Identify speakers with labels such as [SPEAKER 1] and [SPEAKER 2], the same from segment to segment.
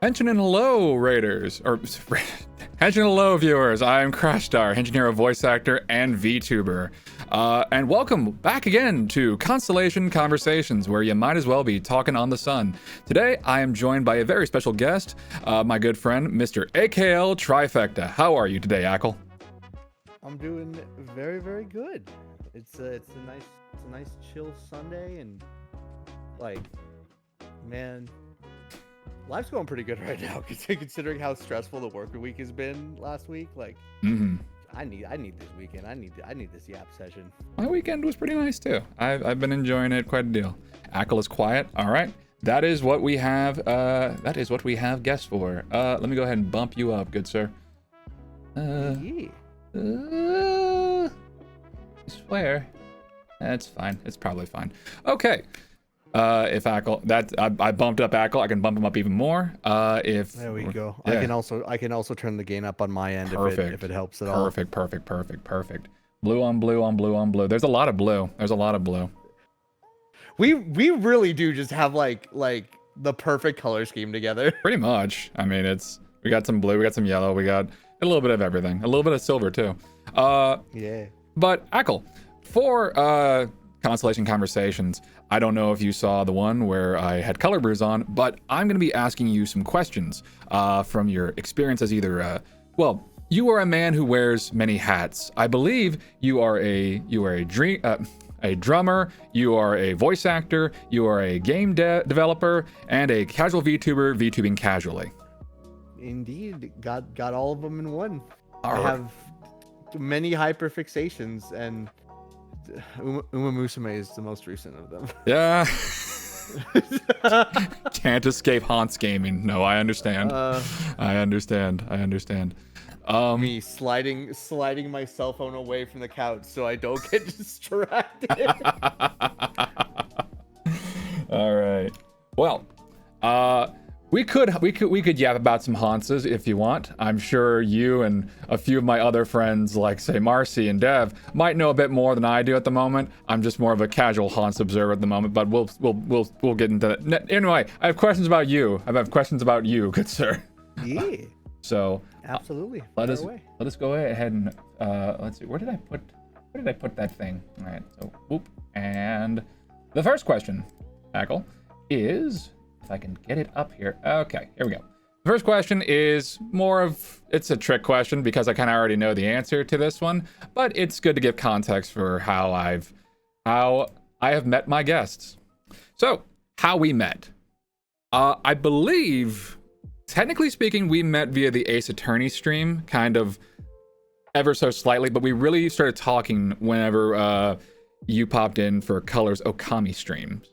[SPEAKER 1] Attention and hello, Raiders, or attention and hello, viewers. I'm Crashstar, engineer, voice actor, and VTuber. And welcome back again to Constellation Conversations, where you might as well be talking on the sun. Today, I am joined by a very special guest, my good friend, Mr. AKLTrifecta. How are you today, Ackle?
[SPEAKER 2] I'm doing very, very good. It's a nice chill Sunday, and like, man, life's going pretty good right now considering how stressful the work week has been last week. Like, I need this weekend. I need this yap session.
[SPEAKER 1] My weekend was pretty nice too. I've been enjoying it quite a deal. Ackle is quiet. All right, that is what we have. That is what we have guests for. Let me go ahead and bump you up, good sir.
[SPEAKER 2] Yeah.
[SPEAKER 1] I swear. That's fine. It's probably fine. Okay. If Ackle, I bumped up Ackle, I can bump him up even more.
[SPEAKER 2] There we go. Yeah. I can also turn the gain up on my end if it helps at all.
[SPEAKER 1] Perfect. Blue on blue on blue on blue. There's a lot of blue.
[SPEAKER 2] We really do just have like the perfect color scheme together.
[SPEAKER 1] Pretty much. I mean, we got some blue, we got some yellow, we got a little bit of everything. A little bit of silver too.
[SPEAKER 2] Yeah.
[SPEAKER 1] But Ackle, for Constellation Conversations, I don't know if you saw the one where I had color brews on, but I'm going to be asking you some questions from your experience as either, well, you are a man who wears many hats. I believe you are a drummer, you are a voice actor, you are a game developer, and a casual VTuber VTubing casually.
[SPEAKER 2] Indeed, got all of them in one.
[SPEAKER 1] All
[SPEAKER 2] I
[SPEAKER 1] right.
[SPEAKER 2] have many hyperfixations, and Uma Musume is the most recent of them.
[SPEAKER 1] Yeah. Can't escape Hans Gaming. No, I understand. I understand.
[SPEAKER 2] Me sliding my cell phone away from the couch so I don't get distracted.
[SPEAKER 1] All right. Well, we could yap about some Hanses if you want. I'm sure you and a few of my other friends, like say Marcy and Dev, might know a bit more than I do at the moment. I'm just more of a casual Hans observer at the moment, but we'll get into that. Anyway, I have questions about you. Good sir.
[SPEAKER 2] Yeah.
[SPEAKER 1] So
[SPEAKER 2] absolutely.
[SPEAKER 1] Let us go ahead and let's see. Where did I put that thing? All right. So whoop. And the first question, Ackle, is, if I can get it up here. Okay, here we go. The first question is it's a trick question because I kind of already know the answer to this one, but it's good to give context for how I have met my guests. So, how we met. I believe, technically speaking, we met via the Ace Attorney stream, kind of ever so slightly, but we really started talking whenever you popped in for Colors Okami streams.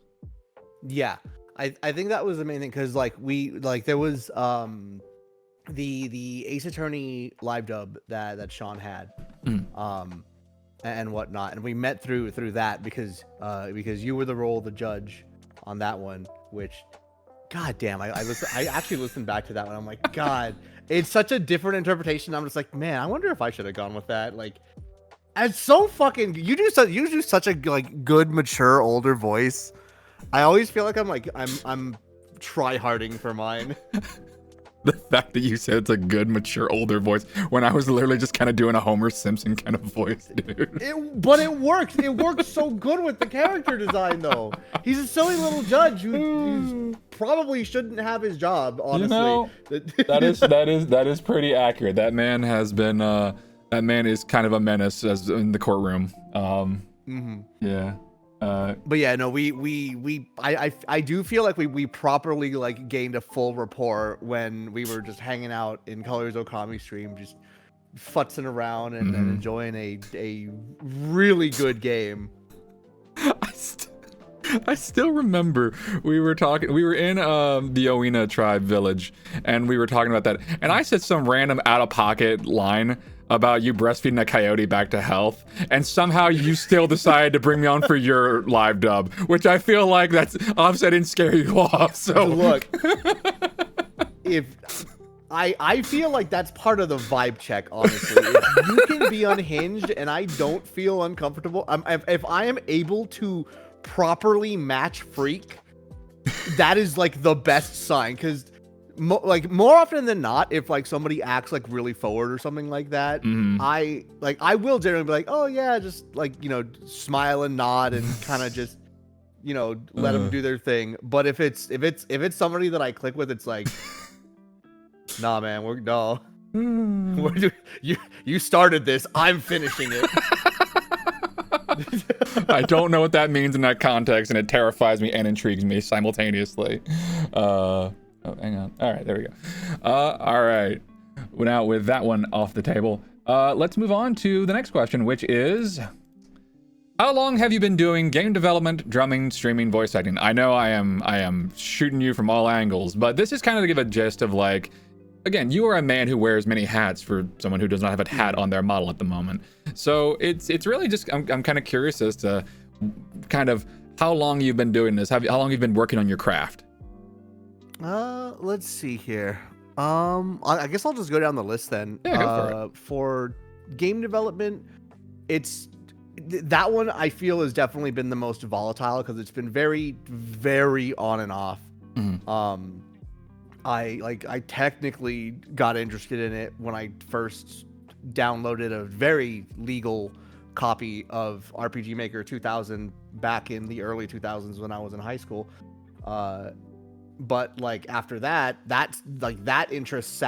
[SPEAKER 2] Yeah. I think that was the main thing, because there was the Ace Attorney live dub that Sean had, and whatnot, and we met through that because you were the role of the judge on that one, which, god damn, I actually listened back to that one. I'm like, god, it's such a different interpretation. I'm just like, man, I wonder if I should have gone with that. Like, it's so fucking, you do such a like good, mature, older voice. I always feel like I'm try-harding for mine.
[SPEAKER 1] The fact that you said it's a good, mature, older voice when I was literally just kind of doing a Homer Simpson kind of voice, dude.
[SPEAKER 2] But it works. It works so good with the character design, though. He's a silly little judge who probably shouldn't have his job, honestly.
[SPEAKER 1] You know, that is pretty accurate. That man has been that man is kind of a menace as in the courtroom. Yeah.
[SPEAKER 2] But yeah, no, I do feel like we properly like gained a full rapport when we were just hanging out in Colors Okami stream, just futzing around and enjoying a really good game.
[SPEAKER 1] I still remember we were in the Owina tribe village, and we were talking about that, and I said some random out-of-pocket line about you breastfeeding a coyote back to health, and somehow you still decided to bring me on for your live dub, which I feel like that's obviously I didn't scare you off. So
[SPEAKER 2] look, if I feel like that's part of the vibe check, honestly. If you can be unhinged and I don't feel uncomfortable, if I am able to properly match freak, that is like the best sign, because like more often than not, if like somebody acts like really forward or something like that, I will generally be like, oh yeah, just like, smile and nod and kind of just, let them do their thing. But if it's somebody that I click with, it's like, nah, man, you started this, I'm finishing it.
[SPEAKER 1] I don't know what that means in that context, and it terrifies me and intrigues me simultaneously. Oh, hang on. All right, there we go. All right. Now, with that one off the table, let's move on to the next question, which is, how long have you been doing game development, drumming, streaming, voice acting? I know I am shooting you from all angles, but this is kind of to give a gist of like, again, you are a man who wears many hats for someone who does not have a hat on their model at the moment. So it's really just, I'm kind of curious as to kind of how long you've been doing this, how long you've been working on your craft.
[SPEAKER 2] Let's see here. I guess I'll just go down the list then.
[SPEAKER 1] Yeah, go
[SPEAKER 2] for game development, that one I feel has definitely been the most volatile because it's been very, very on and off.
[SPEAKER 1] Mm-hmm.
[SPEAKER 2] I technically got interested in it when I first downloaded a very legal copy of RPG Maker 2000 back in the early 2000s when I was in high school. But like after that interest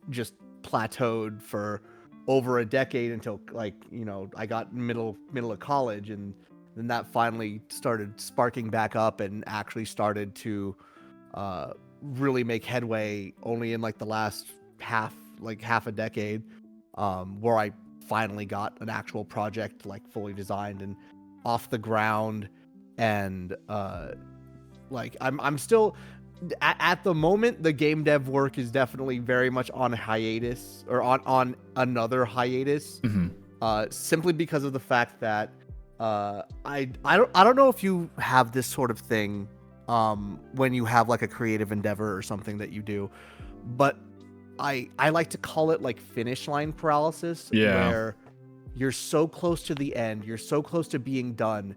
[SPEAKER 2] just plateaued for over a decade until like, I got middle of college, and then that finally started sparking back up and actually started to really make headway only in like the last half a decade, where I finally got an actual project like fully designed and off the ground. And like I'm still at the moment, the game dev work is definitely very much on hiatus, or on another hiatus. Simply because of the fact that I don't know if you have this sort of thing when you have like a creative endeavor or something that you do, but I like to call it like finish line paralysis.
[SPEAKER 1] Yeah.
[SPEAKER 2] Where you're so close to the end, you're so close to being done,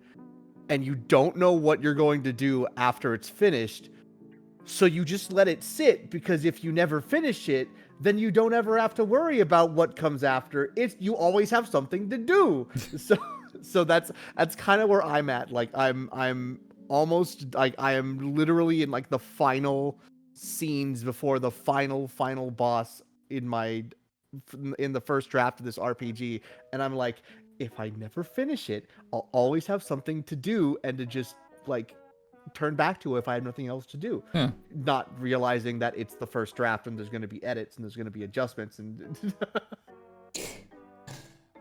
[SPEAKER 2] and you don't know what you're going to do after it's finished. So you just let it sit, because if you never finish it, then you don't ever have to worry about what comes after. You always have something to do. So that's kind of where I'm at. Like I'm almost like I am literally in like the final scenes before the final boss in the first draft of this RPG, and I'm like, if I never finish it, I'll always have something to do and to just like turn back to if I have nothing else to do. Not realizing that it's the first draft and there's going to be edits and there's going to be adjustments and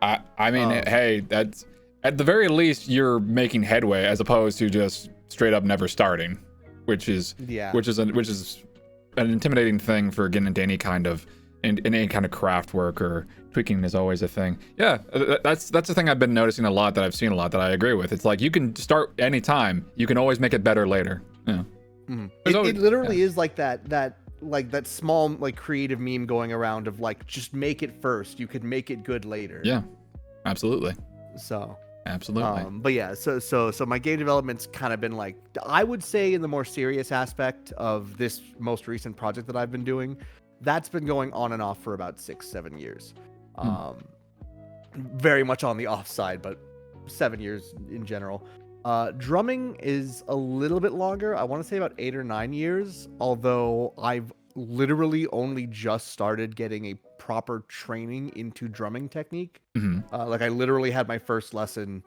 [SPEAKER 1] I mean, hey, that's at the very least you're making headway as opposed to just straight up never starting, which is an intimidating thing for getting into any kind of craft work, or tweaking is always a thing. Yeah, that's the thing I've been noticing a lot, that I've seen a lot, that I agree with. It's like you can start anytime, you can always make it better later. Yeah.
[SPEAKER 2] It literally is like that small like creative meme going around of like, just make it first, you could make it good later.
[SPEAKER 1] Yeah, absolutely.
[SPEAKER 2] So
[SPEAKER 1] absolutely.
[SPEAKER 2] But yeah, so my game development's kind of been like, I would say in the more serious aspect of this most recent project that I've been doing, that's been going on and off for about 6-7 years. Very much on the off side, but 7 years in general. Drumming is a little bit longer. I want to say about 8 or 9 years, although I've literally only just started getting a proper training into drumming technique. Like I literally had my first lesson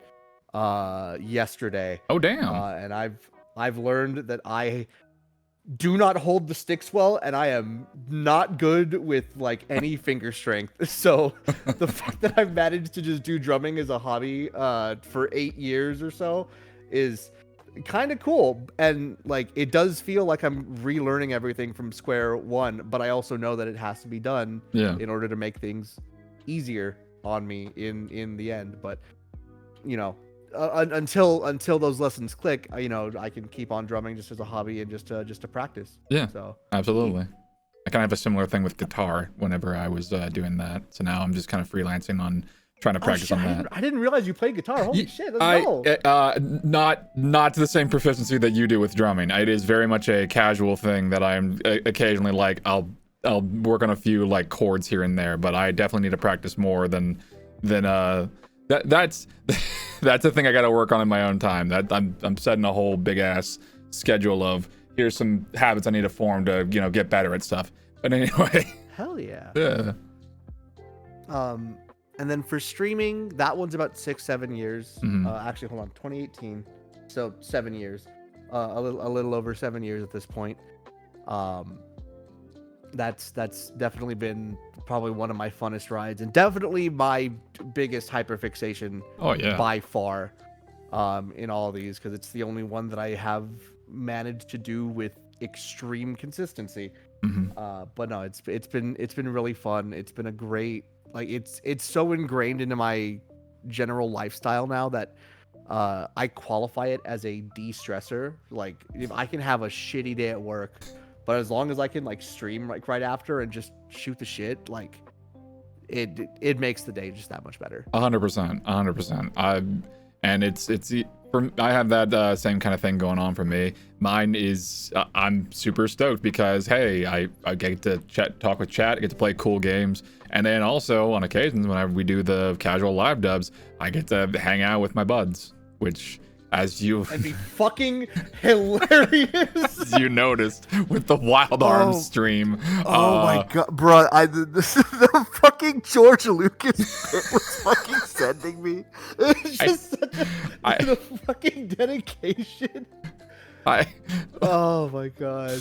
[SPEAKER 2] yesterday.
[SPEAKER 1] Oh damn.
[SPEAKER 2] And I've learned that I do not hold the sticks well, and I am not good with like any finger strength. So the fact that I've managed to just do drumming as a hobby for 8 years or so is kind of cool. And like it does feel like I'm relearning everything from square one, but I also know that it has to be done in order to make things easier on me in the end. But until those lessons click, I can keep on drumming just as a hobby and just to practice.
[SPEAKER 1] Yeah,
[SPEAKER 2] so
[SPEAKER 1] absolutely. I kind of have a similar thing with guitar whenever I was doing that. So now I'm just kind of freelancing on trying to practice on that.
[SPEAKER 2] I didn't realize you played guitar. Holy shit, let's go.
[SPEAKER 1] Not to the same proficiency that you do with drumming. It is very much a casual thing that I'm occasionally like, I'll work on a few like chords here and there, but I definitely need to practice more than that's that's a thing I got to work on in my own time. That I'm setting a whole big ass schedule of here's some habits I need to form to get better at stuff. But anyway.
[SPEAKER 2] Hell yeah.
[SPEAKER 1] Yeah.
[SPEAKER 2] And then for streaming, that one's about 6-7 years. Actually, hold on, 2018, so 7 years, a little over 7 years at this point. That's definitely been probably one of my funnest rides, and definitely my biggest hyperfixation.
[SPEAKER 1] Oh yeah,
[SPEAKER 2] by far, in all of these, because it's the only one that I have managed to do with extreme consistency. But no, it's been really fun. It's been a great, like, it's so ingrained into my general lifestyle now that I qualify it as a de-stressor. Like, if I can have a shitty day at work, but as long as I can like stream like right after and just shoot the shit, like it makes the day just that much better.
[SPEAKER 1] 100%. And it's I have that same kind of thing going on for me. Mine is I'm super stoked because hey, I get to talk with chat, I get to play cool games, and then also on occasions whenever we do the casual live dubs, I get to hang out with my buds, which that'd
[SPEAKER 2] be fucking hilarious.
[SPEAKER 1] You noticed with the Wild Arms stream.
[SPEAKER 2] Oh my god, bro! The fucking George Lucas bit was fucking sending me. It's just the fucking dedication. Oh my god.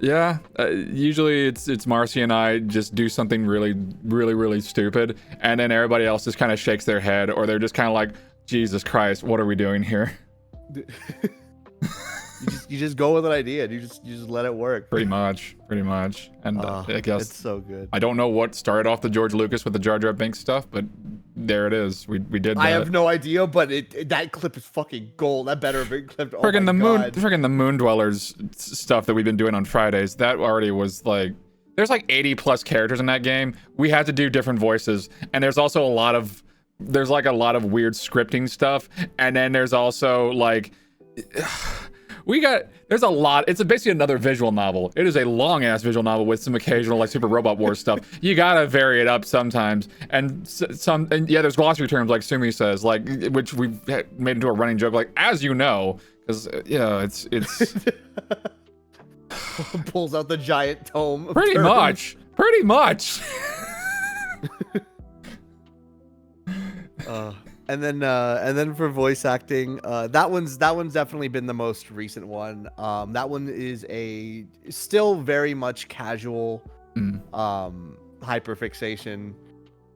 [SPEAKER 1] Yeah, usually it's Marcy and I just do something really stupid, and then everybody else just kind of shakes their head, or they're just kind of like, Jesus Christ, what are we doing here?
[SPEAKER 2] you just go with an idea and you just let it work.
[SPEAKER 1] Pretty much. And I guess
[SPEAKER 2] it's so good.
[SPEAKER 1] I don't know what started off the George Lucas with the Jar Jar Binks stuff, but there it is. We did that.
[SPEAKER 2] I have no idea, but that clip is fucking gold. That better have been clipped.
[SPEAKER 1] Friggin' the Moon Dwellers stuff that we've been doing on Fridays. That already was like, there's like 80 plus characters in that game. We had to do different voices, and there's also a lot of weird scripting stuff, and then there's also like there's a lot. It's basically another visual novel. It is a long ass visual novel with some occasional like Super Robot Wars stuff. You gotta vary it up sometimes, and there's glossary terms like Sumi says, like, which we've made into a running joke, like, as you know, because it's
[SPEAKER 2] pulls out the giant tome.
[SPEAKER 1] Pretty much.
[SPEAKER 2] And then for voice acting, that one's definitely been the most recent one. That one is still very much casual hyperfixation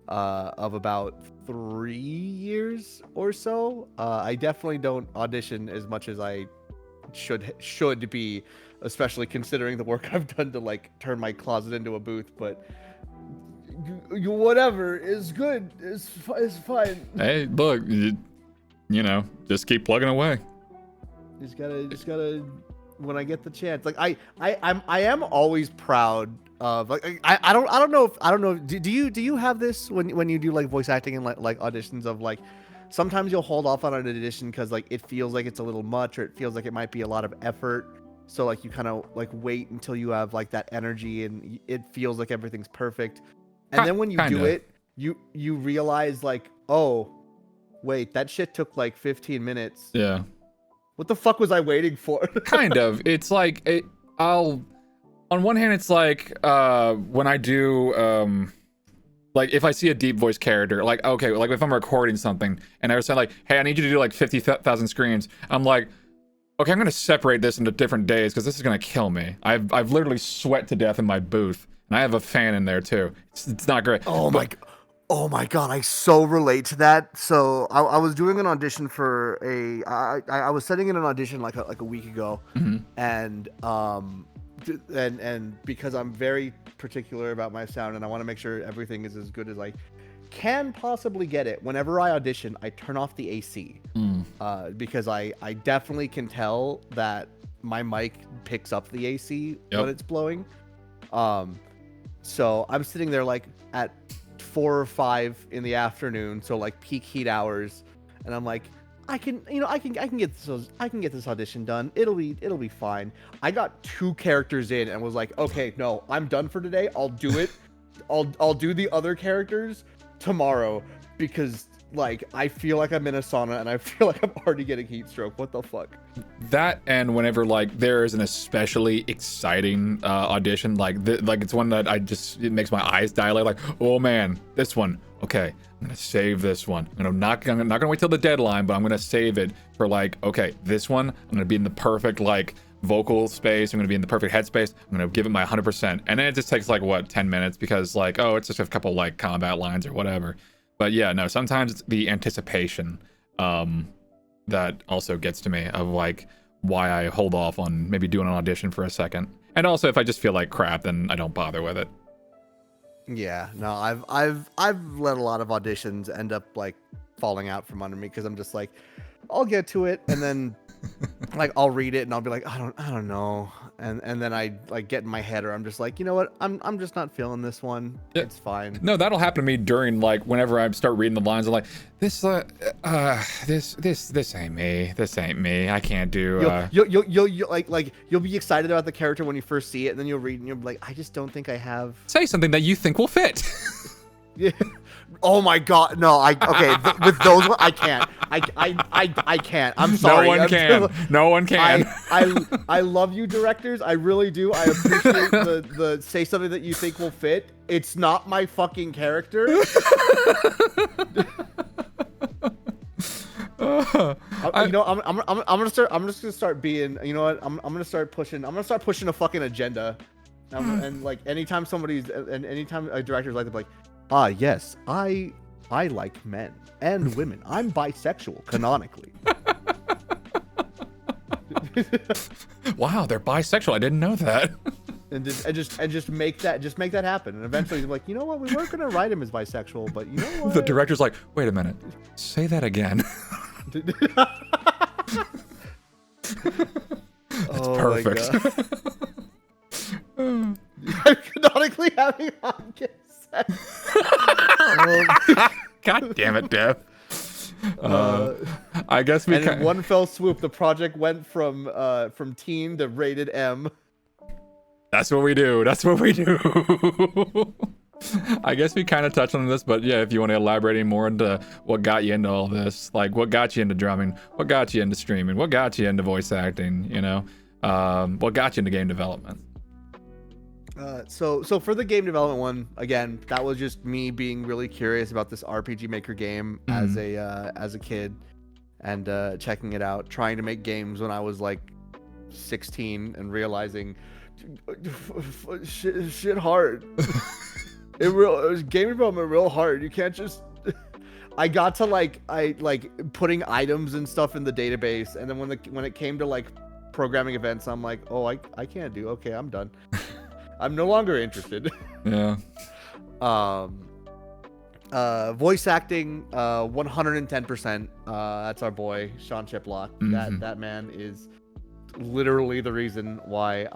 [SPEAKER 2] of about 3 years or so. I definitely don't audition as much as I should be, especially considering the work I've done to like turn my closet into a booth, but whatever is good. It's fine.
[SPEAKER 1] Hey, look, you just keep plugging away.
[SPEAKER 2] Just gotta when I get the chance. Like I am always proud of, like, I don't know. Do you have this when you do like voice acting and like auditions of like, sometimes you'll hold off on an audition because like it feels like it's a little much, or it feels like it might be a lot of effort. So like you kind of like wait until you have like that energy and it feels like everything's perfect. And then when you do it, you realize like, oh, wait, that shit took like 15 minutes.
[SPEAKER 1] Yeah.
[SPEAKER 2] What the fuck was I waiting for?
[SPEAKER 1] Kind of. It's like, on one hand, it's like when I do, like if I see a deep voice character, like, okay, like if I'm recording something and I was saying like, hey, I need you to do like 50,000 screens. I'm like, okay, I'm going to separate this into different days because this is going to kill me. I've literally sweat to death in my booth. And I have a fan in there too. It's not great.
[SPEAKER 2] Oh my god, I so relate to that. So I was doing an audition for I was setting in an audition like a week ago, and because I'm very particular about my sound and I want to make sure everything is as good as I can possibly get it. Whenever I audition, I turn off the AC because I definitely can tell that my mic picks up the AC when it's blowing. So I'm sitting there like at 4 or 5 in the afternoon, so like peak heat hours, and I'm like, I can get this audition done. It'll be fine. I got 2 characters in and was like, okay, no, I'm done for today. I'll do it. I'll do the other characters tomorrow, because like I feel like I'm in a sauna and I feel like I'm already getting heat stroke. What the fuck?
[SPEAKER 1] That, and whenever like there is an especially exciting audition, like it's one that it makes my eyes dilate. Like, oh man, this one. Okay, I'm gonna save this one. I'm not gonna wait till the deadline, but I'm gonna save it for like, okay, this one I'm gonna be in the perfect like vocal space. I'm gonna be in the perfect headspace. I'm gonna give it my 100%, and then it just takes like what 10 minutes because like, oh, it's just a couple like combat lines or whatever. But yeah, no, sometimes it's the anticipation that also gets to me of like why I hold off on maybe doing an audition for a second. And also if I just feel like crap, then I don't bother with it.
[SPEAKER 2] Yeah, no, I've let a lot of auditions end up like falling out from under me because I'm just like, I'll get to it, and then like I'll read it and I'll be like, I don't know, and then I like get in my head, or I'm just like, you know what, I'm just not feeling this one. Yeah. It's fine.
[SPEAKER 1] No, that'll happen to me during like whenever I start reading the lines. I'm like, this ain't me. This ain't me. I can't do.
[SPEAKER 2] You'll like you'll be excited about the character when you first see it, and then you'll read and you'll be like, I just don't think I have.
[SPEAKER 1] Say something that you think will fit.
[SPEAKER 2] Yeah. Oh my god, no! With those I can't. I can't. I'm sorry.
[SPEAKER 1] No one can.
[SPEAKER 2] I love you, directors. I really do. I appreciate the say something that you think will fit. It's not my fucking character. I'm just gonna start being. You know what? I'm gonna start pushing. I'm gonna start pushing a fucking agenda. And like anytime anytime a director's like. Ah, yes, I like men and women. I'm bisexual, canonically.
[SPEAKER 1] Wow, they're bisexual. I didn't know that.
[SPEAKER 2] and just make that happen. And eventually, they're like, you know what? We weren't gonna write him as bisexual, but you know what?
[SPEAKER 1] The director's like, wait a minute, say that again. That's perfect.
[SPEAKER 2] Canonically having
[SPEAKER 1] God damn it, Dev. I guess we.
[SPEAKER 2] And in one fell swoop, the project went from teen to rated M.
[SPEAKER 1] That's what we do. I guess we kind of touched on this, but yeah, if you want to elaborate any more into what got you into all this, like what got you into drumming, what got you into streaming, what got you into voice acting, you know, what got you into game development.
[SPEAKER 2] So for the game development one, again, that was just me being really curious about this RPG Maker game as a kid, and checking it out, trying to make games when I was like 16 and realizing shit hard. It was game development real hard. You can't just. I got to like putting items and stuff in the database, and then when it came to like programming events, I'm like, oh, I can't do. Okay, I'm done. I'm no longer interested.
[SPEAKER 1] Yeah.
[SPEAKER 2] Voice acting, 110%. That's our boy Sean Chiplock.
[SPEAKER 1] Mm-hmm.
[SPEAKER 2] That man is literally the reason why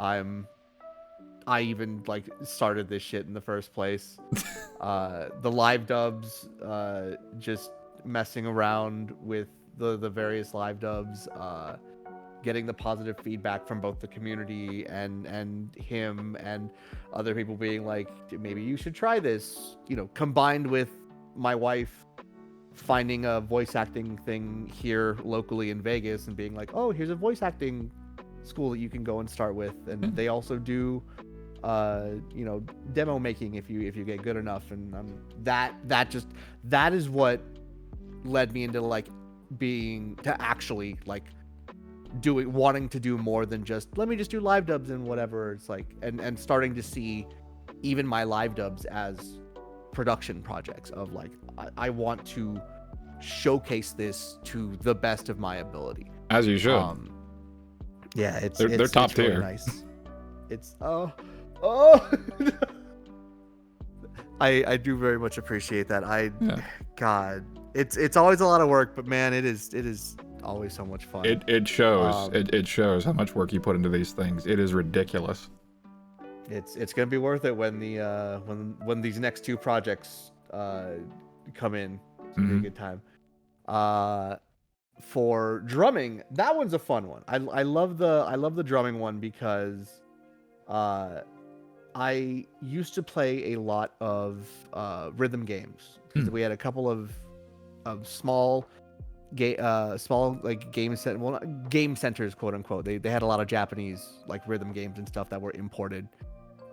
[SPEAKER 2] I even like started this shit in the first place. The live dubs, just messing around with the various live dubs, getting the positive feedback from both the community and him and other people being like, maybe you should try this, you know, combined with my wife finding a voice acting thing here locally in Vegas and being like, oh, here's a voice acting school that you can go and start with. And they also do you know, demo making if you get good enough. And that is what led me into like actually like wanting to do more than just let me just do live dubs and whatever. It's like and starting to see even my live dubs as production projects of like I want to showcase this to the best of my ability,
[SPEAKER 1] as you should.
[SPEAKER 2] Yeah,
[SPEAKER 1] they're top tier.
[SPEAKER 2] Really nice. It's I do very much appreciate that. God, it's always a lot of work, but man, it is always so much fun.
[SPEAKER 1] It shows. It shows how much work you put into these things. It is ridiculous.
[SPEAKER 2] It's gonna be worth it when the when these next two projects come in. It's gonna be a good time. For drumming, that one's a fun one. I love the drumming one because I used to play a lot of rhythm games because we had a couple of small like game centers, quote unquote. They had a lot of Japanese like rhythm games and stuff that were imported,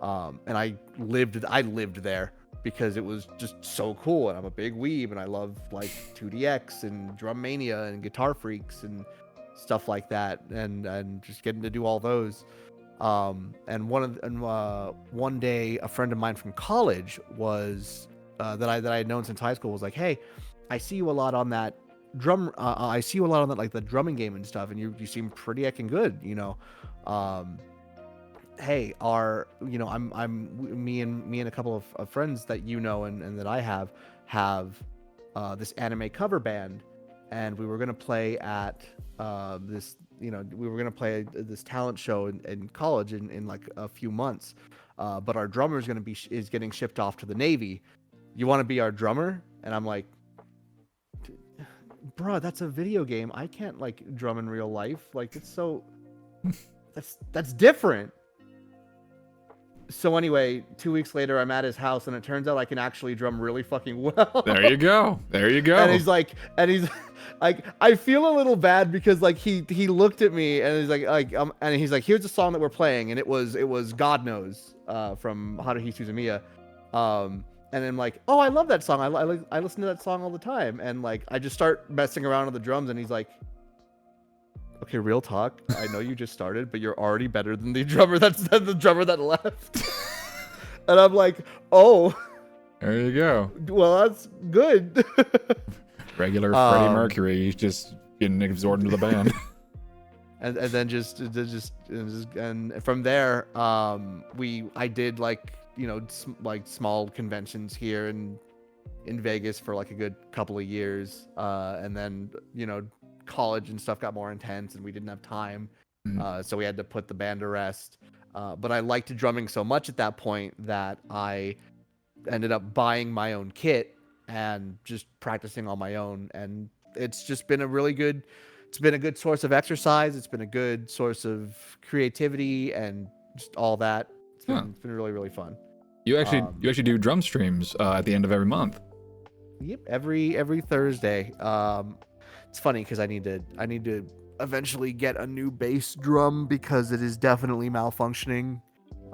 [SPEAKER 2] and I lived there because it was just so cool, and I'm a big weeb, and I love like 2DX and Drum Mania and Guitar Freaks and stuff like that, and just getting to do all those. And one day a friend of mine from college was that I had known since high school was like, hey, I see you a lot on that drum. I see you a lot on that like the drumming game and stuff, and you seem pretty heckin' good, you know. Hey, me and a couple of friends that you know and that I have this anime cover band, and we were gonna play at this talent show in college in like a few months, but our drummer is getting shipped off to the Navy. You want to be our drummer? And I'm like, bro, that's a video game. I can't like drum in real life. Like it's so that's different. So anyway, 2 weeks later, I'm at his house, and it turns out I can actually drum really fucking well.
[SPEAKER 1] There you go.
[SPEAKER 2] And he's like, I feel a little bad because like he looked at me and he's and he's like, here's the song that we're playing, and it was God Knows from Haruhi Suzumiya. And I'm like, oh, I love that song. I listen to that song all the time, and like I just start messing around with the drums, and he's like, okay, real talk. I know you just started, but you're already better than the drummer the drummer that left. And I'm like, oh.
[SPEAKER 1] There you go.
[SPEAKER 2] Well, that's good.
[SPEAKER 1] Regular Freddie Mercury, he's just getting absorbed into the band.
[SPEAKER 2] and then just from there, I did like, you know, like small conventions here in Vegas for like a good couple of years, and then, you know, college and stuff got more intense and we didn't have time, so we had to put the band to rest, but I liked drumming so much at that point that I ended up buying my own kit and just practicing on my own, and it's just been a good source of exercise. It's been a good source of creativity and just all that. It's been really, really fun.
[SPEAKER 1] You actually do drum streams at the end of every month.
[SPEAKER 2] Yep, every Thursday. It's funny because I need to eventually get a new bass drum because it is definitely malfunctioning.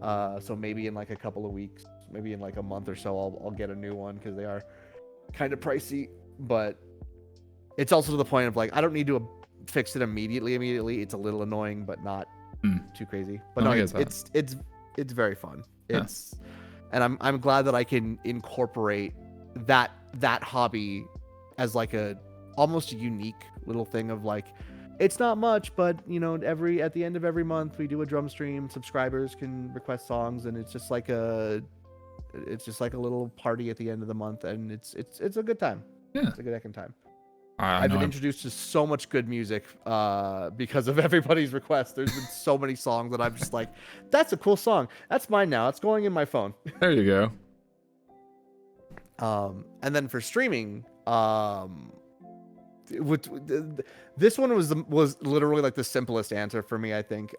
[SPEAKER 2] So maybe in like a couple of weeks, maybe in like a month or so, I'll get a new one because they are kind of pricey. But it's also to the point of like I don't need to fix it immediately. It's a little annoying, but not too crazy. But no, it's very fun. And I'm glad that I can incorporate that hobby as like a almost unique little thing of like, it's not much, but you know, at the end of every month we do a drum stream. Subscribers can request songs, and it's just like a little party at the end of the month, and it's a good time.
[SPEAKER 1] Yeah,
[SPEAKER 2] it's a good heckin' time.
[SPEAKER 1] I've
[SPEAKER 2] been introduced to so much good music because of everybody's request. There's been so many songs that I'm just like, that's a cool song. That's mine now. It's going in my phone.
[SPEAKER 1] There you
[SPEAKER 2] go. And then for streaming, this one was literally like the simplest answer for me, I think.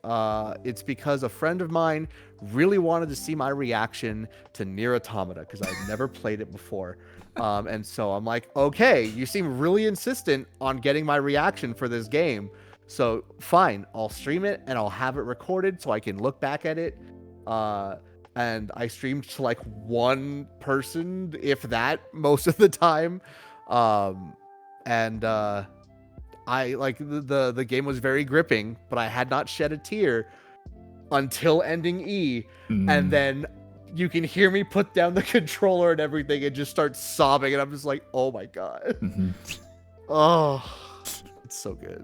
[SPEAKER 2] It's because a friend of mine really wanted to see my reaction to Nier Automata because I'd never played it before. And so I'm like, okay, you seem really insistent on getting my reaction for this game. So fine, I'll stream it and I'll have it recorded so I can look back at it. And I streamed to like one person, if that, most of the time. And I like the game was very gripping, but I had not shed a tear until ending E. And then you can hear me put down the controller and everything and just start sobbing, and I'm just like, oh my god. Oh, it's so good.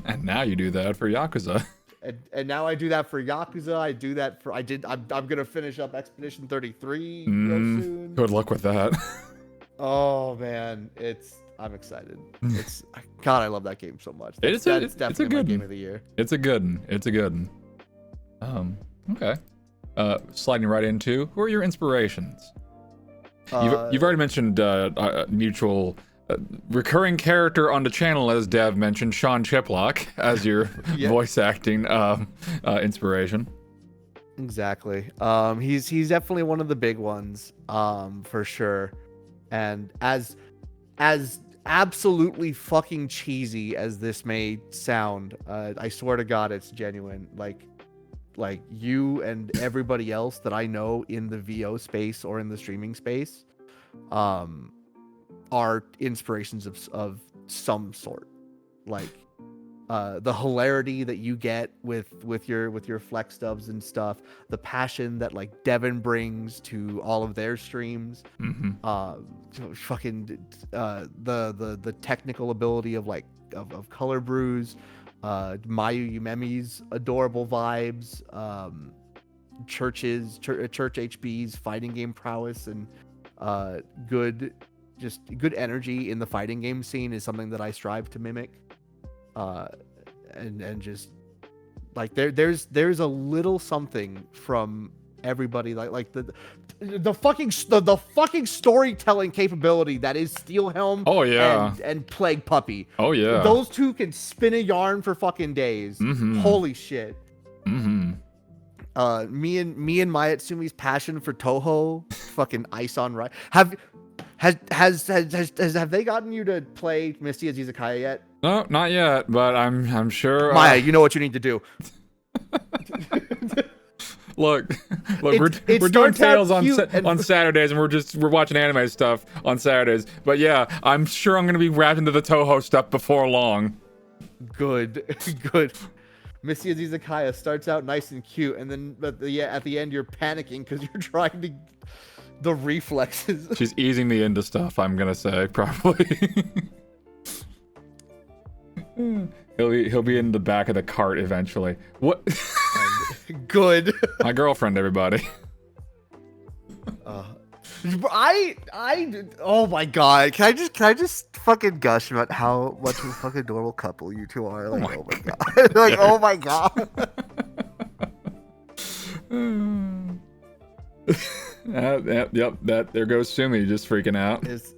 [SPEAKER 1] And now you do that for Yakuza.
[SPEAKER 2] And now I do that for Yakuza. I'm gonna finish up Expedition 33 real soon.
[SPEAKER 1] Good luck with that.
[SPEAKER 2] Oh man, I'm excited. God, I love that game so much. That's definitely my game of the year.
[SPEAKER 1] It's a good one. Okay. Sliding right into, who are your inspirations? You've already mentioned mutual recurring character on the channel, as Dev mentioned, Sean Chiplock as your voice acting inspiration.
[SPEAKER 2] Exactly. He's definitely one of the big ones, for sure. And as absolutely fucking cheesy as this may sound, I swear to God, it's genuine. Like you and everybody else that I know in the VO space or in the streaming space, are inspirations of some sort. Like the hilarity that you get with your flex dubs and stuff, the passion that like Devin brings to all of their streams, fucking the technical ability of like of Color Brews, Mayu Umemi's adorable vibes, Church HB's fighting game prowess, and good energy in the fighting game scene is something that I strive to mimic. And just like there's a little something from everybody, like the fucking storytelling capability that is Steelhelm.
[SPEAKER 1] Oh yeah.
[SPEAKER 2] And Plague Puppy.
[SPEAKER 1] Oh yeah.
[SPEAKER 2] Those two can spin a yarn for fucking days. Holy shit. Me and Mayatsumi's passion for Toho, fucking ice on right. Have they gotten you to play Misty as Izakaya yet?
[SPEAKER 1] No, not yet, but I'm sure.
[SPEAKER 2] Maya, you know what you need to do.
[SPEAKER 1] Look, we're doing sales on Saturdays, and we're watching anime stuff on Saturdays. But yeah, I'm sure I'm gonna be wrapped into the Toho stuff before long.
[SPEAKER 2] Good. Misty as Izakaya starts out nice and cute, and then at the end you're panicking because you're trying to the reflexes.
[SPEAKER 1] She's easing me into stuff, I'm gonna say, probably. He'll be in the back of the cart eventually. What?
[SPEAKER 2] Good.
[SPEAKER 1] My girlfriend, everybody.
[SPEAKER 2] Oh my God! Can I just fucking gush about how much of a fucking normal couple you two are? Like, oh my God! Like, oh my God!
[SPEAKER 1] Yep. That there goes Sumi, just freaking out.
[SPEAKER 2] Is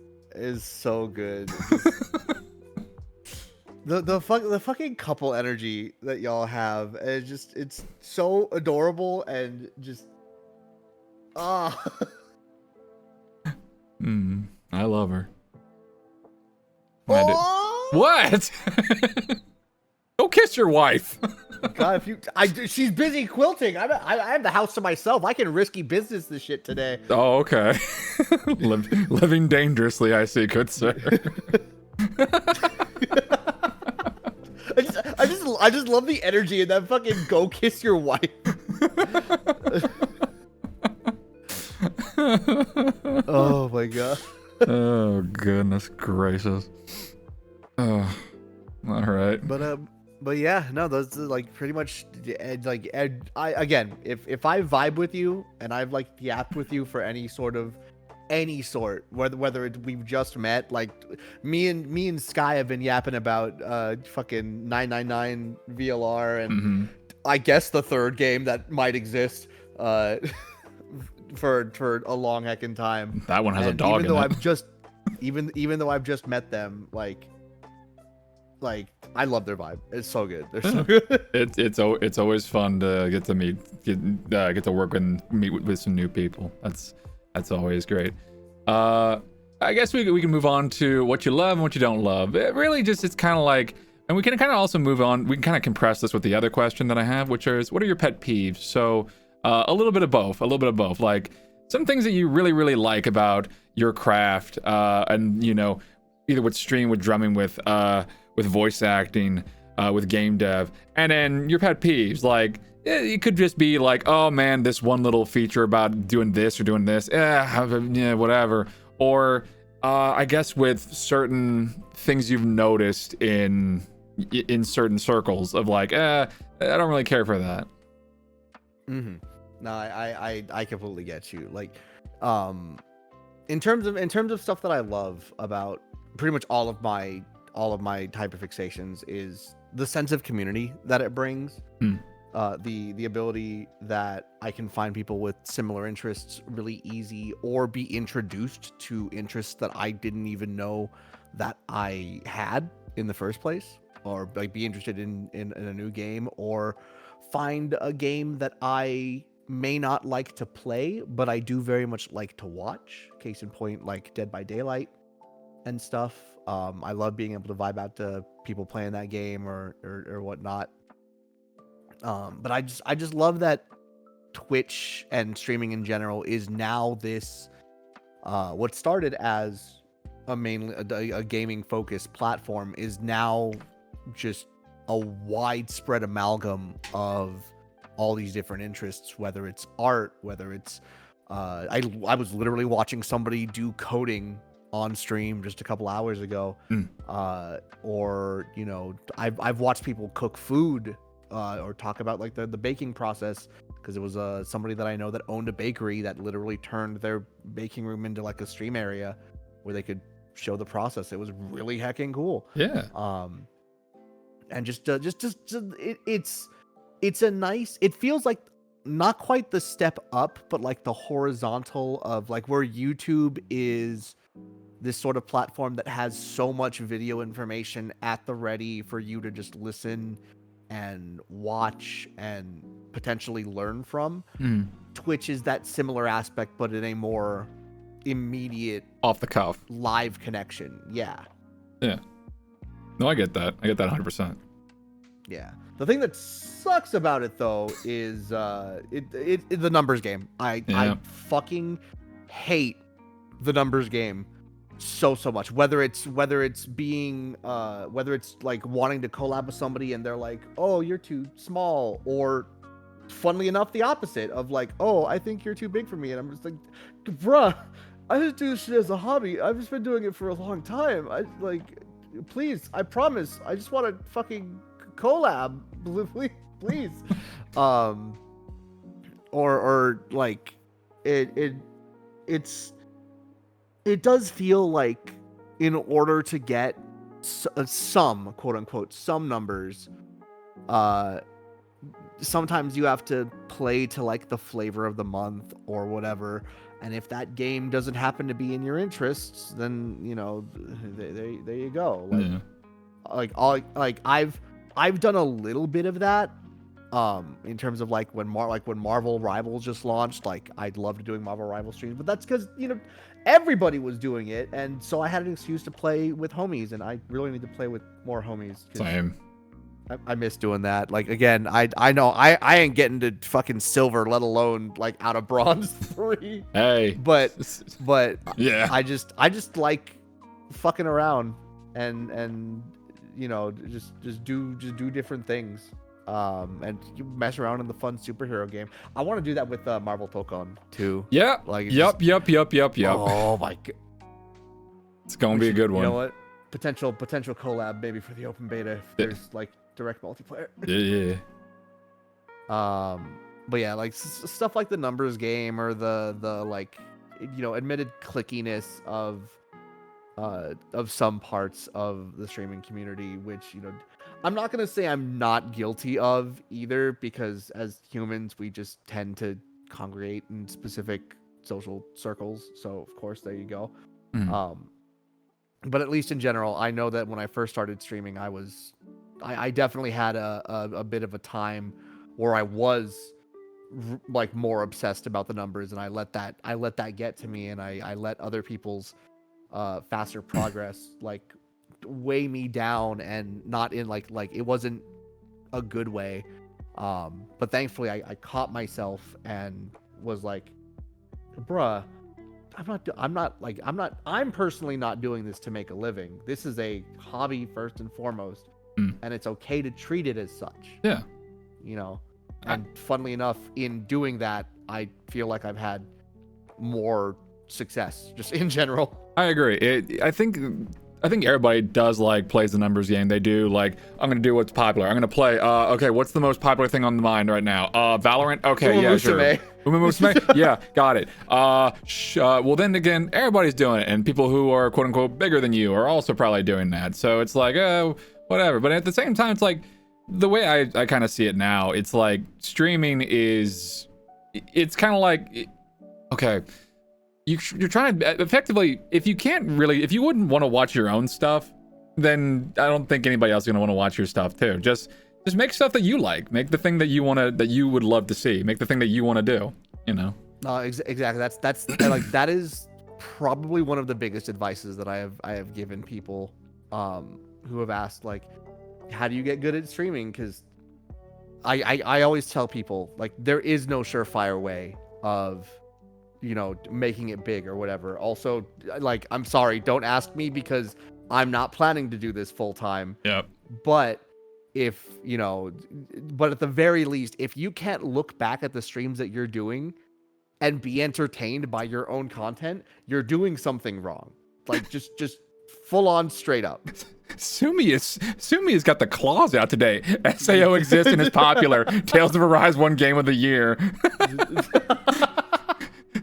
[SPEAKER 2] so good. The fucking couple energy that y'all have, it's so adorable and just I
[SPEAKER 1] love her.
[SPEAKER 2] Oh!
[SPEAKER 1] What? Go kiss your wife.
[SPEAKER 2] God, she's busy quilting. I have the house to myself. I can risky business this shit today.
[SPEAKER 1] Oh, okay. Living dangerously, I see, good sir.
[SPEAKER 2] I just love the energy in that fucking go kiss your wife. Oh my God.
[SPEAKER 1] Oh goodness gracious. Oh, all right.
[SPEAKER 2] But yeah, no, those are like pretty much like I again, if I vibe with you and I've like yapped with you for any sort, whether we've just met, like me and Sky have been yapping about fucking 999 VLR and I guess the third game that might exist for a long heckin' time.
[SPEAKER 1] That one has a dog in it.
[SPEAKER 2] Even though I've just met them, like I love their vibe. It's so good. They're so good.
[SPEAKER 1] It's always fun to get to work and meet with some new people. That's always great. I guess we can move on to what you love and what you don't love. It really just, it's kind of like, and we can kind of also move on. We can kind of compress this with the other question that I have, which is, what are your pet peeves? So a little bit of both. Like some things that you really, really like about your craft, and you know, either with stream, with drumming, with voice acting, with game dev, and then your pet peeves, like it could just be like, oh man, this one little feature about doing this or doing this, yeah, whatever. Or I guess with certain things you've noticed in certain circles of like, I don't really care for that.
[SPEAKER 2] No, I completely get you. Like, in terms of stuff that I love about pretty much all of my hyperfixations is the sense of community that it brings. the ability that I can find people with similar interests really easy, or be introduced to interests that I didn't even know that I had in the first place, or like be interested in a new game, or find a game that I may not like to play, but I do very much like to watch. Case in point, like Dead by Daylight and stuff. I love being able to vibe out to people playing that game or whatnot. But I just love that Twitch and streaming in general is now this what started as a mainly a gaming focused platform is now just a widespread amalgam of all these different interests, whether it's art, whether it's I was literally watching somebody do coding on stream just a couple hours ago, or you know, I've watched people cook food or talk about like the baking process, because it was somebody that I know that owned a bakery that literally turned their baking room into like a stream area where they could show the process. It was really heckin' cool.
[SPEAKER 1] Yeah.
[SPEAKER 2] And it's a nice, it feels like not quite the step up, but like the horizontal of like where YouTube is this sort of platform that has so much video information at the ready for you to just listen and watch and potentially learn from. Twitch is that similar aspect, but in a more immediate,
[SPEAKER 1] off the cuff,
[SPEAKER 2] live connection. Yeah.
[SPEAKER 1] No, I get that. I get that 100%.
[SPEAKER 2] Yeah. The thing that sucks about it though is the numbers game. I fucking hate the numbers game so much. Whether it's being whether it's like wanting to collab with somebody and they're like, "Oh, you're too small," or funnily enough the opposite of like, "Oh, I think you're too big for me." And I'm just like, "Bruh, I just do this shit as a hobby. I've just been doing it for a long time. I like, please, I promise. I just want to fucking collab, please." Or like it does feel like in order to get some quote unquote some numbers, sometimes you have to play to like the flavor of the month or whatever, and if that game doesn't happen to be in your interests, then you know, there you go. Like I've done a little bit of that in terms of like when Marvel Rivals just launched. Like I'd love doing Marvel Rivals streams, but that's because, you know, everybody was doing it, and so I had an excuse to play with homies, and I really need to play with more homies.
[SPEAKER 1] Same.
[SPEAKER 2] I miss doing that. Like again, I know I ain't getting to fucking silver, let alone like out of bronze 3.
[SPEAKER 1] Hey.
[SPEAKER 2] But
[SPEAKER 1] yeah.
[SPEAKER 2] I just like fucking around and you know, just do different things. And you mess around in the fun superhero game. I want to do that with Marvel Tokon too.
[SPEAKER 1] Yeah.
[SPEAKER 2] Like
[SPEAKER 1] Yep.
[SPEAKER 2] Oh my god.
[SPEAKER 1] It's gonna be a good one.
[SPEAKER 2] You know what? Potential collab maybe for the open beta if there's like direct multiplayer.
[SPEAKER 1] Yeah.
[SPEAKER 2] But yeah, like stuff like the numbers game or the like, you know, admitted clickiness of some parts of the streaming community, which, you know, I'm not going to say I'm not guilty of either, because as humans, we just tend to congregate in specific social circles. So of course, there you go. But at least in general, I know that when I first started streaming, I definitely had a bit of a time where I was like more obsessed about the numbers, and I let that get to me, and I let other people's faster progress like weigh me down, and not in like it wasn't a good way. But thankfully I caught myself and was like, bruh, I'm personally not doing this to make a living. This is a hobby first and foremost, and it's okay to treat it as such.
[SPEAKER 1] Yeah.
[SPEAKER 2] You know, and funnily enough, in doing that, I feel like I've had more success just in general.
[SPEAKER 1] I agree. I think everybody does like plays the numbers game. They do like, I'm gonna do what's popular. I'm gonna play. Okay, what's the most popular thing on the mind right now? Valorant. Okay, yeah, sure. Umumusume. Yeah, got it. Well, then again, everybody's doing it, and people who are quote unquote bigger than you are also probably doing that. So it's like, whatever. But at the same time, it's like, the way I kind of see it now, it's like streaming is, it's kind of like, okay, you're trying to effectively, if you wouldn't want to watch your own stuff, then I don't think anybody else is gonna want to watch your stuff too. Just make stuff that you like. Make the thing that you would love to see. Make the thing that you want to do. You know.
[SPEAKER 2] Exactly. That's like that is probably one of the biggest advices that I have given people who have asked, like, how do you get good at streaming? Because I always tell people, like, there is no surefire way of, you know, making it big or whatever. Also, like, I'm sorry, don't ask me because I'm not planning to do this full time.
[SPEAKER 1] Yep.
[SPEAKER 2] But if, you know, but at the very least, if you can't look back at the streams that you're doing and be entertained by your own content, you're doing something wrong. Like, just full on straight up.
[SPEAKER 1] Sumi has got the claws out today. SAO exists and is popular. Tales of Arise won Game of the Year.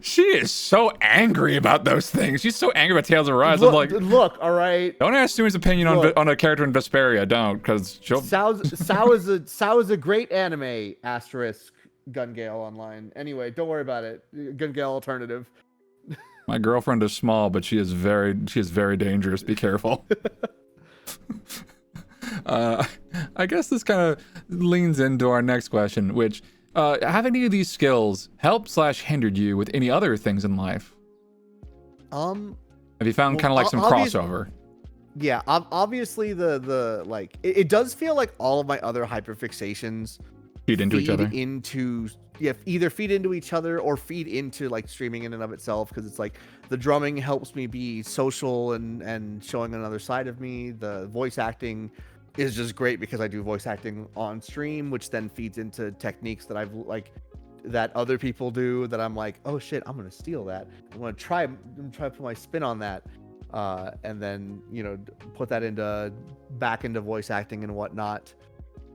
[SPEAKER 1] She is so angry about those things. She's so angry about Tales of Arise. I'm like,
[SPEAKER 2] look, all right.
[SPEAKER 1] Don't ask Sumi's opinion on a character in Vesperia. Don't, because she'll.
[SPEAKER 2] Sao is a great anime. Asterisk Gun Gale Online. Anyway, don't worry about it. Gun Gale alternative.
[SPEAKER 1] My girlfriend is small, but she is very dangerous. Be careful. I guess this kind of leans into our next question, which. Have any of these skills helped/hindered you with any other things in life? Have you found kind of like some crossover?
[SPEAKER 2] Yeah, obviously the like it does feel like all of my other hyperfixations
[SPEAKER 1] feed into each other.
[SPEAKER 2] Either feed into each other or feed into like streaming in and of itself, because it's like the drumming helps me be social and showing another side of me. The voice acting is just great because I do voice acting on stream, which then feeds into techniques that I've like that other people do that I'm like, oh shit, I'm gonna steal that. I'm gonna try to put my spin on that, and then, you know, put that back into voice acting and whatnot.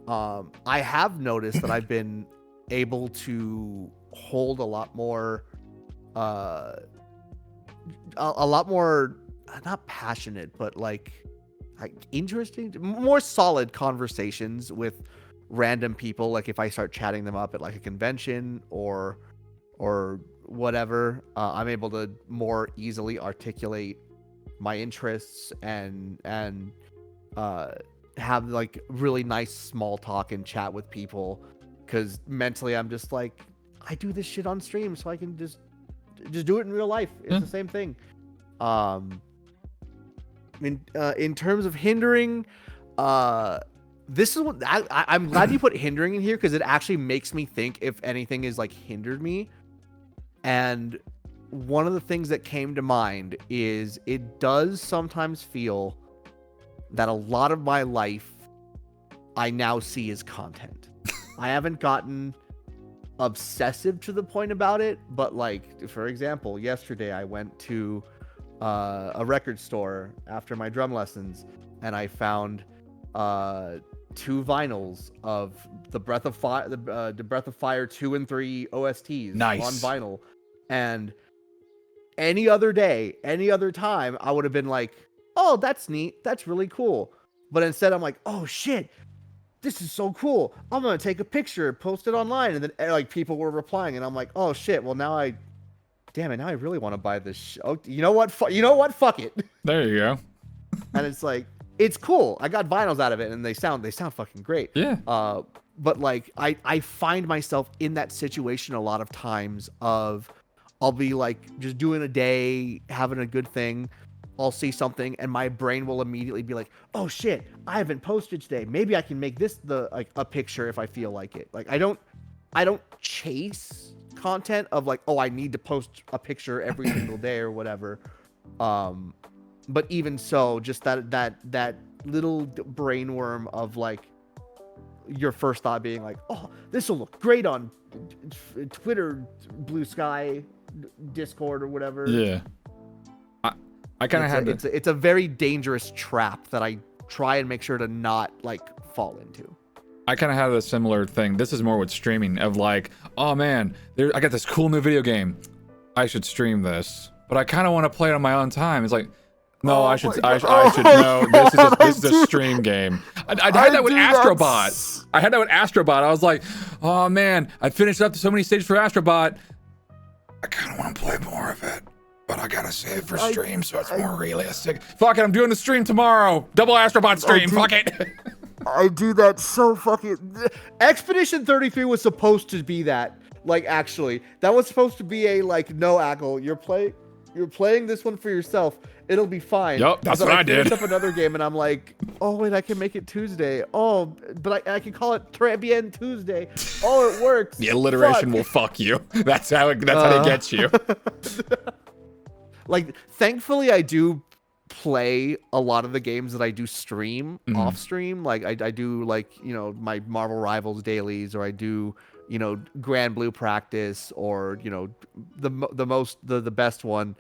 [SPEAKER 2] I have noticed that I've been able to hold a lot more not passionate, but like interesting, more solid conversations with random people. Like if I start chatting them up at like a convention or whatever, I'm able to more easily articulate my interests and have like really nice small talk and chat with people, because mentally I'm just like, I do this shit on stream so I can just do it in real life. It's the same thing. In terms of hindering, this is what I'm glad you put hindering in here, because it actually makes me think if anything is like hindered me. And one of the things that came to mind is it does sometimes feel that a lot of my life I now see as content. I haven't gotten obsessive to the point about it, but like, for example, yesterday I went to a record store after my drum lessons, and I found 2 vinyls of the Breath of Fire 2 and 3 OSTs on vinyl. And any other day, any other time, I would have been like, oh, that's neat, that's really cool. But instead I'm like, oh shit, this is so cool, I'm gonna take a picture, post it online. And then like people were replying, and I'm like, oh shit, well now damn it, now I really want to buy this. Oh, you know what? Fuck it.
[SPEAKER 1] There you go.
[SPEAKER 2] And it's like, it's cool. I got vinyls out of it, and they sound fucking great.
[SPEAKER 1] Yeah.
[SPEAKER 2] But like, I find myself in that situation a lot of times of, I'll be like just doing a day, having a good thing. I'll see something, and my brain will immediately be like, oh shit, I haven't posted today. Maybe I can make this a picture if I feel like it. Like I don't chase content of like, oh, I need to post a picture every single day or whatever. But even so, just that little brainworm of like your first thought being like, oh, this will look great on Twitter, Blue Sky, Discord, or whatever.
[SPEAKER 1] Yeah. I kind of had
[SPEAKER 2] it's a very dangerous trap that I try and make sure to not like fall into.
[SPEAKER 1] I kind of had a similar thing. This is more with streaming of like, oh man, I got this cool new video game. I should stream this, but I kind of want to play it on my own time. It's like, no, I should know. This is a stream game. I had that with Astrobot. I had that with Astrobot. I was like, oh man, I finished up so many stages for Astrobot. I kind of want to play more of it, but I gotta save for stream so it's more realistic. Fuck it, I'm doing the stream tomorrow. Double Astrobot stream. Fuck it.
[SPEAKER 2] I do that so fucking. Expedition 33 was supposed to be that. Like, actually, that was supposed to be a like, no, Ackle, you're playing this one for yourself. It'll be fine.
[SPEAKER 1] Yup, that's what I did.
[SPEAKER 2] Up another game, and I'm like, oh wait, I can make it Tuesday. Oh, but I can call it Très bien Tuesday. Oh, it works.
[SPEAKER 1] The alliteration will fuck you. That's how it gets you.
[SPEAKER 2] Like, thankfully, I do play a lot of the games that I do stream off stream. Like, I do like, you know, my Marvel Rivals dailies, or I do, you know, Grand Blue Practice, or, you know, the best one,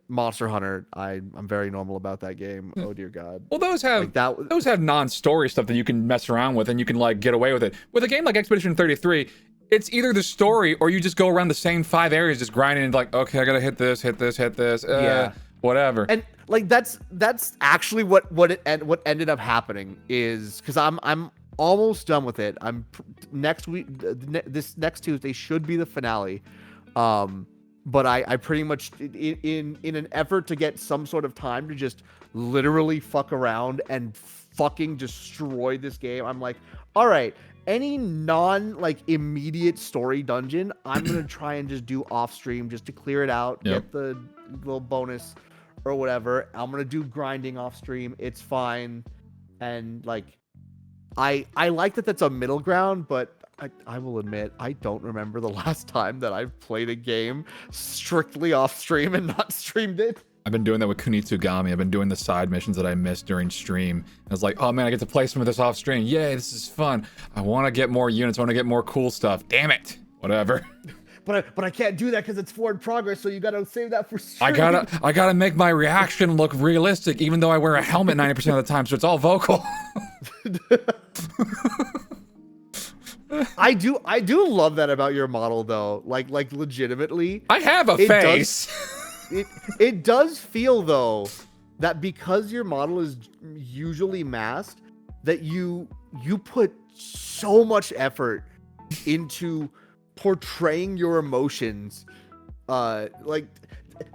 [SPEAKER 2] Monster Hunter. I'm very normal about that game. Oh dear God.
[SPEAKER 1] Well, those have non-story stuff that you can mess around with and you can like get away with it. With a game like Expedition 33, it's either the story or you just go around the same 5 areas just grinding and like, okay, I gotta hit this, yeah, whatever.
[SPEAKER 2] And like that's actually what ended up happening is because I'm almost done with it. Next week, this next Tuesday should be the finale. But I pretty much, in an effort to get some sort of time to just literally fuck around and fucking destroy this game, I'm like, all right, any like immediate story dungeon, I'm gonna try and just do off stream just to clear it out, get the little bonus or whatever. I'm gonna do grinding off stream. It's fine, and like, I like that that's a middle ground, but I will admit, I don't remember the last time that I've played a game strictly off stream and not streamed it.
[SPEAKER 1] I've been doing that with Kunitsugami. I've been doing the side missions that I missed during stream. I was like, oh man, I get to play some of this off stream. Yay, this is fun. I want to get more units. I want to get more cool stuff. Damn it. Whatever.
[SPEAKER 2] But I can't do that because it's forward progress, so you gotta save that for stream.
[SPEAKER 1] I gotta make my reaction look realistic, even though I wear a helmet 90% of the time, so it's all vocal.
[SPEAKER 2] I do love that about your model though. Like legitimately.
[SPEAKER 1] I have a face.
[SPEAKER 2] It does feel though that because your model is usually masked, that you put so much effort into portraying your emotions. Like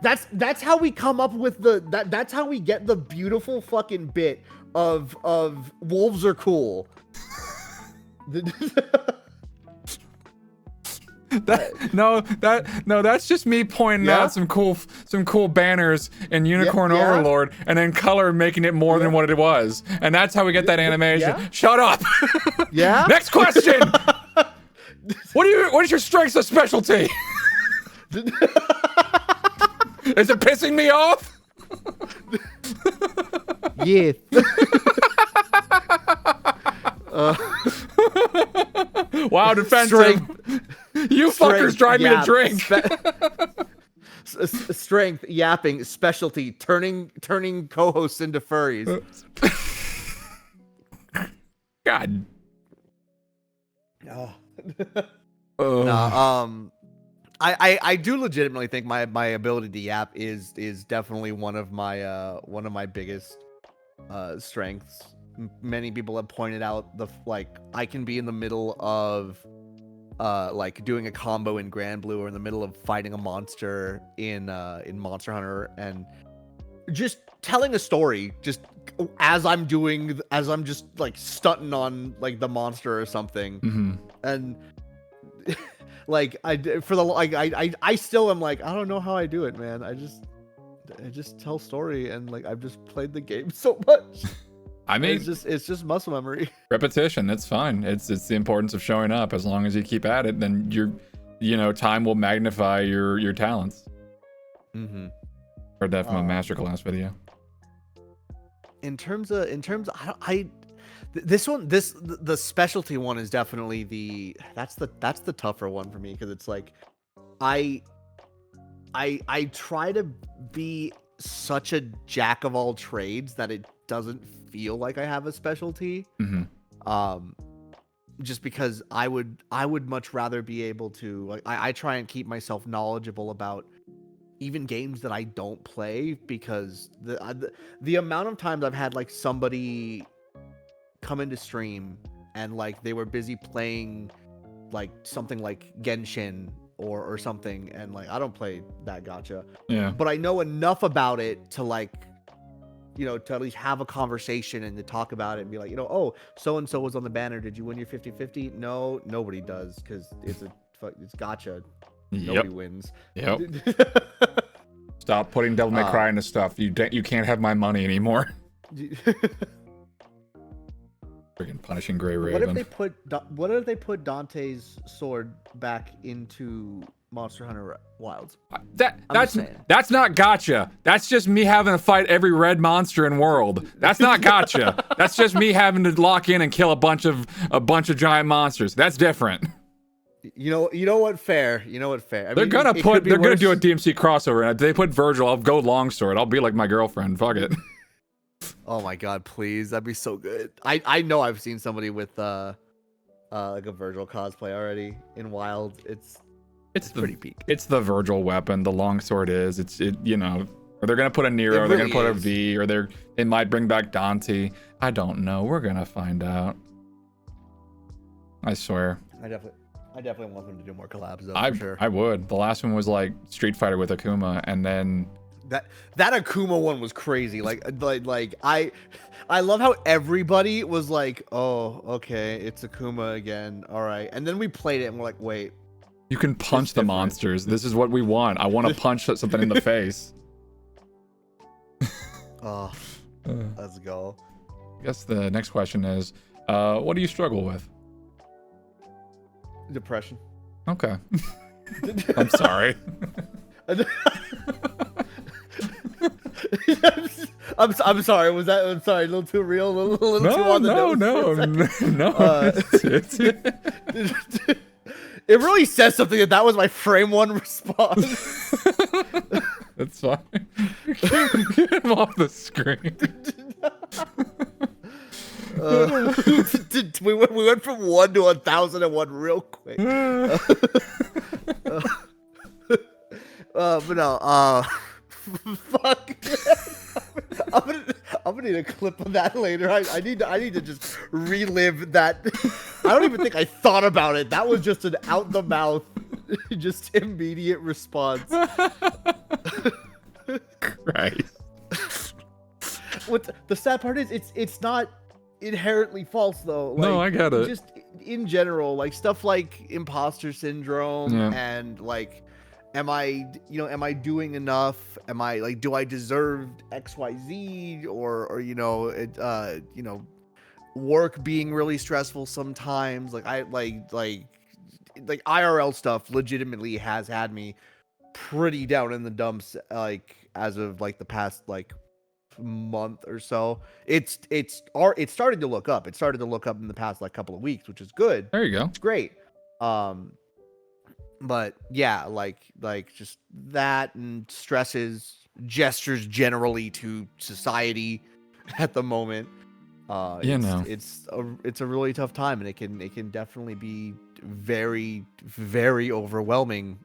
[SPEAKER 2] that's how we come up with that's how we get the beautiful fucking bit of wolves are cool.
[SPEAKER 1] That's just me pointing out some cool banners in Unicorn Overlord, and then color making it more than what it was, and that's how we get that animation. Shut up.
[SPEAKER 2] Yeah.
[SPEAKER 1] Next question. What is your strengths of specialty? Is it pissing me off?
[SPEAKER 2] Yeah.
[SPEAKER 1] Wow, defensive. You fuckers drive me to drink.
[SPEAKER 2] Strength, yapping, specialty, turning co-hosts into furries.
[SPEAKER 1] God.
[SPEAKER 2] I do legitimately think my ability to yap is definitely one of my biggest strengths. Many people have pointed out I can be in the middle of like doing a combo in Grand Blue, or in the middle of fighting a monster in Monster Hunter, and just telling a story just as I'm just like stunting on like the monster or something. And like I still am like, I don't know how I do it, man. I just tell story, and like I've just played the game so much.
[SPEAKER 1] I mean,
[SPEAKER 2] it's just muscle memory.
[SPEAKER 1] Repetition, it's fine. It's the importance of showing up. As long as you keep at it, then time will magnify your talents. Heard that from a masterclass video. In terms of
[SPEAKER 2] the specialty one is definitely that's the tougher one for me, because it's like I try to be such a jack of all trades that it doesn't feel like I have a specialty. Just because I would much rather be able to, like, I try and keep myself knowledgeable about even games that I don't play, because the amount of times I've had like somebody come into stream and like they were busy playing like something like Genshin or something, and like I don't play that gacha, but I know enough about it to like, you know, to at least have a conversation and to talk about it and be like, you know, oh, so and so was on the banner, did you win your 50-50? No, nobody does, because it's gacha. Nobody wins.
[SPEAKER 1] Stop putting Devil May Cry into stuff. You can't have my money anymore. Freaking punishing Grey Raven.
[SPEAKER 2] What if they put Dante's sword back into Monster Hunter Wilds?
[SPEAKER 1] That's not gacha. That's just me having to fight every red monster in world. That's not gacha. That's just me having to lock in and kill a bunch of giant monsters. That's different.
[SPEAKER 2] You know what? Fair. You know what? Fair. I
[SPEAKER 1] they're
[SPEAKER 2] mean,
[SPEAKER 1] gonna do a DMC crossover, and if they put Virgil, I'll go longsword. I'll be like my girlfriend. Fuck it.
[SPEAKER 2] Oh my god, please. That'd be so good. I know I've seen somebody with like a Virgil cosplay already in Wild. It's pretty peak.
[SPEAKER 1] It's the Virgil weapon. The longsword is. You know, or they're gonna put a Nero, or they're gonna put a V, or they might bring back Dante. I don't know. We're gonna find out. I swear.
[SPEAKER 2] I definitely want them to do more collabs though,
[SPEAKER 1] for
[SPEAKER 2] sure.
[SPEAKER 1] I would. The last one was like Street Fighter with Akuma, and then
[SPEAKER 2] that Akuma one was crazy. Like I love how everybody was like, "Oh, okay, it's Akuma again. All right." And then we played it and we're like, "Wait.
[SPEAKER 1] You can punch the monsters. This is what we want. I want to punch something in the face."
[SPEAKER 2] Oh, let's go.
[SPEAKER 1] I guess the next question is, what do you struggle with?
[SPEAKER 2] Depression.
[SPEAKER 1] Okay. I'm sorry.
[SPEAKER 2] I'm sorry. Was that? I'm sorry. A little too real. A little too on the nose.
[SPEAKER 1] No.
[SPEAKER 2] It really says something that was my frame one response.
[SPEAKER 1] That's fine. Get him off the screen.
[SPEAKER 2] We went from 1 to 1,001 real quick. But no, fuck. I'm gonna need a clip of that later. I need to just relive that. I don't even think I thought about it. That was just an out the mouth, just immediate response.
[SPEAKER 1] Christ.
[SPEAKER 2] What the sad part is, it's not inherently false though. Like,
[SPEAKER 1] no, I get it.
[SPEAKER 2] Just in general, like stuff like imposter syndrome and like, am I doing enough? Am I like, do I deserve XYZ, or work being really stressful sometimes. Like I like IRL stuff legitimately has had me pretty down in the dumps, like as of like the past like month or so. It's started to look up. It started to look up in the past like couple of weeks, which is good.
[SPEAKER 1] There you go.
[SPEAKER 2] It's great. But yeah, like just that and stresses, gestures generally to society at the moment. It's a really tough time, and it can definitely be very, very overwhelming.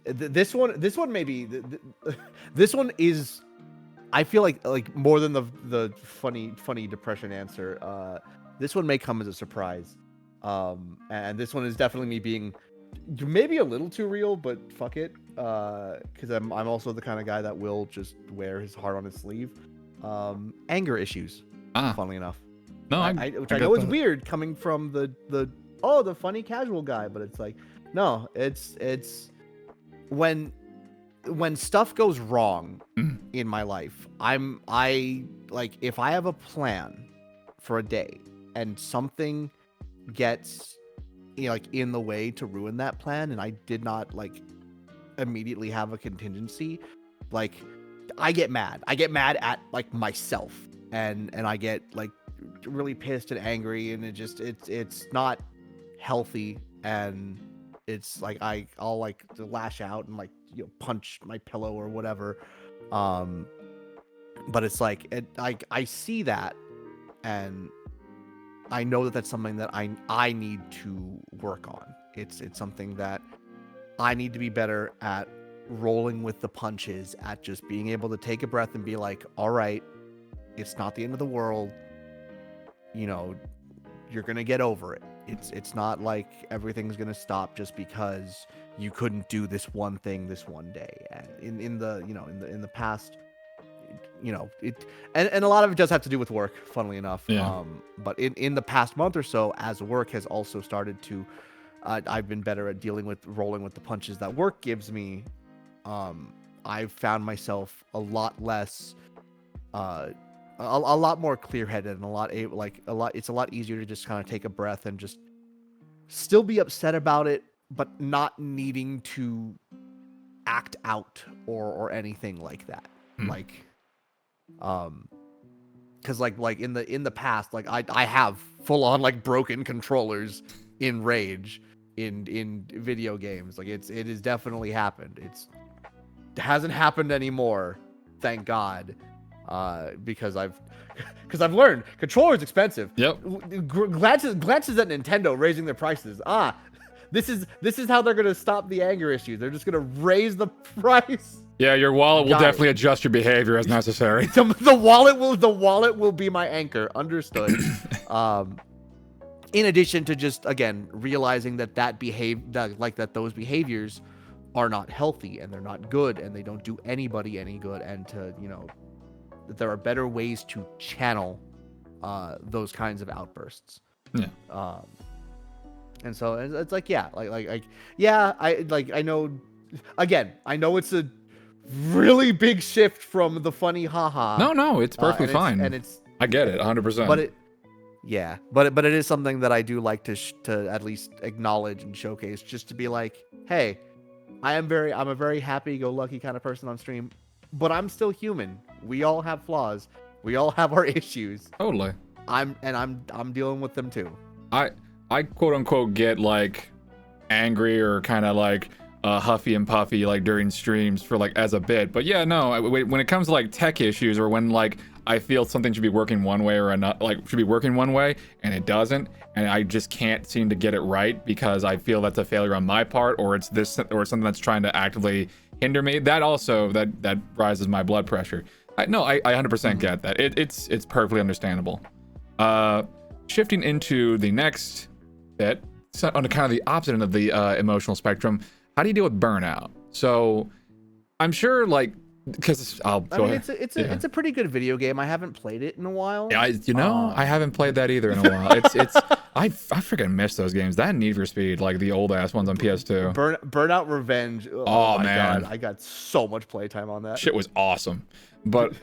[SPEAKER 2] This one maybe this one is, I feel like more than the funny depression answer. This one may come as a surprise. And this one is definitely me being maybe a little too real, but fuck it. Because I'm also the kind of guy that will just wear his heart on his sleeve. Anger issues. Funnily enough.
[SPEAKER 1] No,
[SPEAKER 2] I know is weird coming from the funny casual guy, but it's like, no, it's when stuff goes wrong in my life, I like, if I have a plan for a day and something gets like in the way to ruin that plan, and I did not like immediately have a contingency, like I get mad at like myself, and I get like really pissed and angry, and it's not healthy, and it's like I'll like lash out and like punch my pillow or whatever, but it's like I see that, and I know that that's something that I need to work on. It's something that I need to be better at rolling with the punches, at just being able to take a breath and be like, all right, it's not the end of the world. You know, you're going to get over it. It's not like everything's going to stop just because you couldn't do this one thing this one day. And in the past, you know, and a lot of it does have to do with work, funnily enough.
[SPEAKER 1] Yeah.
[SPEAKER 2] But in the past month or so, as work has also started to, I've been better at dealing with rolling with the punches that work gives me. I've found myself a lot less, a lot more clear-headed, and it's a lot easier to just kind of take a breath and just still be upset about it, but not needing to act out or anything like that. Like, because like in the past, like I have full on like broken controllers in Rage in video games. Like it has definitely happened. It hasn't happened anymore, thank God, because I've learned controllers expensive.
[SPEAKER 1] Yep.
[SPEAKER 2] Glances at Nintendo raising their prices. This is how they're gonna stop the anger issues. They're just gonna raise the price.
[SPEAKER 1] Yeah, your wallet will definitely adjust your behavior as necessary.
[SPEAKER 2] The wallet will be my anchor. Understood. In addition to just, again, realizing that those behaviors are not healthy and they're not good and they don't do anybody any good, and to, you know, that there are better ways to channel those kinds of outbursts.
[SPEAKER 1] Yeah.
[SPEAKER 2] And so it's like, yeah, I know, again, I know it's a really big shift from the funny haha.
[SPEAKER 1] No, it's perfectly fine. I get it 100%.
[SPEAKER 2] But it is something that I do like to at least acknowledge and showcase, just to be like, hey, I'm a very happy-go-lucky kind of person on stream, but I'm still human. We all have flaws. We all have our issues.
[SPEAKER 1] Totally.
[SPEAKER 2] I'm dealing with them too.
[SPEAKER 1] I quote unquote get like angry or kind of like huffy and puffy like during streams for like as a bit, but yeah, no, when it comes to like tech issues, or when like I feel something should be working one way or another, like should be working one way and it doesn't, and I just can't seem to get it right because I feel that's a failure on my part, or it's something that's trying to actively hinder me, that rises my blood pressure. I 100% get that. It's perfectly understandable. Shifting into the next bit, so on kind of the opposite end of the emotional spectrum, how do you deal with burnout? So I'm sure, like, because
[SPEAKER 2] it's a pretty good video game. I haven't played it in a while.
[SPEAKER 1] I haven't played that either in a while. I freaking miss those games. That Need for Speed, like the old ass ones on PS2.
[SPEAKER 2] Burnout Revenge.
[SPEAKER 1] Oh man,
[SPEAKER 2] God, I got so much playtime on that.
[SPEAKER 1] Shit was awesome, but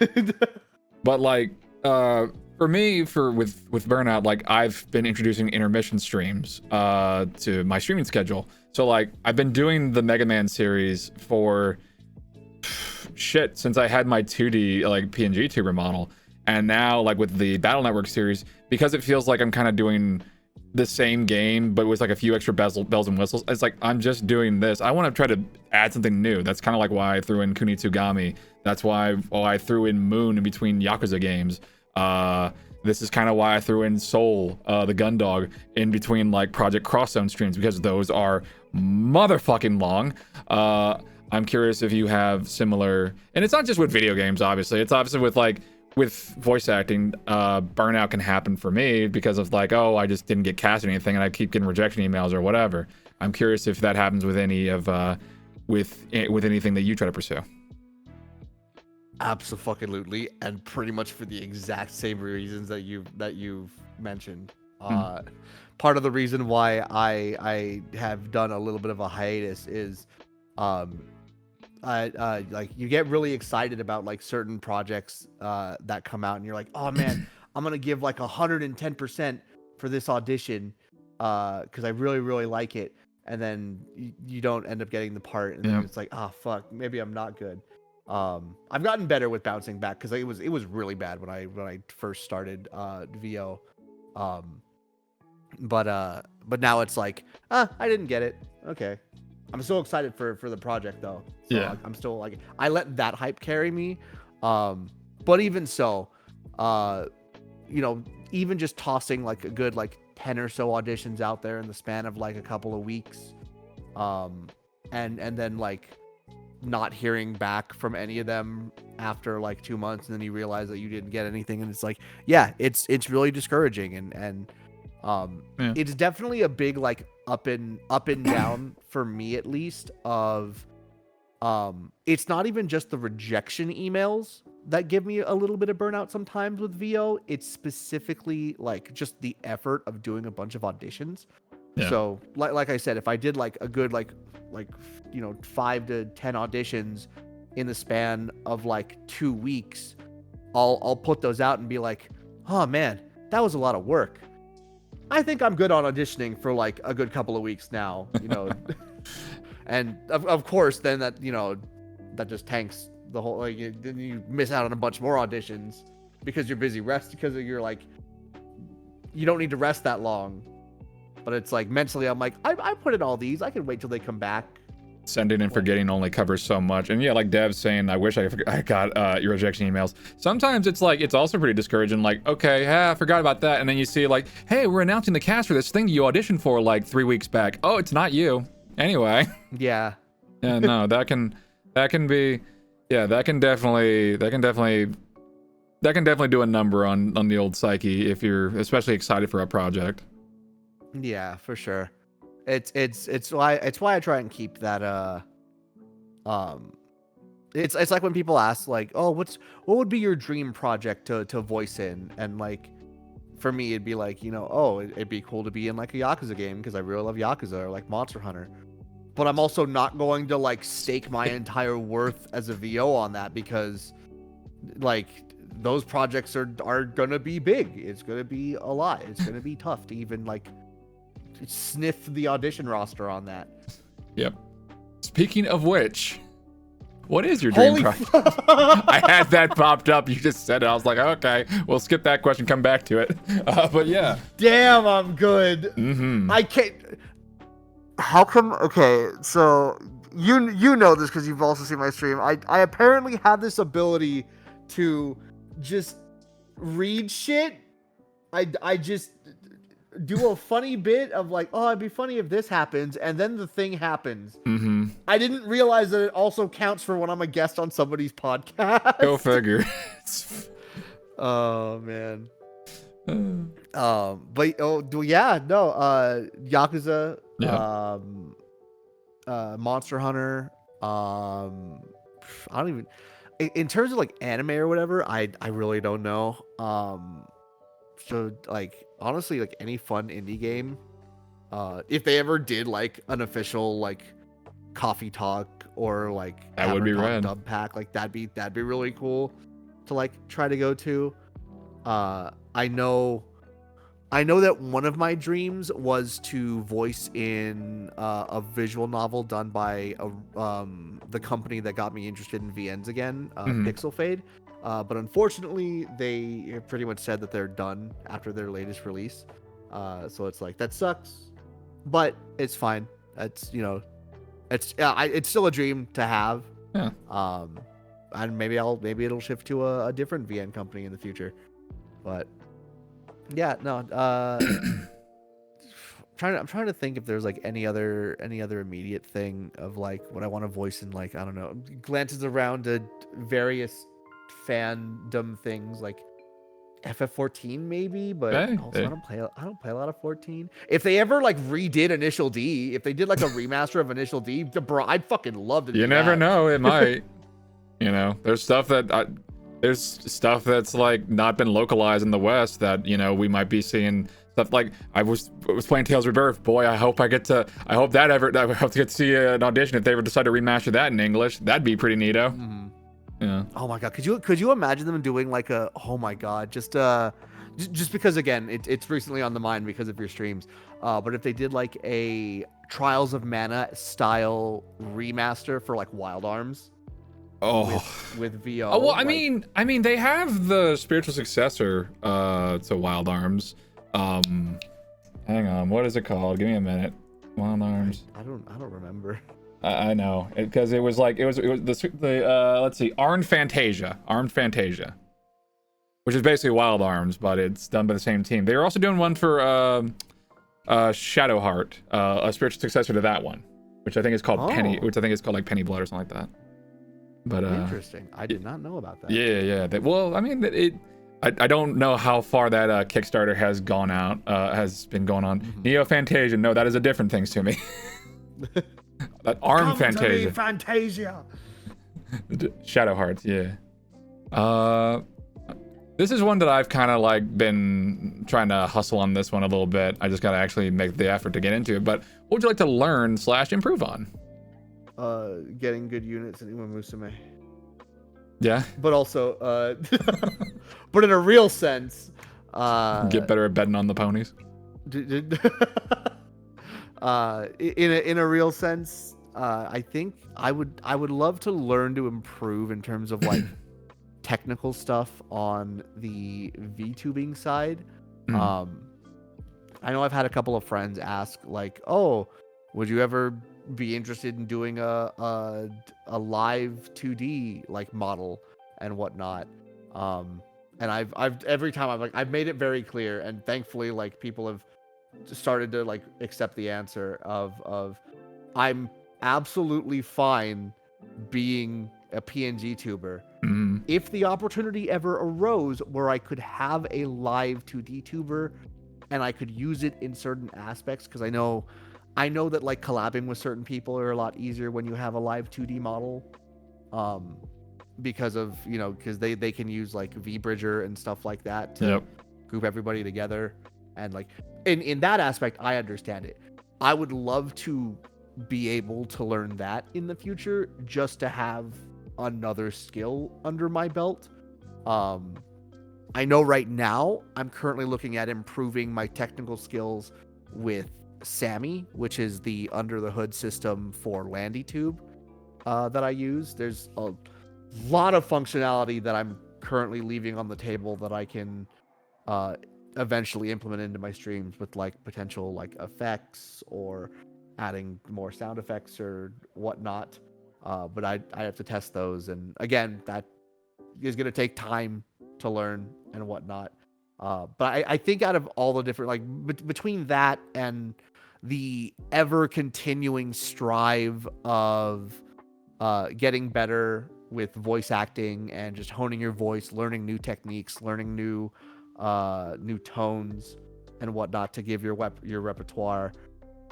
[SPEAKER 1] like for me, with Burnout, like I've been introducing intermission streams to my streaming schedule. So like I've been doing the Mega Man series for since I had my 2D like PNG tuber model, and now like with the Battle Network series, because it feels like I'm kind of doing the same game but with like a few extra bells and whistles. It's like I'm just doing this. I want to try to add something new. That's kind of like why I threw in Kunitsugami. That's why I threw in Moon in between Yakuza games. This is kind of why I threw in Soul, the Gundog, in between like Project Crosszone streams, because those are motherfucking long. I'm curious if you have similar, and it's not just with video games, obviously. It's obviously with voice acting. Burnout can happen for me because of like, oh, I just didn't get cast or anything, and I keep getting rejection emails or whatever. I'm curious if that happens with any of with anything that you try to pursue.
[SPEAKER 2] Absolutely, and pretty much for the exact same reasons that you've mentioned. Part of the reason why I have done a little bit of a hiatus is like you get really excited about like certain projects that come out, and you're like, oh man, I'm gonna give like 110% for this audition because I really like it, and then you don't end up getting the part, and then it's like, oh fuck, maybe I'm not good. I've gotten better with bouncing back because it was really bad when I first started VO, but now it's like, I didn't get it. Okay, I'm so excited for the project though. So
[SPEAKER 1] yeah,
[SPEAKER 2] I'm still like, I let that hype carry me. But even so, you know, even just tossing like a good like 10 or so auditions out there in the span of like a couple of weeks, and then like not hearing back from any of them after like 2 months, and then you realize that you didn't get anything, and it's like, yeah, it's really discouraging, and it's definitely a big like up and down for me, at least, of it's not even just the rejection emails that give me a little bit of burnout sometimes with VO. It's specifically like just the effort of doing a bunch of auditions. Yeah. So like I said, if I did like a good like 5 to 10 auditions in the span of like 2 weeks, I'll put those out and be like, oh man, that was a lot of work. I think I'm good on auditioning for like a good couple of weeks now, and of course then that that just tanks the whole, like, then you miss out on a bunch more auditions because you're busy because you're like, you don't need to rest that long. But it's like mentally I'm like, I put in all these, I can wait till they come back.
[SPEAKER 1] Sending and forgetting only covers so much. And yeah, like Dev's saying, I wish I got your rejection emails. Sometimes it's like, it's also pretty discouraging. Like, okay, I forgot about that. And then you see like, hey, we're announcing the cast for this thing you auditioned for like 3 weeks back. Oh, it's not you. Anyway.
[SPEAKER 2] Yeah.
[SPEAKER 1] Yeah, no, that can be, yeah, that can definitely do a number on the old psyche if you're especially excited for a project.
[SPEAKER 2] Yeah, for sure. It's why I try and keep that it's like when people ask like, oh, what would be your dream project to voice in, and like for me it'd be like, oh, it'd be cool to be in like a Yakuza game because I really love Yakuza, or like Monster Hunter. But I'm also not going to like stake my entire worth as a VO on that, because like those projects are gonna be big. It's gonna be a lot. It's gonna be tough to even like sniff the audition roster on that.
[SPEAKER 1] Yep. Speaking of which, what is your dream project? I had that popped up. You just said it. I was like, okay, we'll skip that question, come back to it. But yeah.
[SPEAKER 2] Damn, I'm good.
[SPEAKER 1] Mm-hmm.
[SPEAKER 2] I can't. How come? Okay, so you know this because you've also seen my stream. I apparently have this ability to just read shit. I just do a funny bit of like, oh, it'd be funny if this happens, and then the thing happens.
[SPEAKER 1] Mm-hmm.
[SPEAKER 2] I didn't realize that it also counts for when I'm a guest on somebody's podcast.
[SPEAKER 1] Go figure.
[SPEAKER 2] Oh man. But Yakuza,
[SPEAKER 1] yeah.
[SPEAKER 2] Monster Hunter, I don't even, in terms of like anime or whatever, I really don't know. So like honestly, like any fun indie game, if they ever did like an official like coffee talk or like
[SPEAKER 1] that would be rad
[SPEAKER 2] dub pack, like that'd be really cool to like try to go to. I know that one of my dreams was to voice in a visual novel done by the company that got me interested in VNs again, Pixel Fade. But unfortunately, they pretty much said that they're done after their latest release. So it's like, that sucks, but it's fine. It's it's still a dream to have.
[SPEAKER 1] Yeah.
[SPEAKER 2] And maybe it'll shift to a different VN company in the future. But yeah, no. I'm trying to think if there's like any other immediate thing of like what I want to voice in, like, I don't know, glances around to various fandom things like FF14 maybe, but also I don't play a lot of 14. If they ever like redid Initial D, if they did like a remaster of Initial D, bro, I'd fucking love to do that.
[SPEAKER 1] You never know, it might. There's stuff that's like not been localized in the West that we might be seeing stuff like. I was playing Tales of Rebirth. Boy, I hope I get to see an audition if they ever decide to remaster that in English. That'd be pretty neato.
[SPEAKER 2] Mm-hmm.
[SPEAKER 1] Yeah.
[SPEAKER 2] Oh my god, could you imagine them doing like a, oh my god, just because again it's recently on the mind because of your streams, but if they did like a Trials of Mana style remaster for like Wild Arms. With VO.
[SPEAKER 1] Oh, well, I mean, they have the spiritual successor to Wild Arms. Hang on, what is it called? Give me a minute. Wild Arms.
[SPEAKER 2] I don't remember.
[SPEAKER 1] I know, because it was the let's see, Armed Fantasia, which is basically Wild Arms, but it's done by the same team. They were also doing one for Shadowheart, a spiritual successor to that one. which I think is called Penny,
[SPEAKER 2] Oh.
[SPEAKER 1] which I think is called like Penny Blood or something like that. But
[SPEAKER 2] Interesting. I did not know about that.
[SPEAKER 1] yeah. Well, I mean, I don't know how far that Kickstarter has gone out, has been going on. Neo Fantasia, no, that is a different thing to me. That Arm
[SPEAKER 2] Come to me,
[SPEAKER 1] Fantasia.
[SPEAKER 2] Fantasia.
[SPEAKER 1] Shadow Hearts, yeah. This is one that I've kind of like been trying to hustle on this one a little bit. I just gotta actually make the effort to get into it. But what would you like to learn / improve on?
[SPEAKER 2] Getting good units in Uma Musume.
[SPEAKER 1] Yeah.
[SPEAKER 2] But also, but in a real sense,
[SPEAKER 1] Get better at betting on the ponies.
[SPEAKER 2] In a real sense, I think I would love to learn to improve in terms of like technical stuff on the VTubing side. I know I've had a couple of friends ask like, "Oh, would you ever be interested in doing a live 2D like model and whatnot?" And I've every time I've made it very clear, and thankfully like people have started to like accept the answer of I'm absolutely fine being a PNG tuber. If the opportunity ever arose where I could have a live 2D tuber and I could use it in certain aspects, because I know that like collabing with certain people are a lot easier when you have a live 2D model, because of, you know, because they can use like VBridger and stuff like that to group everybody together, and like in that aspect I understand it. I would love to be able to learn that in the future, just to have another skill under my belt. I know right now I'm currently looking at improving my technical skills with Sammy, which is the under the hood system for LandyTube that I use. There's a lot of functionality that I'm currently leaving on the table that I can eventually implement into my streams with like potential like effects or adding more sound effects or whatnot. But I have to test those, and again, that is going to take time to learn and whatnot. But I think out of all the different, like between that and the ever continuing strive of getting better with voice acting and just honing your voice, learning new techniques, learning new tones and whatnot to give your repertoire,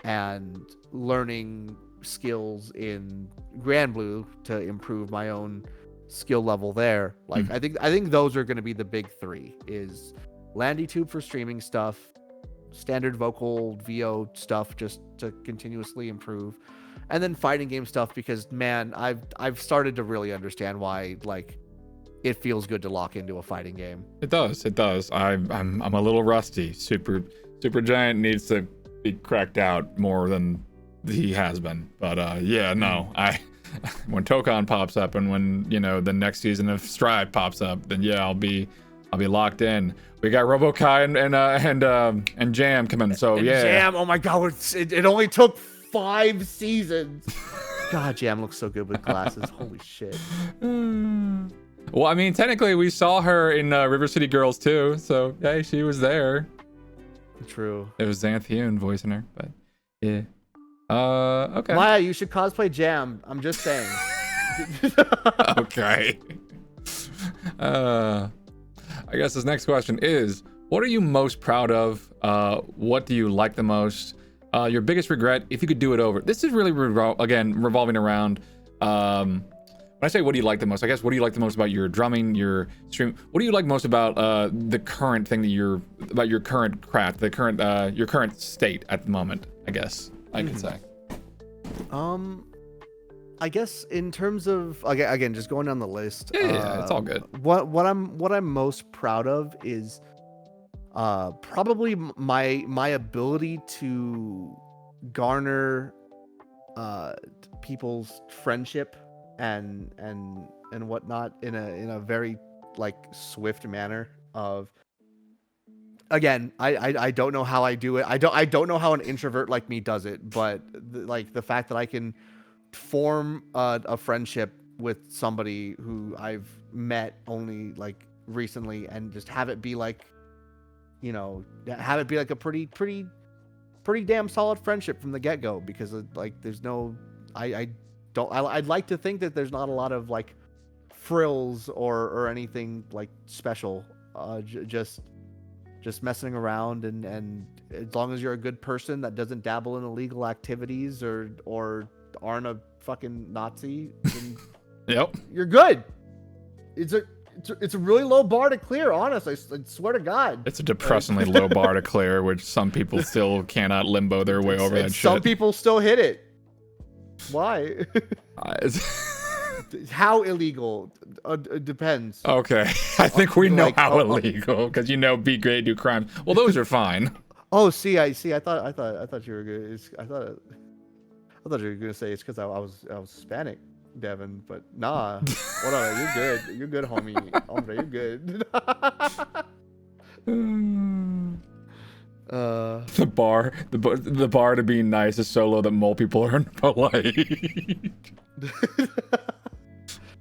[SPEAKER 2] and learning skills in Grand Blue to improve my own skill level there. Like I think those are going to be the big three: is LandyTube for streaming stuff, standard vocal VO stuff just to continuously improve, and then fighting game stuff, because man, I've started to really understand why like it feels good to lock into a fighting game.
[SPEAKER 1] It does. I'm a little rusty. Super Giant needs to be cracked out more than he has been. But when Tokon pops up, and when, you know, the next season of Strive pops up, then yeah, I'll be locked in. We got RoboKai and Jam coming, so yeah.
[SPEAKER 2] Jam, oh my god, it only took 5 seasons. God, Jam looks so good with glasses. Holy shit.
[SPEAKER 1] Well, I mean, technically we saw her in River City Girls too, so yeah, she was there.
[SPEAKER 2] True.
[SPEAKER 1] It was Xanthiune voicing her, but yeah. Okay.
[SPEAKER 2] Maya, you should cosplay Jam. I'm just saying.
[SPEAKER 1] Okay. I guess this next question is, what are you most proud of? What do you like the most? Your biggest regret, if you could do it over. This is really revolving around. When I say what do you like the most, I guess what do you like the most about your drumming, your stream? What do you like most about the current thing that about your current craft, your current state at the moment? I guess I could say.
[SPEAKER 2] I guess in terms of again, just going down the list.
[SPEAKER 1] Yeah, it's all good.
[SPEAKER 2] What I'm most proud of is probably my ability to garner people's friendship and whatnot in a very like swift manner. Of again, I don't know how I do it. I don't know how an introvert like me does it, but the fact that I can form a friendship with somebody who I've met only like recently, and just have it be like, you know, have it be like a pretty damn solid friendship from the get-go, because like there's no I don't. I'd like to think that there's not a lot of like frills or anything like special. Just messing around, and as long as you're a good person that doesn't dabble in illegal activities or aren't a fucking Nazi, then
[SPEAKER 1] Yep.
[SPEAKER 2] you're good. It's a really low bar to clear. Honest, I swear to God.
[SPEAKER 1] It's a depressingly low bar to clear, which some people still cannot limbo their way over that shit.
[SPEAKER 2] Some people still hit it. Why? How illegal? It depends.
[SPEAKER 1] Okay, I think we know
[SPEAKER 2] Like,
[SPEAKER 1] how illegal, because be great, do crimes. Well, those are fine.
[SPEAKER 2] Oh, see. I thought you were good. I thought you were gonna say it's because I was Hispanic, Devin. But nah. Whatever. You're good. You're good, homie. Hombre, you're good.
[SPEAKER 1] The bar to being nice is so low that mole people are polite.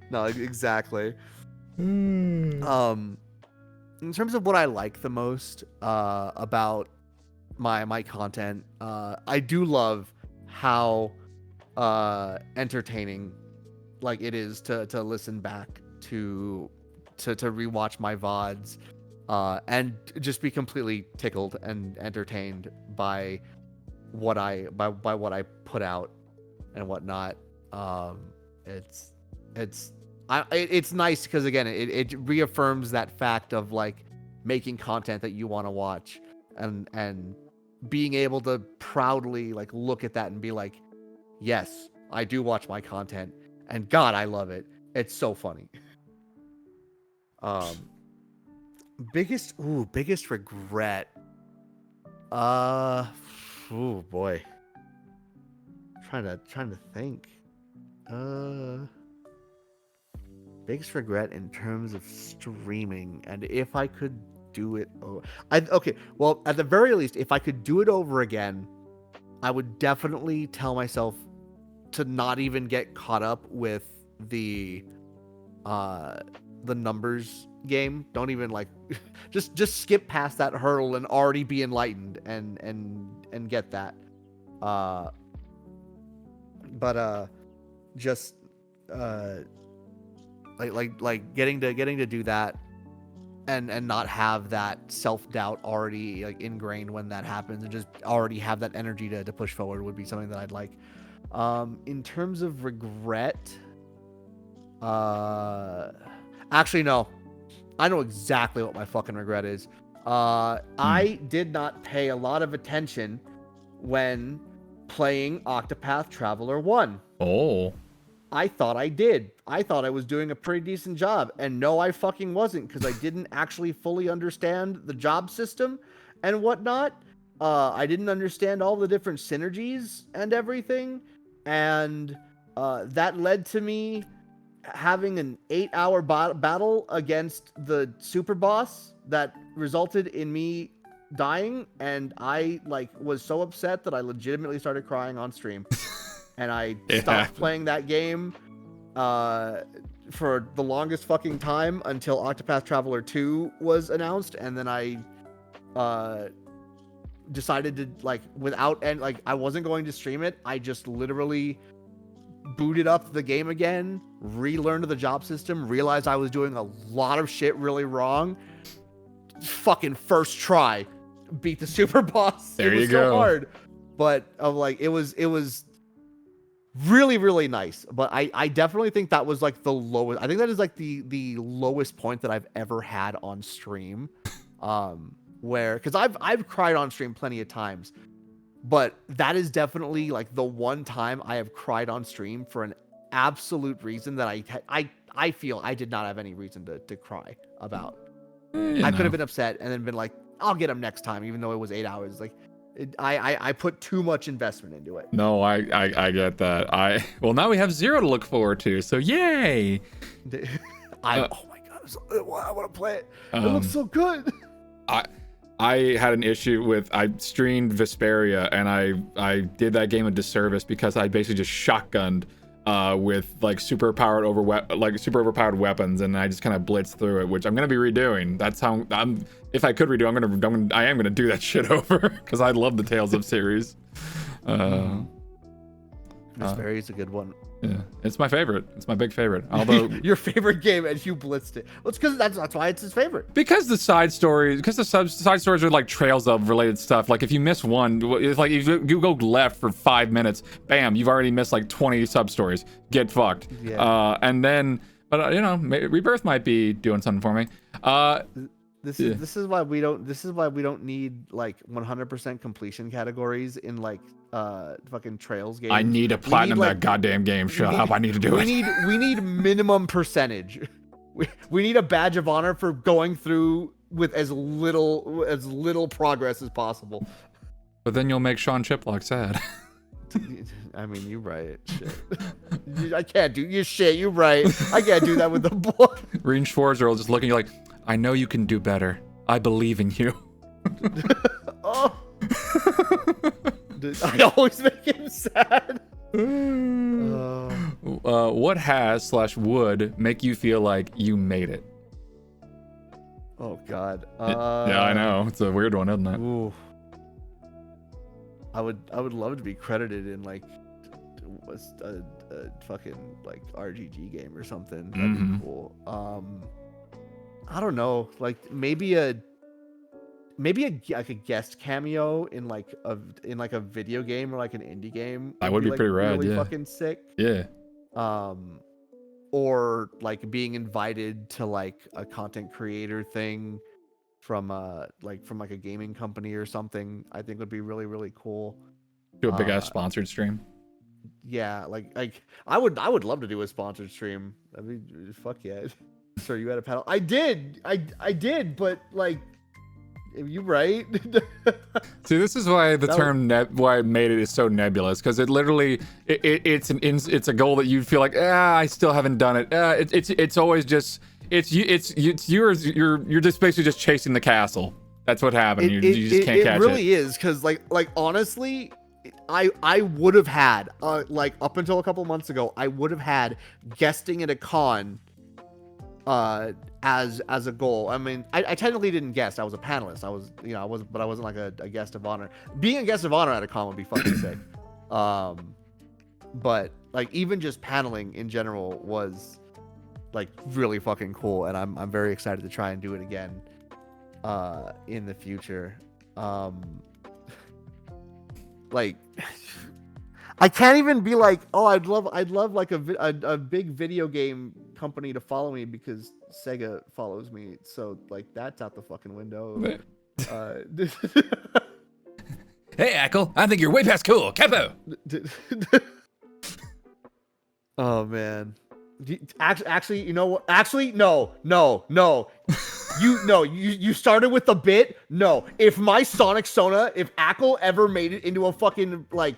[SPEAKER 2] No, exactly. In terms of what I like the most about my content, I do love how entertaining like it is to listen back to rewatch my VODs and just be completely tickled and entertained by what I put out and whatnot. It's nice because again it reaffirms that fact of like making content that you want to watch and being able to proudly like look at that and be like, yes, I do watch my content and God, I love it. It's so funny. Biggest regret. Oh boy. Trying to think. Biggest regret in terms of streaming, and if I could do it okay, well, at the very least, if I could do it over again, I would definitely tell myself to not even get caught up with the numbers game. Don't even like just skip past that hurdle and already be enlightened and get that. Just like getting to do that and not have that self-doubt already like ingrained when that happens, and just already have that energy to push forward would be something that I'd like. In terms of regret, actually no, I know exactly what my fucking regret is. I did not pay a lot of attention when playing Octopath Traveler 1.
[SPEAKER 1] Oh.
[SPEAKER 2] I thought I did. I thought I was doing a pretty decent job. And no, I fucking wasn't, because I didn't actually fully understand the job system and whatnot. I didn't understand all the different synergies and everything. And that led to me having an 8-hour battle against the super boss that resulted in me dying. And I was so upset that I legitimately started crying on stream. And I stopped playing that game for the longest fucking time until Octopath Traveler 2 was announced. And then I decided to, I wasn't going to stream it. I just literally booted up the game again, relearned the job system, realized I was doing a lot of shit really wrong. Fucking first try, beat the super boss.
[SPEAKER 1] There
[SPEAKER 2] it was
[SPEAKER 1] you go.
[SPEAKER 2] So hard. But it was really, really nice. But I definitely think that was like the lowest. I think that is like the lowest point that I've ever had on stream. Because I've cried on stream plenty of times, but that is definitely like the one time I have cried on stream for an absolute reason that I feel I did not have any reason to cry about. I could have been upset and then been like, I'll get him next time, even though it was 8 hours. Like, I put too much investment into it.
[SPEAKER 1] No, I get that. Well, now we have 0 to look forward to, so yay!
[SPEAKER 2] Oh my god, I want to play it. It looks so good.
[SPEAKER 1] I had an issue with, I streamed Vesperia, and I did that game a disservice because I basically just shotgunned with super overpowered weapons, and I just kind of blitzed through it, which I'm gonna be redoing. That's how if I could redo, I am gonna do that shit over because I love the Tales of series.
[SPEAKER 2] Miss Berry's a good one.
[SPEAKER 1] Yeah, it's my favorite. It's my big favorite. Although
[SPEAKER 2] your favorite game, and you blitzed it. Well, it's because that's why it's his favorite.
[SPEAKER 1] Because the side stories, side stories are like trails of related stuff. Like if you miss one, it's like if you go left for 5 minutes, bam, you've already missed like 20 sub stories. Get fucked.
[SPEAKER 2] Yeah.
[SPEAKER 1] And then, but you know, Rebirth might be doing something for me.
[SPEAKER 2] This is why we don't need like 100% completion categories in like fucking Trails games.
[SPEAKER 1] I need a platinum that goddamn game. Shut up! I need to do it.
[SPEAKER 2] We need minimum percentage. We need a badge of honor for going through with as little progress as possible.
[SPEAKER 1] But then you'll make Sean Chiplock sad.
[SPEAKER 2] I mean, you're right. Shit. I can't do you shit. You're right. I can't do that with the boy.
[SPEAKER 1] Reen Schwarzer will just looking like, I know you can do better. I believe in you.
[SPEAKER 2] Oh. I always make him sad.
[SPEAKER 1] What has/would make you feel like you made it?
[SPEAKER 2] Oh God.
[SPEAKER 1] Yeah, I know. It's a weird one, isn't it?
[SPEAKER 2] Ooh. I would love to be credited in like a fucking like RGG game or something. That'd be cool. I don't know. Like maybe a like a guest cameo in like a video game or like an indie game.
[SPEAKER 1] That would be
[SPEAKER 2] like
[SPEAKER 1] pretty rad.
[SPEAKER 2] Really
[SPEAKER 1] yeah.
[SPEAKER 2] fucking sick.
[SPEAKER 1] Yeah.
[SPEAKER 2] Or like being invited to like a content creator thing from a gaming company or something, I think would be really, really cool.
[SPEAKER 1] Do a big ass sponsored stream.
[SPEAKER 2] Yeah, like I would love to do a sponsored stream. I mean, fuck yeah. Sure, you had a panel. I did, but like, you right?
[SPEAKER 1] See, this is why the term why I made it is so nebulous, because it literally it's a goal that you feel like I still haven't done it. It's always just you're just basically just chasing the castle. That's what happened. You just can't catch it.
[SPEAKER 2] It really is, because like honestly, I would have had like up until a couple months ago, I would have had guesting at a con as a goal. I mean, I technically didn't guest. I was a panelist. But I wasn't like a guest of honor. Being a guest of honor at a con would be fucking sick. But like even just paneling in general was like really fucking cool, and I'm very excited to try and do it again in the future. Like I can't even be like, oh, I'd love like a big video game company to follow me because Sega follows me. So like that's out the fucking window.
[SPEAKER 1] Hey, Ackle, I think you're way past cool. Capo.
[SPEAKER 2] Oh man. Actually, you know what? Actually, no. You started with the bit. No, if my Sonic Sona, if Ackle ever made it into a fucking like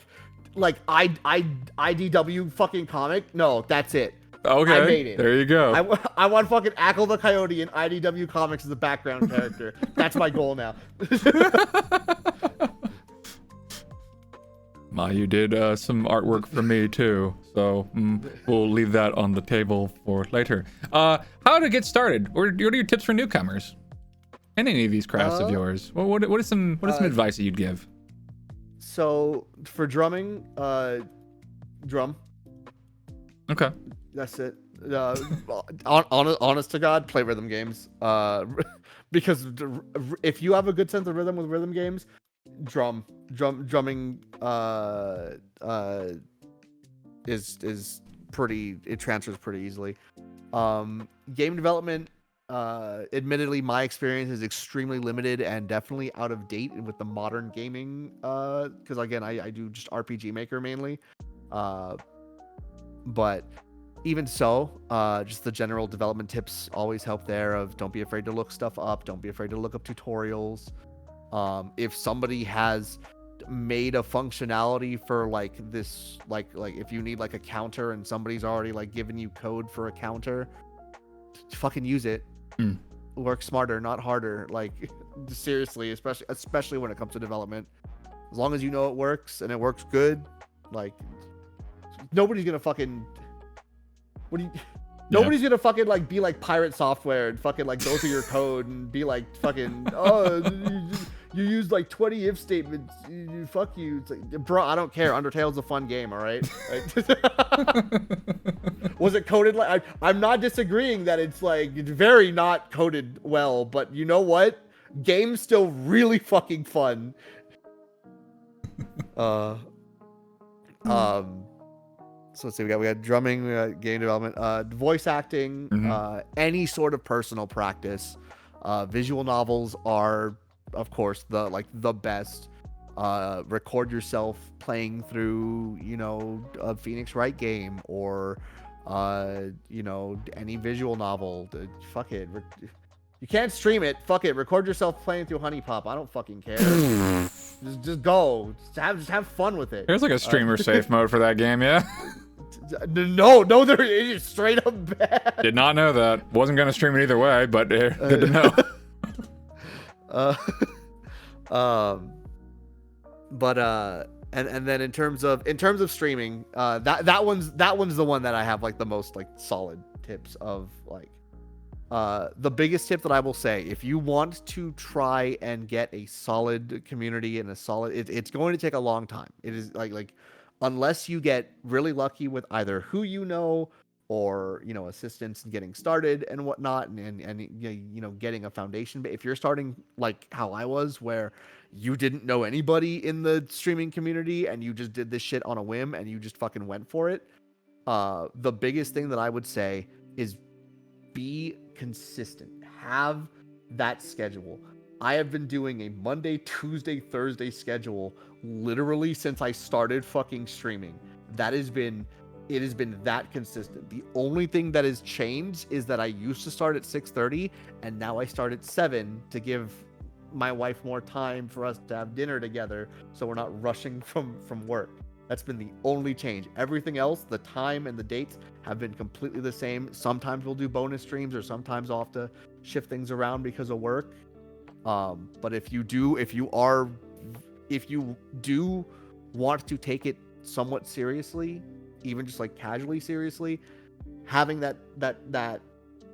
[SPEAKER 2] IDW fucking comic, no, that's it.
[SPEAKER 1] Okay,
[SPEAKER 2] I made it.
[SPEAKER 1] There you go.
[SPEAKER 2] I want fucking Ackle the Coyote in IDW comics as a background character. That's my goal now.
[SPEAKER 1] You did some artwork for me too, so we'll leave that on the table for later. How to get started? What are your tips for newcomers? In any of these crafts of yours? What is some advice that you'd give?
[SPEAKER 2] So for drumming, drum.
[SPEAKER 1] Okay.
[SPEAKER 2] That's it. Honest to God, play rhythm games. Because if you have a good sense of rhythm with rhythm games, drumming is pretty. It transfers pretty easily. Game development. Admittedly, my experience is extremely limited and definitely out of date with the modern gaming. Because again, I do just RPG Maker mainly. But even so, just the general development tips always help there. Of don't be afraid to look stuff up. Don't be afraid to look up tutorials. If somebody has made a functionality for like this, like if you need like a counter and somebody's already like given you code for a counter, fucking use it. Work smarter, not harder. Like seriously, especially when it comes to development. As long as you know it works and it works good, like nobody's gonna fucking nobody's gonna fucking like be like pirate software and fucking like go through your code and be like fucking you used like 20 if statements. Fuck you. It's like, bro, I don't care. Undertale's a fun game, all right? Was it coded like... I'm not disagreeing that it's like very not coded well, but you know what? Game's still really fucking fun. So let's see, we got drumming, we got game development, voice acting, any sort of personal practice. Visual novels are, of course, the best. Record yourself playing through, a Phoenix Wright game or any visual novel. Fuck it. You can't stream it. Fuck it. Record yourself playing through Honey Pop. I don't fucking care. just go. Just have fun with it.
[SPEAKER 1] There's like a streamer safe mode for that game, yeah?
[SPEAKER 2] No, there is straight up bad.
[SPEAKER 1] Did not know that. Wasn't gonna stream it either way, but good to know.
[SPEAKER 2] And then in terms of streaming, that one's the one that I have like the most like solid tips of like. The biggest tip that I will say, if you want to try and get a solid community and it's going to take a long time. It is like unless you get really lucky with either who you know or assistance in getting started and whatnot, and getting a foundation. But if you're starting like how I was, where you didn't know anybody in the streaming community and you just did this shit on a whim and you just fucking went for it, the biggest thing that I would say is be consistent. Have that schedule. I have been doing a Monday, Tuesday, Thursday schedule literally since I started fucking streaming. It has been that consistent. The only thing that has changed is that I used to start at 6:30 and now I start at 7 to give my wife more time for us to have dinner together so we're not rushing from work. That's been the only change. Everything else, the time and the dates have been completely the same. Sometimes we'll do bonus streams or sometimes I'll have to shift things around because of work. But if you do want to take it somewhat seriously, even just like casually seriously, having that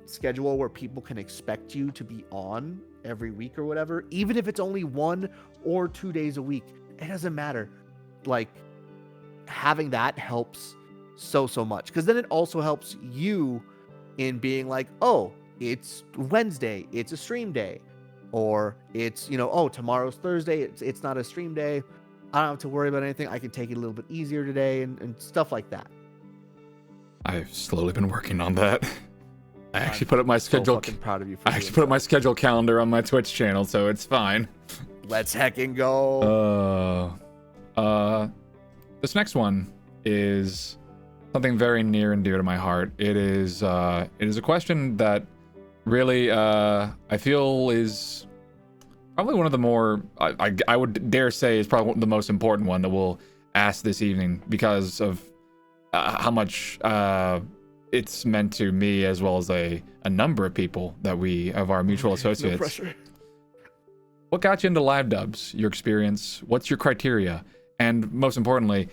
[SPEAKER 2] schedule where people can expect you to be on every week or whatever, even if it's only 1 or 2 days a week, it doesn't matter. Like, having that helps so much, because then it also helps you in being like, oh, it's Wednesday, it's a stream day, or it's oh, tomorrow's Thursday, it's not a stream day, I don't have to worry about anything, I can take it a little bit easier today, and stuff like that.
[SPEAKER 1] I've slowly been working on that. I actually put up my schedule.
[SPEAKER 2] So fucking proud of you.
[SPEAKER 1] I actually put up my schedule calendar on my Twitch channel, so it's fine.
[SPEAKER 2] Let's heckin' go.
[SPEAKER 1] This next one is something very near and dear to my heart. It is a question that really I feel is probably one of the more I would dare say is probably the most important one that we'll ask this evening because of how much it's meant to me as well as a number of people that we of our mutual associates.
[SPEAKER 2] No pressure.
[SPEAKER 1] What got you into live dubs? Your experience? What's your criteria? And most importantly,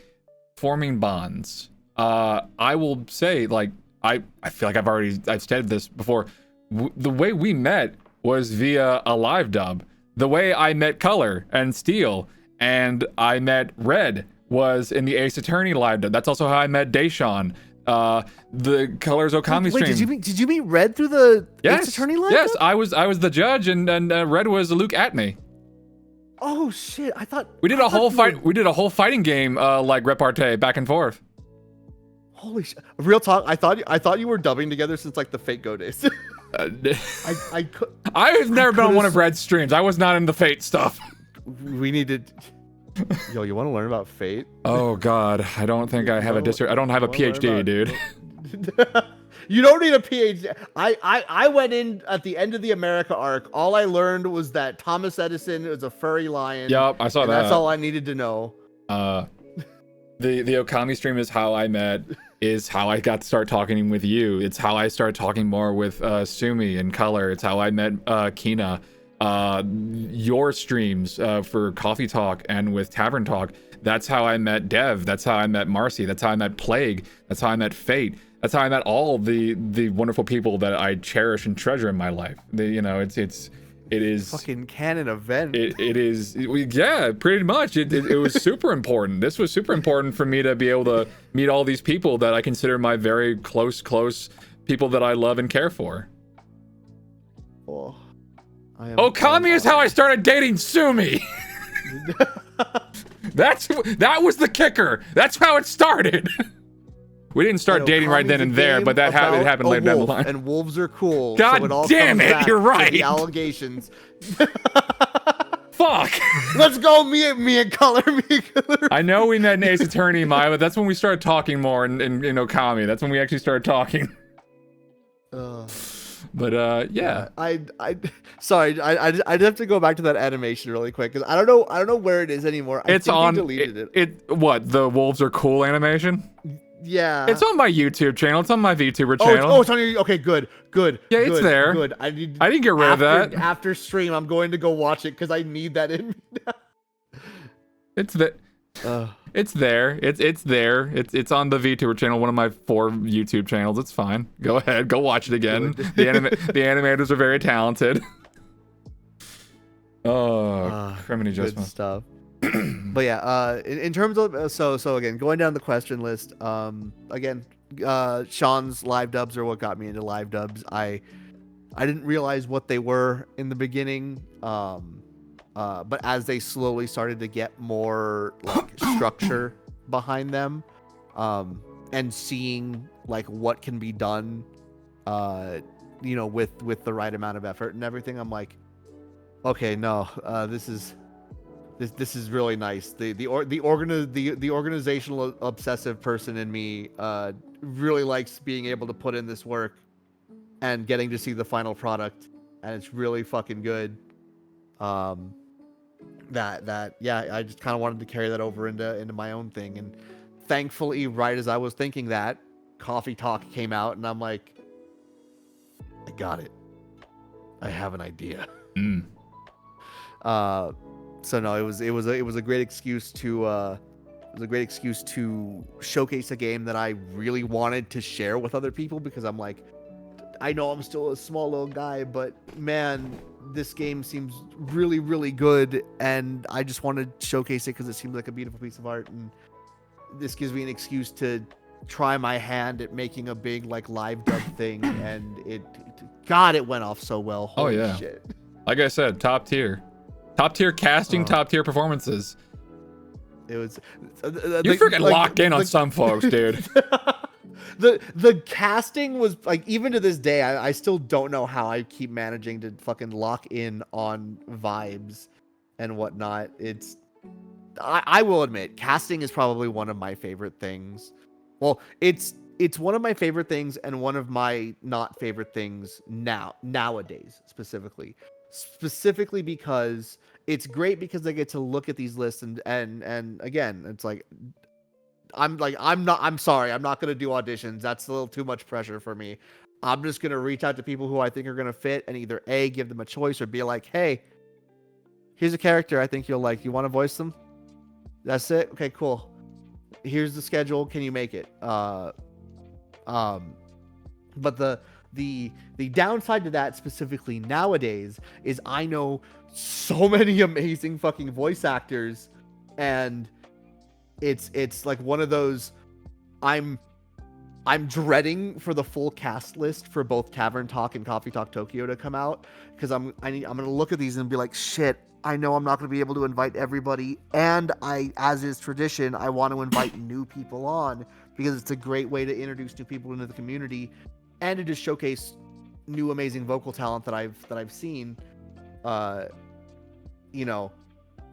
[SPEAKER 1] forming bonds. I will say, like, I feel like I've said this before. The way we met was via a live dub. The way I met Color and Steel and I met Red was in the Ace Attorney live dub. That's also how I met Deshawn. The Colors Okami stream.
[SPEAKER 2] Wait, did you meet Red through the Ace Attorney live dub?
[SPEAKER 1] Yes, I was the judge and Red was Luke Atney.
[SPEAKER 2] Oh shit! I thought
[SPEAKER 1] we did a whole fight. We did a whole fighting game, like repartee, back and forth.
[SPEAKER 2] Holy shit! Real talk. I thought you were dubbing together since like the Fate Go days.
[SPEAKER 1] I've never been on one of Red's streams. I was not in the Fate stuff.
[SPEAKER 2] We needed. Yo, you want to learn about Fate?
[SPEAKER 1] Oh God, I don't think I have a I don't have a PhD, dude.
[SPEAKER 2] You don't need a PhD. I went in at the end of the America arc. All I learned was that Thomas Edison was a furry lion.
[SPEAKER 1] Yep, I saw that.
[SPEAKER 2] That's all I needed to know.
[SPEAKER 1] The Okami stream is how I met. Is how I got to start talking with you. It's how I started talking more with Sumi and Color. It's how I met Kina. Your streams for Coffee Talk and with Tavern Talk. That's how I met Dev. That's how I met Marcy. That's how I met Plague. That's how I met Fate. That's how I met all the wonderful people that I cherish and treasure in my life. It's It is
[SPEAKER 2] fucking canon event.
[SPEAKER 1] It is, yeah, pretty much. It was super important. This was super important for me to be able to meet all these people that I consider my very close people that I love and care for.
[SPEAKER 2] Oh,
[SPEAKER 1] Kami is how I started dating Sumi. That was the kicker. That's how it started. We didn't start dating right then and there, but that happened later down the line.
[SPEAKER 2] And wolves are cool.
[SPEAKER 1] God damn it, you're right.
[SPEAKER 2] The allegations.
[SPEAKER 1] Fuck.
[SPEAKER 2] Let's go, me and Color.
[SPEAKER 1] I know we met in Ace Attorney, Maya, but that's when we started talking more in Okami. That's when we actually started talking. But yeah.
[SPEAKER 2] Sorry, I'd have to go back to that animation really quick because I don't know where it is anymore. I think they deleted it.
[SPEAKER 1] What, the wolves are cool animation?
[SPEAKER 2] Yeah.
[SPEAKER 1] It's on my YouTube channel. It's on my VTuber channel.
[SPEAKER 2] It's on your. Okay, good.
[SPEAKER 1] Yeah, it's there.
[SPEAKER 2] Good. I
[SPEAKER 1] didn't get rid of that.
[SPEAKER 2] After stream, I'm going to go watch it because I need that in me now.
[SPEAKER 1] It's there. It's there. It's on the VTuber channel, one of my 4 YouTube channels. It's fine. Go ahead. Go watch it again. The animators are very talented. Criminy
[SPEAKER 2] good
[SPEAKER 1] Justma.
[SPEAKER 2] stuff. But yeah, in terms of so again, going down the question list, again, Sean's live dubs are what got me into live dubs. I didn't realize what they were in the beginning, but as they slowly started to get more like structure behind them, and seeing like what can be done, with the right amount of effort and everything, I'm like, okay, no, this is really nice. The organizational obsessive person in me really likes being able to put in this work and getting to see the final product, and it's really fucking good. I just kind of wanted to carry that over into my own thing, and thankfully, right as I was thinking that, Coffee Talk came out, and I'm like, I got it. I have an idea. So no, it was a great excuse to showcase a game that I really wanted to share with other people, because I'm like, I know I'm still a small little guy, but man, this game seems really, really good, and I just want to showcase it because it seems like a beautiful piece of art, and this gives me an excuse to try my hand at making a big like live dub thing, and it went off so well. Holy shit.
[SPEAKER 1] Like I said, top tier casting, top tier performances.
[SPEAKER 2] It was
[SPEAKER 1] you're freaking locked in on some folks, dude.
[SPEAKER 2] The casting was like, even to this day, I still don't know how I keep managing to fucking lock in on vibes and whatnot. I will admit, casting is probably one of my favorite things. Well, it's one of my favorite things and one of my not favorite things nowadays, specifically because it's great because I get to look at these lists and again, it's like, I'm sorry, I'm not going to do auditions. That's a little too much pressure for me. I'm just going to reach out to people who I think are going to fit and either A, give them a choice, or be like, hey, here's a character I think you'll like. You want to voice them? That's it? Okay, cool. Here's the schedule. Can you make it? But the downside to that specifically nowadays is I know so many amazing fucking voice actors, and it's like one of those, I'm dreading for the full cast list for both Tavern Talk and Coffee Talk Tokyo to come out, because I'm gonna look at these and be like, shit, I know I'm not gonna be able to invite everybody, and as is tradition, I want to invite new people on because it's a great way to introduce new people into the community and to just showcase new amazing vocal talent that I've seen.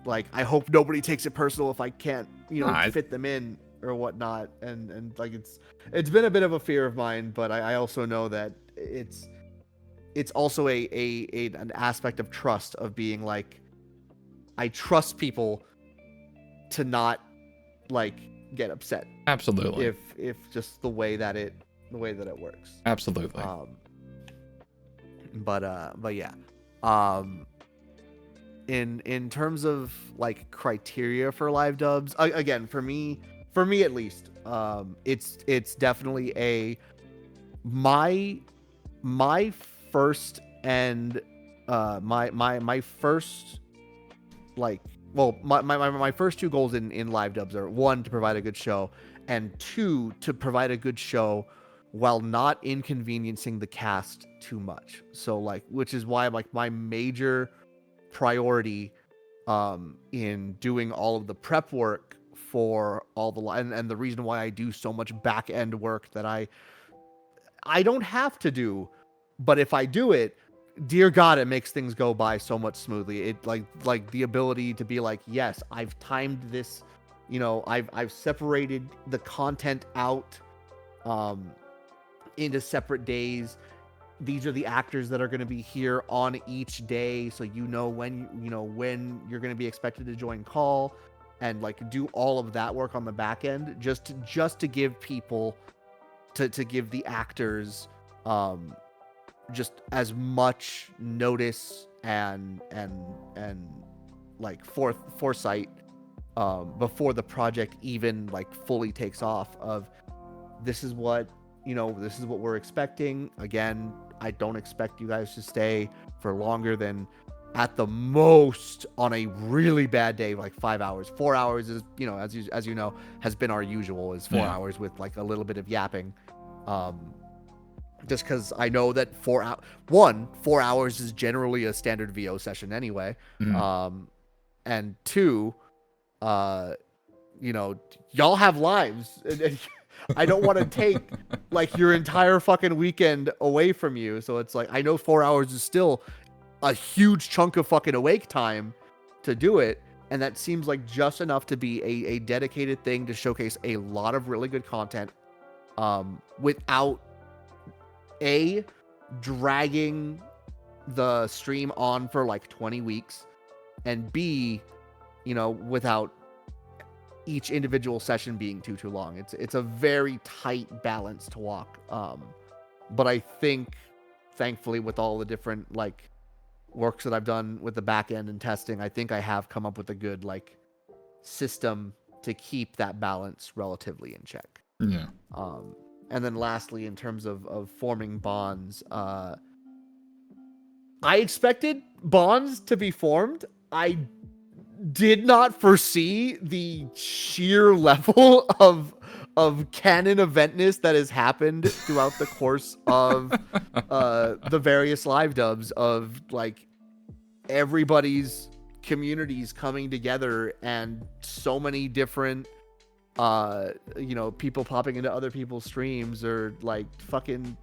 [SPEAKER 2] Like, I hope nobody takes it personal if I can't, fit them in or whatnot. And like, it's been a bit of a fear of mine, but I also know that it's also an aspect of trust, of being like, I trust people to not like get upset.
[SPEAKER 1] Absolutely.
[SPEAKER 2] If just the way that it works.
[SPEAKER 1] Absolutely.
[SPEAKER 2] But yeah. In terms of like criteria for live dubs, again, for me at least, it's definitely my first and my first my first two goals in live dubs are, one, to provide a good show, and two, to provide a good show while not inconveniencing the cast too much. So which is why my major priority in doing all of the prep work for all the and the reason why I do so much back end work that I don't have to do, but if I do it, dear God, it makes things go by so much smoothly. It like the ability to be like, yes, I've timed this, I've separated the content out into separate days. These are the actors that are going to be here on each day, so when you're going to be expected to join call, and do all of that work on the back end, just to give people to give the actors just as much notice and foresight before the project even fully takes off, of this is what we're expecting. Again, I don't expect you guys to stay for longer than, at the most, on a really bad day, 5 hours. 4 hours is, as you know, has been our usual, is 4 hours with a little bit of yapping. Just because I know that 4 hours is generally a standard VO session anyway.
[SPEAKER 1] Mm-hmm.
[SPEAKER 2] And two, y'all have lives. I don't want to take your entire fucking weekend away from you. So it's I know 4 hours is still a huge chunk of fucking awake time to do it. And that seems like just enough to be a dedicated thing to showcase a lot of really good content, without dragging the stream on for 20 weeks, and B, without each individual session being too long. It's a very tight balance to walk. But I think, thankfully, with all the different works that I've done with the back end and testing, I think I have come up with a good system to keep that balance relatively in check.
[SPEAKER 1] Yeah.
[SPEAKER 2] And then lastly, in terms of forming bonds, I expected bonds to be formed. I did not foresee the sheer level of canon eventness that has happened throughout the course of the various live dubs, of everybody's communities coming together, and so many different people popping into other people's streams, or fucking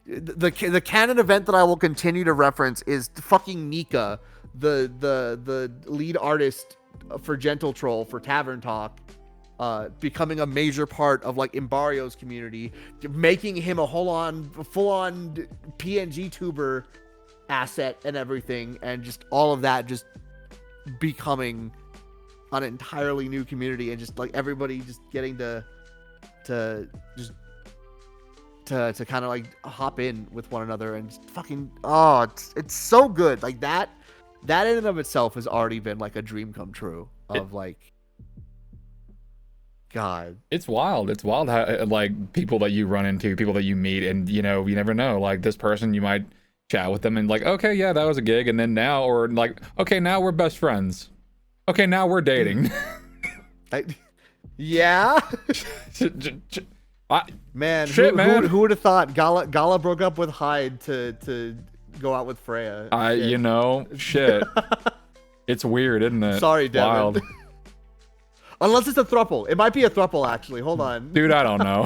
[SPEAKER 2] the canon event that I will continue to reference is fucking Nika, the lead artist for Gentle Troll for Tavern Talk, becoming a major part of Imbario's community, making him a full-on PNG tuber asset and everything, and just all of that just becoming an entirely new community, and just everybody just getting to kind of hop in with one another, and just fucking it's so good. That in and of itself has already been a dream come true of God.
[SPEAKER 1] It's wild how people that you run into, people that you meet, and you never know, this person, you might chat with them and okay, yeah, that was a gig, and then now, or okay, now we're best friends. Okay, now we're dating.
[SPEAKER 2] Yeah. Man, who would have thought Gala broke up with Hyde to go out with Freya?
[SPEAKER 1] Shit. It's weird, isn't it?
[SPEAKER 2] Sorry, Devin.
[SPEAKER 1] Wild.
[SPEAKER 2] Unless it's a throuple. It might be a throuple, actually. Hold on.
[SPEAKER 1] Dude, I don't know.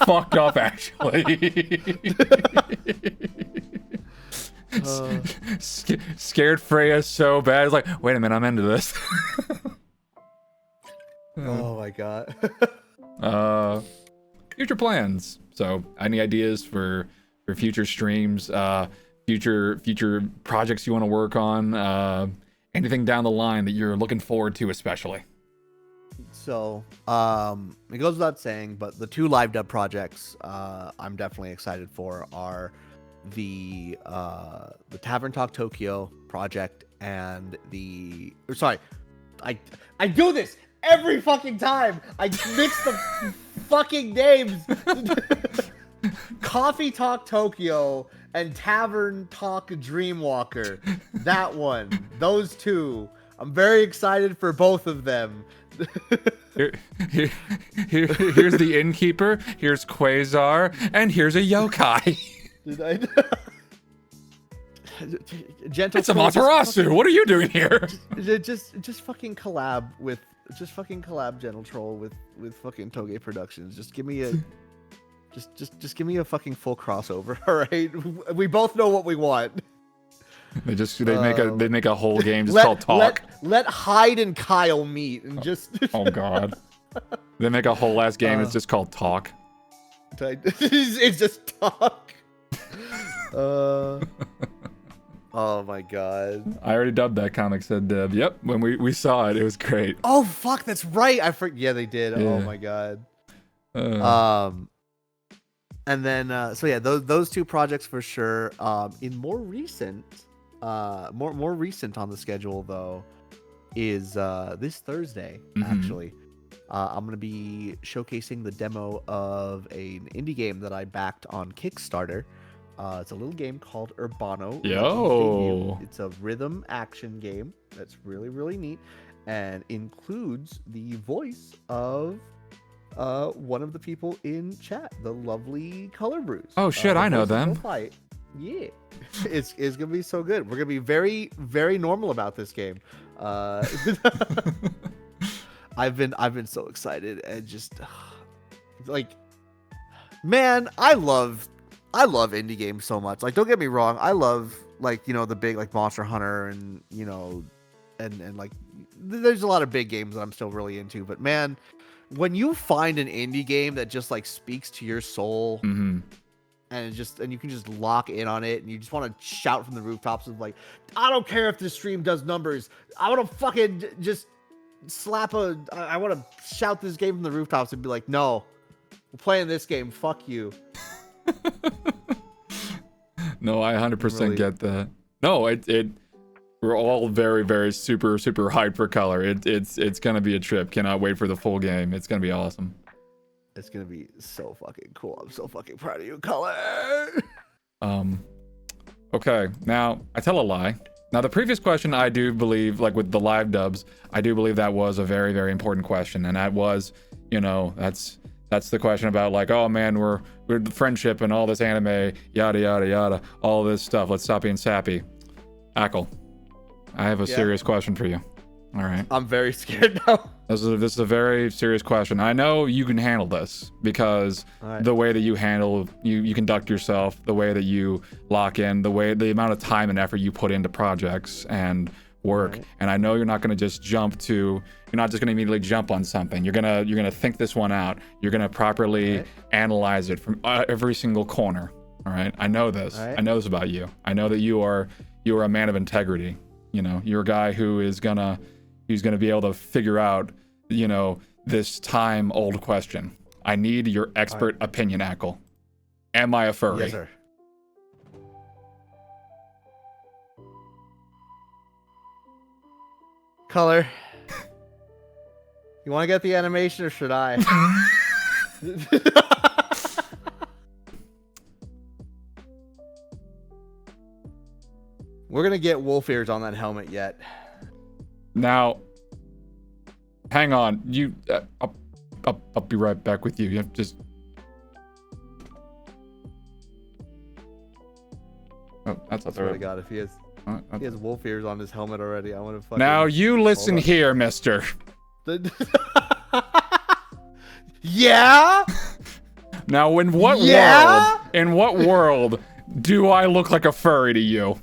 [SPEAKER 1] Fucked up, actually. Scared Freya so bad. It's wait a minute, I'm into this.
[SPEAKER 2] Oh my God.
[SPEAKER 1] Future plans. So, any ideas for future streams, future projects you want to work on, anything down the line that you're looking forward to especially?
[SPEAKER 2] So, it goes without saying, but the two live dub projects I'm definitely excited for are the Tavern Talk Tokyo project, and I do this every fucking time. I mix the fucking names. Coffee Talk Tokyo and Tavern Talk Dreamwalker. That one. Those two. I'm very excited for both of them.
[SPEAKER 1] Here's the innkeeper, here's Quasar, and here's a yokai.
[SPEAKER 2] Gentle
[SPEAKER 1] it's Amaterasu. What are you doing here?
[SPEAKER 2] Just fucking collab Gentle Troll with fucking Toge Productions. Just give me a just give me a fucking full crossover. All right, we both know what we want.
[SPEAKER 1] They make a whole game just called Talk.
[SPEAKER 2] Let Hyde and Kyle meet and just.
[SPEAKER 1] Oh God. They make a whole ass game. It's just called Talk.
[SPEAKER 2] It's just Talk. Oh my God.
[SPEAKER 1] I already dubbed that comic, said Deb. Yep, when we saw it, it was great.
[SPEAKER 2] Oh fuck, that's right. Yeah, they did.
[SPEAKER 1] Yeah.
[SPEAKER 2] Oh my God. And then so yeah, those two projects for sure. In more recent on the schedule though is this Thursday actually. I'm gonna be showcasing the demo of an indie game that I backed on Kickstarter. It's a little game called Urbano.
[SPEAKER 1] Yo!
[SPEAKER 2] It's a rhythm action game that's really, really neat and includes the voice of one of the people in chat, the lovely Color Brews.
[SPEAKER 1] Oh shit, I know them.
[SPEAKER 2] Yeah, it's gonna be so good. We're gonna be very, very normal about this game. I've been so excited and just like, man, I love indie games so much. Like, don't get me wrong, I love, like, the big, like, Monster Hunter and and like there's a lot of big games that I'm still really into, but man, when you find an indie game that just like speaks to your soul, and you can just lock in on it and you just want to shout from the rooftops of like, I don't care if this stream does numbers, I want to fucking just I want to shout this game from the rooftops and be like, no, we're playing this game, fuck you.
[SPEAKER 1] No, I 100% get that. No, we're all very, very super, super hyped for Color. It's gonna be a trip. Cannot wait for the full game. It's gonna be awesome.
[SPEAKER 2] It's gonna be so fucking cool. I'm so fucking proud of you, Color.
[SPEAKER 1] Okay, now I tell a lie. Now the previous question, I do believe, like with the live dubs, I do believe that was a very, very important question, and that was, that's the question about like, oh man, we're friendship and all this anime, yada yada yada, all this stuff. Let's stop being sappy. Ackle, I have a serious question for you. All right.
[SPEAKER 2] I'm very scared now.
[SPEAKER 1] This is a very serious question. I know you can handle this because the way that you handle, you conduct yourself, the way that you lock in, the amount of time and effort you put into projects and work. And I know you're not going to just you're not just going to immediately jump on something. You're going to think this one out. You're going to properly analyze it from every single corner. All right. I know this. I know this about you. I know that you are a man of integrity. You're a guy who is gonna be able to figure out, this time-old question. I need your expert opinion, Ackle. Am I a furry?
[SPEAKER 2] Yes, sir. Color. You want to get the animation or should I? We're gonna get wolf ears on that helmet yet.
[SPEAKER 1] Now, hang on. I'll be right back with you. You have just. Oh, that's not
[SPEAKER 2] the God, if he has wolf ears on his helmet already, I want to fucking.
[SPEAKER 1] Now you listen here, mister.
[SPEAKER 2] Yeah.
[SPEAKER 1] Now, in what world do I look like a furry to you?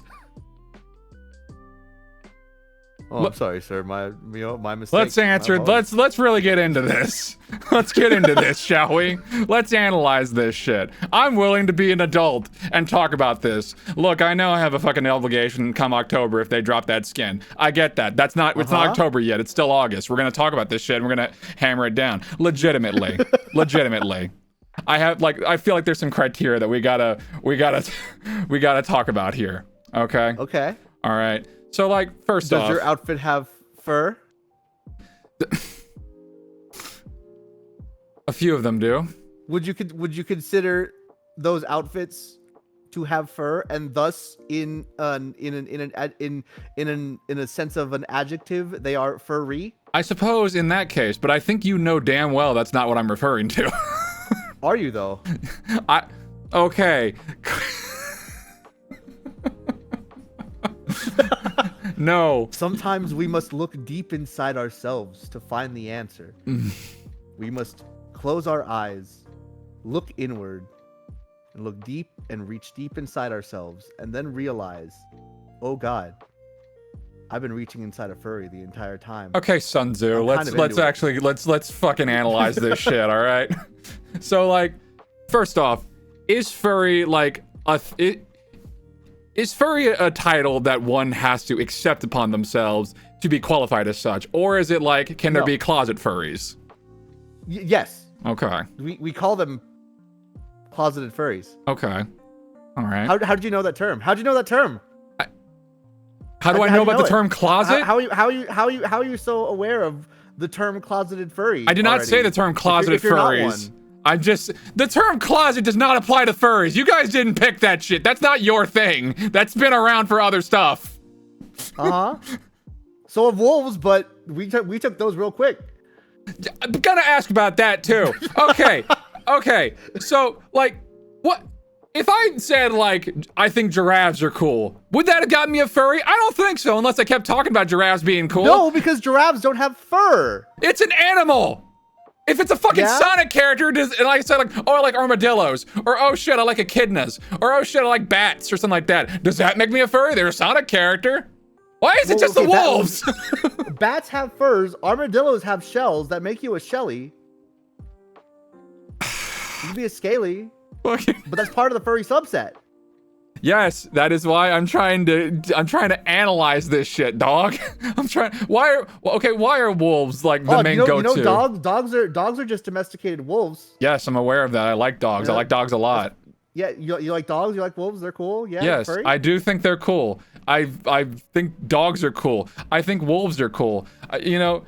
[SPEAKER 2] Oh, I'm sorry, sir. My mistake.
[SPEAKER 1] Let's answer. Let's really get into this. Let's get into this, shall we? Let's analyze this shit. I'm willing to be an adult and talk about this. Look, I know I have a fucking obligation come October if they drop that skin. I get that. It's not October yet. It's still August. We're gonna talk about this shit and we're gonna hammer it down. Legitimately. I feel like there's some criteria that we gotta talk about here. Okay?
[SPEAKER 2] Okay.
[SPEAKER 1] All right. So, like, first off,
[SPEAKER 2] does your outfit have fur?
[SPEAKER 1] A few of them do.
[SPEAKER 2] Would you consider those outfits to have fur, and thus in a sense of an adjective, they are furry?
[SPEAKER 1] I suppose in that case, but I think you know damn well that's not what I'm referring to.
[SPEAKER 2] Are you though?
[SPEAKER 1] Okay. No.
[SPEAKER 2] Sometimes we must look deep inside ourselves to find the answer. We must close our eyes, look inward, and look deep and reach deep inside ourselves, and then realize, oh God, I've been reaching inside a furry the entire time.
[SPEAKER 1] Okay, Sun Tzu, let's fucking analyze this shit, all right? So, like, first off, is furry like is furry a title that one has to accept upon themselves to be qualified as such, or is it like, can there be closet furries?
[SPEAKER 2] Yes.
[SPEAKER 1] Okay.
[SPEAKER 2] We call them closeted furries.
[SPEAKER 1] Okay. All right.
[SPEAKER 2] How did you know that term? How'd you know that term?
[SPEAKER 1] How do I know about the term closet?
[SPEAKER 2] How are you so aware of the term closeted furry?
[SPEAKER 1] I did not say the term closeted furries. The term closet does not apply to furries. You guys didn't pick that shit. That's not your thing. That's been around for other stuff.
[SPEAKER 2] So have wolves, but we took those real quick.
[SPEAKER 1] I'm gonna ask about that too. Okay. Okay. So, like, what? If I said, like, I think giraffes are cool, would that have gotten me a furry? I don't think so, unless I kept talking about giraffes being cool.
[SPEAKER 2] No, because giraffes don't have fur.
[SPEAKER 1] It's an animal. If it's a fucking Sonic character, and like I said, like, oh, I like armadillos, or oh shit, I like echidnas, or oh shit, I like bats, or something like that. Does that make me a furry? They're a Sonic character. Why is it just the wolves?
[SPEAKER 2] Bats have furs. Armadillos have shells that make you a shelly. You can be a scaly.
[SPEAKER 1] Okay.
[SPEAKER 2] But that's part of the furry subset.
[SPEAKER 1] Yes, that is why I'm trying to analyze this shit, dog. Why are wolves like the main go-to?
[SPEAKER 2] You know, dogs are just domesticated wolves.
[SPEAKER 1] Yes, I'm aware of that. I like dogs. I like dogs a lot.
[SPEAKER 2] Yeah, you like dogs? You like wolves? They're cool. Yeah.
[SPEAKER 1] Yes,
[SPEAKER 2] furry?
[SPEAKER 1] I do think they're cool. I think dogs are cool. I think wolves are cool. You know,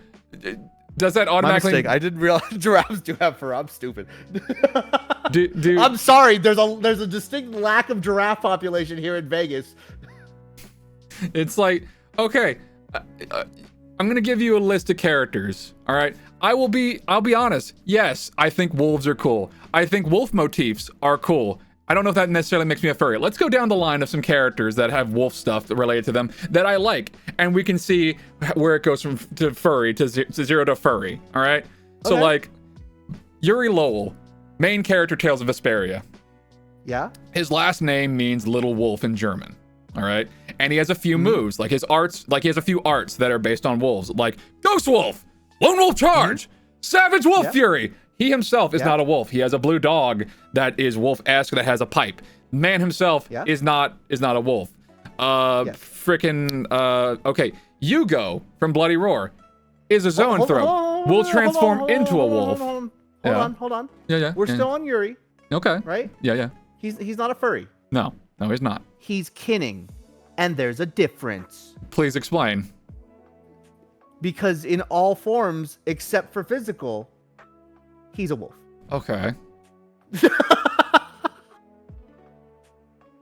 [SPEAKER 1] does that automatically?
[SPEAKER 2] My mistake. I didn't realize giraffes do have fur. I'm stupid.
[SPEAKER 1] Do
[SPEAKER 2] I'm sorry. There's a distinct lack of giraffe population here in Vegas.
[SPEAKER 1] It's like, okay, I'm gonna give you a list of characters. All right, I'll be honest. Yes, I think wolves are cool. I think wolf motifs are cool. I don't know if that necessarily makes me a furry. Let's go down the line of some characters that have wolf stuff related to them that I like, and we can see where it goes from to furry to zero to furry. All right. So like, Yuri Lowell, main character, Tales of Vesperia.
[SPEAKER 2] Yeah.
[SPEAKER 1] His last name means little wolf in German. All right, and he has a few moves, like his arts. Like he has a few arts that are based on wolves, like Ghost Wolf, Lone Wolf Charge, Savage Wolf Fury. He himself is not a wolf. He has a blue dog that is wolf-esque that has a pipe. Man himself is not a wolf. Okay, Hugo from Bloody Roar is a zoanthrope. Will transform into a wolf.
[SPEAKER 2] Hold on.
[SPEAKER 1] Yeah.
[SPEAKER 2] We're still on Yuri.
[SPEAKER 1] Okay.
[SPEAKER 2] Right?
[SPEAKER 1] Yeah.
[SPEAKER 2] He's not a furry.
[SPEAKER 1] No, he's not.
[SPEAKER 2] He's kinning, and there's a difference.
[SPEAKER 1] Please explain.
[SPEAKER 2] Because in all forms except for physical, he's a wolf.
[SPEAKER 1] Okay.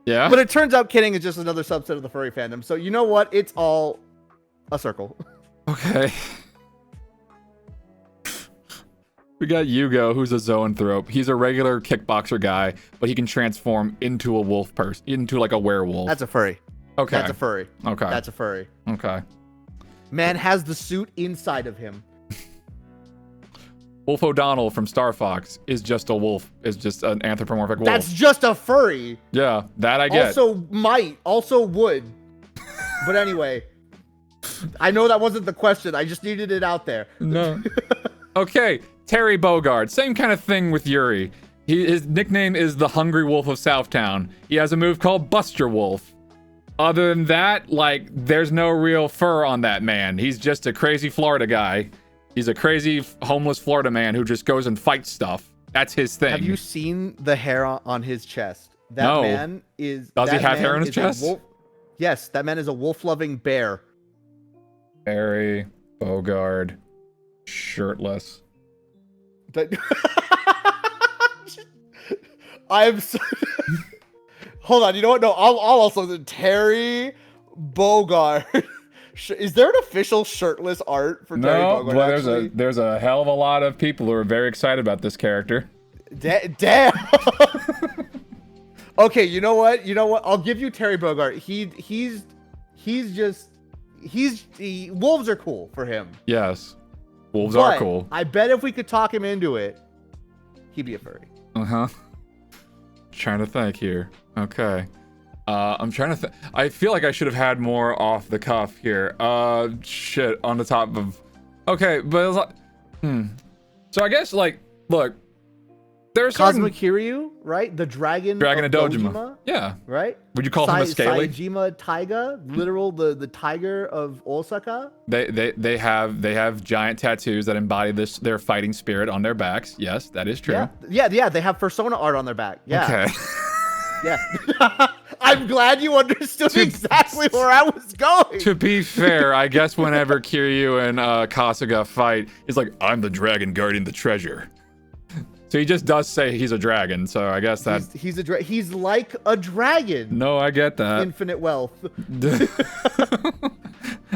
[SPEAKER 1] Yeah.
[SPEAKER 2] But it turns out kinning is just another subset of the furry fandom. So you know what? It's all a circle.
[SPEAKER 1] Okay. We got Hugo, who's a zoanthrope. He's a regular kickboxer guy, but he can transform into a wolf person, into like a werewolf.
[SPEAKER 2] That's a furry.
[SPEAKER 1] Okay.
[SPEAKER 2] That's a furry.
[SPEAKER 1] Okay.
[SPEAKER 2] That's a furry.
[SPEAKER 1] Okay.
[SPEAKER 2] Man has the suit inside of him.
[SPEAKER 1] Wolf O'Donnell from Star Fox is just a wolf. Is just an anthropomorphic wolf.
[SPEAKER 2] That's just a furry.
[SPEAKER 1] Yeah, that I get.
[SPEAKER 2] Also would. But anyway, I know that wasn't the question. I just needed it out there.
[SPEAKER 1] No. Okay, Terry Bogard. Same kind of thing with Yuri. His nickname is the Hungry Wolf of Southtown. He has a move called Buster Wolf. Other than that, like, there's no real fur on that man. He's just a crazy Florida guy. He's a crazy homeless Florida man who just goes and fights stuff. That's his thing.
[SPEAKER 2] Have you seen the hair on his chest? That
[SPEAKER 1] no.
[SPEAKER 2] man is.
[SPEAKER 1] Does he have hair on his chest?
[SPEAKER 2] Yes, that man is a wolf-loving bear.
[SPEAKER 1] Terry Bogard, shirtless.
[SPEAKER 2] I'm so... Hold on. You know what? No, I'll also Terry Bogard. Is there an official shirtless art for Terry
[SPEAKER 1] No,
[SPEAKER 2] Bogard?
[SPEAKER 1] well, there's a hell of a lot of people who are very excited about this character.
[SPEAKER 2] Damn. Okay, you know what? I'll give you Terry Bogard. Wolves are cool for him.
[SPEAKER 1] Yes, wolves are
[SPEAKER 2] But
[SPEAKER 1] cool.
[SPEAKER 2] I bet if we could talk him into it, he'd be a furry.
[SPEAKER 1] Trying to think here. Okay. I'm trying to I feel like I should have had more off the cuff here. Shit, on the top of... Okay, but it's like... So I guess, like, look. There's
[SPEAKER 2] Cosmic Kiryu, right? The dragon
[SPEAKER 1] of
[SPEAKER 2] Dojima.
[SPEAKER 1] Dojima. Yeah.
[SPEAKER 2] Right?
[SPEAKER 1] Would you call him a scaly?
[SPEAKER 2] Saejima Taiga, literal the tiger of Osaka.
[SPEAKER 1] They have giant tattoos that embody their fighting spirit on their backs. Yes, that is true.
[SPEAKER 2] Yeah. They have persona art on their back. Yeah.
[SPEAKER 1] Okay.
[SPEAKER 2] Yeah. I'm glad you understood exactly where I was going.
[SPEAKER 1] To be fair, I guess whenever Kiryu and Kasuga fight, he's like, I'm the dragon guarding the treasure. So he just does say he's a dragon, so I guess that...
[SPEAKER 2] He's like a dragon.
[SPEAKER 1] No, I get that.
[SPEAKER 2] Infinite wealth.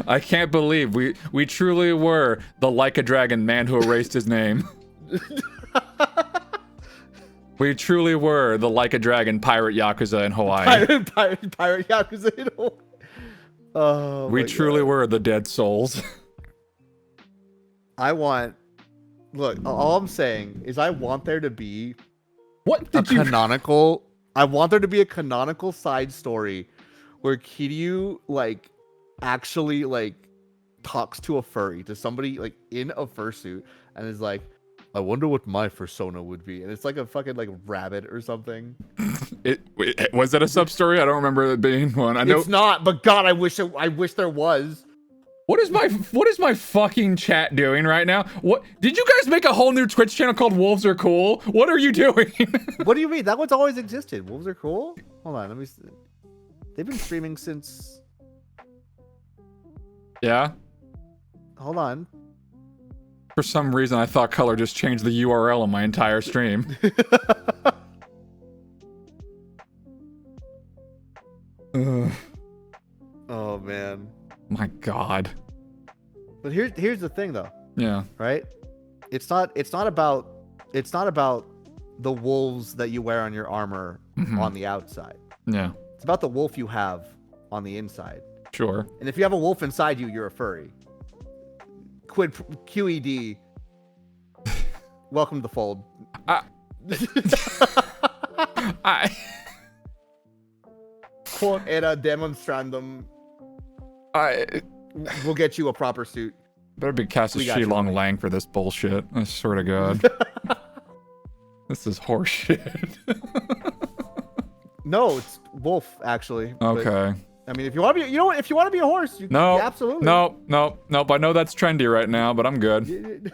[SPEAKER 1] I can't believe we truly were the like a dragon man who erased his name. We truly were the like a dragon pirate yakuza in Hawaii.
[SPEAKER 2] Pirate yakuza in Hawaii. Oh,
[SPEAKER 1] we truly were the dead souls.
[SPEAKER 2] Look, all I'm saying is I want there to be
[SPEAKER 1] canonical.
[SPEAKER 2] I want there to be a canonical side story where Kiryu like actually like talks to a furry, to somebody like in a fursuit, and is like, I wonder what my persona would be, and it's like a fucking like rabbit or something.
[SPEAKER 1] Was that a sub story? I don't remember it being one. I know
[SPEAKER 2] it's not, but God, I wish there was.
[SPEAKER 1] What is my fucking chat doing right now? What did you guys make a whole new Twitch channel called Wolves Are Cool? What are you doing?
[SPEAKER 2] What do you mean? That one's always existed. Wolves Are Cool? Hold on, let me see. They've been streaming since...
[SPEAKER 1] Yeah?
[SPEAKER 2] Hold on.
[SPEAKER 1] For some reason, I thought Color just changed the URL on my entire stream.
[SPEAKER 2] Oh, man.
[SPEAKER 1] My God.
[SPEAKER 2] But here's the thing, though.
[SPEAKER 1] Yeah.
[SPEAKER 2] Right? It's not about the wolves that you wear on your armor on the outside.
[SPEAKER 1] Yeah.
[SPEAKER 2] It's about the wolf you have on the inside.
[SPEAKER 1] Sure.
[SPEAKER 2] And if you have a wolf inside you, you're a furry. QED. Welcome to the fold. Quote era demonstrandum. We'll get you a proper suit.
[SPEAKER 1] Better be Cassius Shi Long Lang for this bullshit. I swear to God. This is horseshit.
[SPEAKER 2] No, it's wolf actually.
[SPEAKER 1] Okay.
[SPEAKER 2] But, I mean, if you want to be, if you want to be a horse, absolutely.
[SPEAKER 1] No. I know that's trendy right now, but I'm good.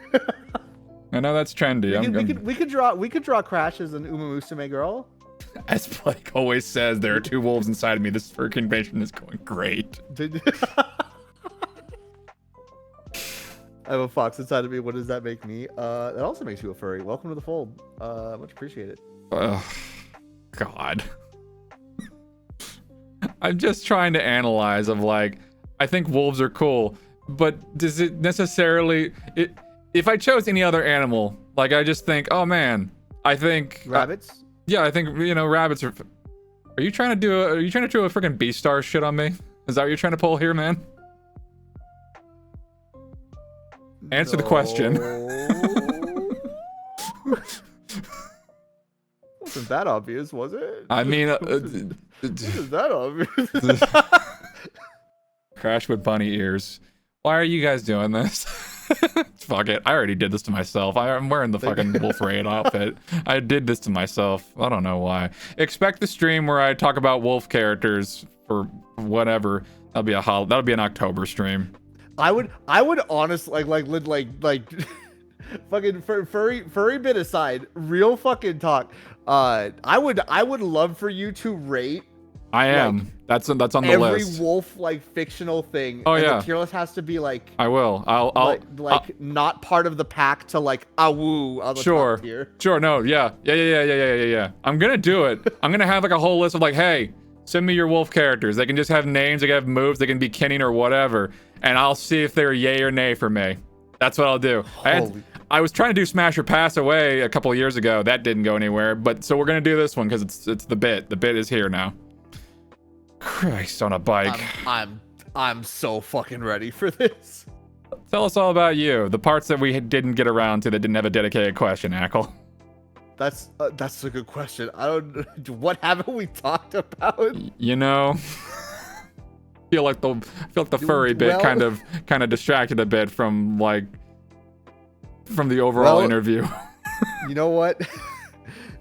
[SPEAKER 1] I know that's trendy.
[SPEAKER 2] We could draw Crash as an Uma Musume girl.
[SPEAKER 1] As Blake always says, there are two wolves inside of me. This fur convention is going great.
[SPEAKER 2] I have a fox inside of me. What does that make me? That also makes you a furry. Welcome to the fold. Much appreciated.
[SPEAKER 1] God. I'm just trying to analyze of like, I think wolves are cool, but does it necessarily... If I chose any other animal, like I just think, oh man, I think...
[SPEAKER 2] Rabbits?
[SPEAKER 1] Yeah, I think, rabbits are... Are you trying to do a freaking Beastar shit on me? Is that what you're trying to pull here, man? Answer the question.
[SPEAKER 2] Wasn't that obvious, was it?
[SPEAKER 1] I mean...
[SPEAKER 2] Isn't that obvious?
[SPEAKER 1] Crash with bunny ears. Why are you guys doing this? Fuck it. I already did this to myself. I'm wearing the fucking Wolf Raid outfit. I did this to myself. I don't know why. Expect the stream where I talk about wolf characters for whatever. That'll be an October stream.
[SPEAKER 2] I would honestly like fucking furry bit aside, real fucking talk. I would love for you to rate
[SPEAKER 1] I am. That's on the
[SPEAKER 2] every
[SPEAKER 1] list.
[SPEAKER 2] Every wolf like fictional thing.
[SPEAKER 1] Oh
[SPEAKER 2] and
[SPEAKER 1] yeah.
[SPEAKER 2] The tier list has to be like.
[SPEAKER 1] I will. I'll
[SPEAKER 2] not part of the pack to like awoo on the top tier.
[SPEAKER 1] Sure. No. Yeah. I'm gonna do it. I'm gonna have like a whole list of like, hey, send me your wolf characters. They can just have names. They can have moves. They can be kinning or whatever, and I'll see if they're yay or nay for me. That's what I'll do. I was trying to do Smash or Pass Away a couple of years ago. That didn't go anywhere. But so we're gonna do this one because it's the bit. The bit is here now. Christ on a bike.
[SPEAKER 2] I'm so fucking ready for this.
[SPEAKER 1] Tell us all about you. The parts that we didn't get around to that didn't have a dedicated question, Ackle.
[SPEAKER 2] That's a good question. I don't. What haven't we talked about?
[SPEAKER 1] You know, feel like the furry bit kind of distracted a bit from the overall interview.
[SPEAKER 2] You know what?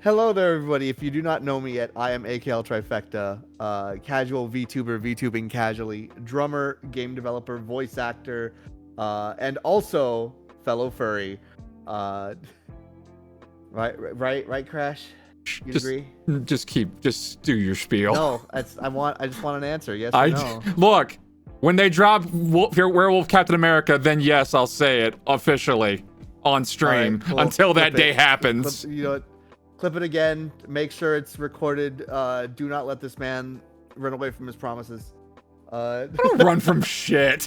[SPEAKER 2] Hello there, everybody. If you do not know me yet, I am AKLTrifecta, casual VTuber, VTubing casually, drummer, game developer, voice actor, and also fellow furry. Right, Crash? You agree?
[SPEAKER 1] Just do your spiel.
[SPEAKER 2] No, I just want an answer. Yes or no?
[SPEAKER 1] Look, when they drop Werewolf Captain America, then yes, I'll say it officially on stream. Right, until that day happens.
[SPEAKER 2] You know what? Clip it again. Make sure it's recorded. Do not let this man run away from his promises.
[SPEAKER 1] Don't run from shit.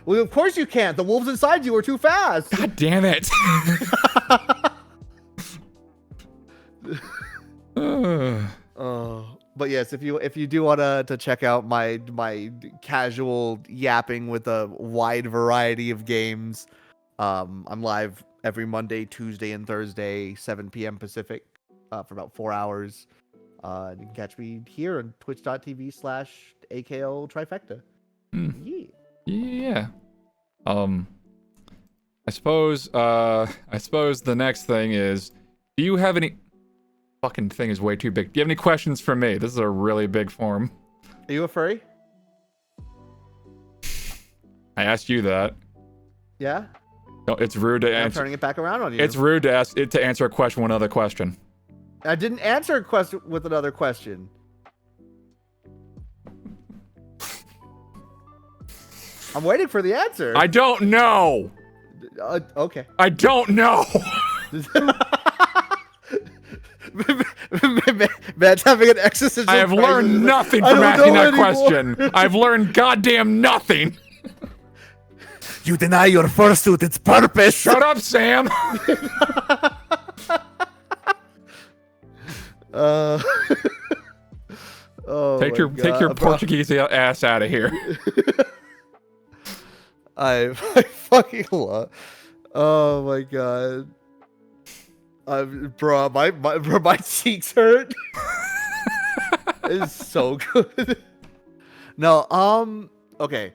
[SPEAKER 2] Well, of course you can't. The wolves inside you are too fast.
[SPEAKER 1] God damn it.
[SPEAKER 2] But yes, if you do want to check out my casual yapping with a wide variety of games, I'm live every Monday, Tuesday, and Thursday, 7 p.m. Pacific, for about 4 hours. You can catch me here on twitch.tv/AKLTrifecta.
[SPEAKER 1] Yeah. I suppose the next thing is, do you have any... Fucking thing is way too big. Do you have any questions for me? This is a really big form.
[SPEAKER 2] Are you a furry?
[SPEAKER 1] I asked you that.
[SPEAKER 2] Yeah?
[SPEAKER 1] No, it's rude to answer.
[SPEAKER 2] I'm turning it back around on you.
[SPEAKER 1] It's rude to answer a question with another question.
[SPEAKER 2] I didn't answer a question with another question. I'm waiting for the answer.
[SPEAKER 1] I don't know.
[SPEAKER 2] Okay.
[SPEAKER 1] I don't know.
[SPEAKER 2] Man's having an existential
[SPEAKER 1] I have learned nothing from asking that question. I've learned goddamn nothing.
[SPEAKER 2] You deny your fursuit its purpose.
[SPEAKER 1] Shut up, Sam. Take your Portuguese ass out of here.
[SPEAKER 2] I fucking love. Oh my god. Bro, my cheeks hurt. It's so good. No, okay.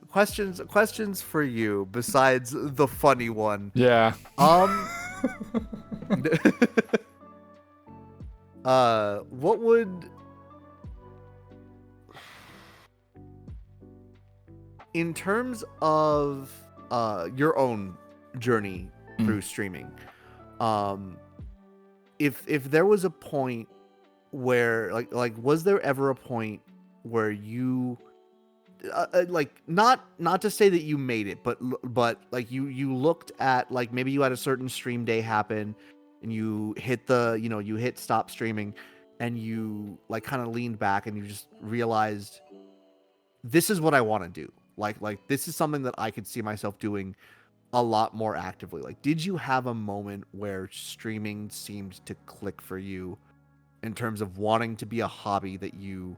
[SPEAKER 2] Questions for you besides the funny one.
[SPEAKER 1] Yeah.
[SPEAKER 2] What would, in terms of your own journey through streaming, if there was a point where like was there ever a point where you like not to say that you made it, but like you looked at, like, maybe you had a certain stream day happen and you hit you hit stop streaming and you like kind of leaned back and you just realized, this is what I want to do. Like this is something that I could see myself doing a lot more actively. Like, did you have a moment where streaming seemed to click for you in terms of wanting to be a hobby that you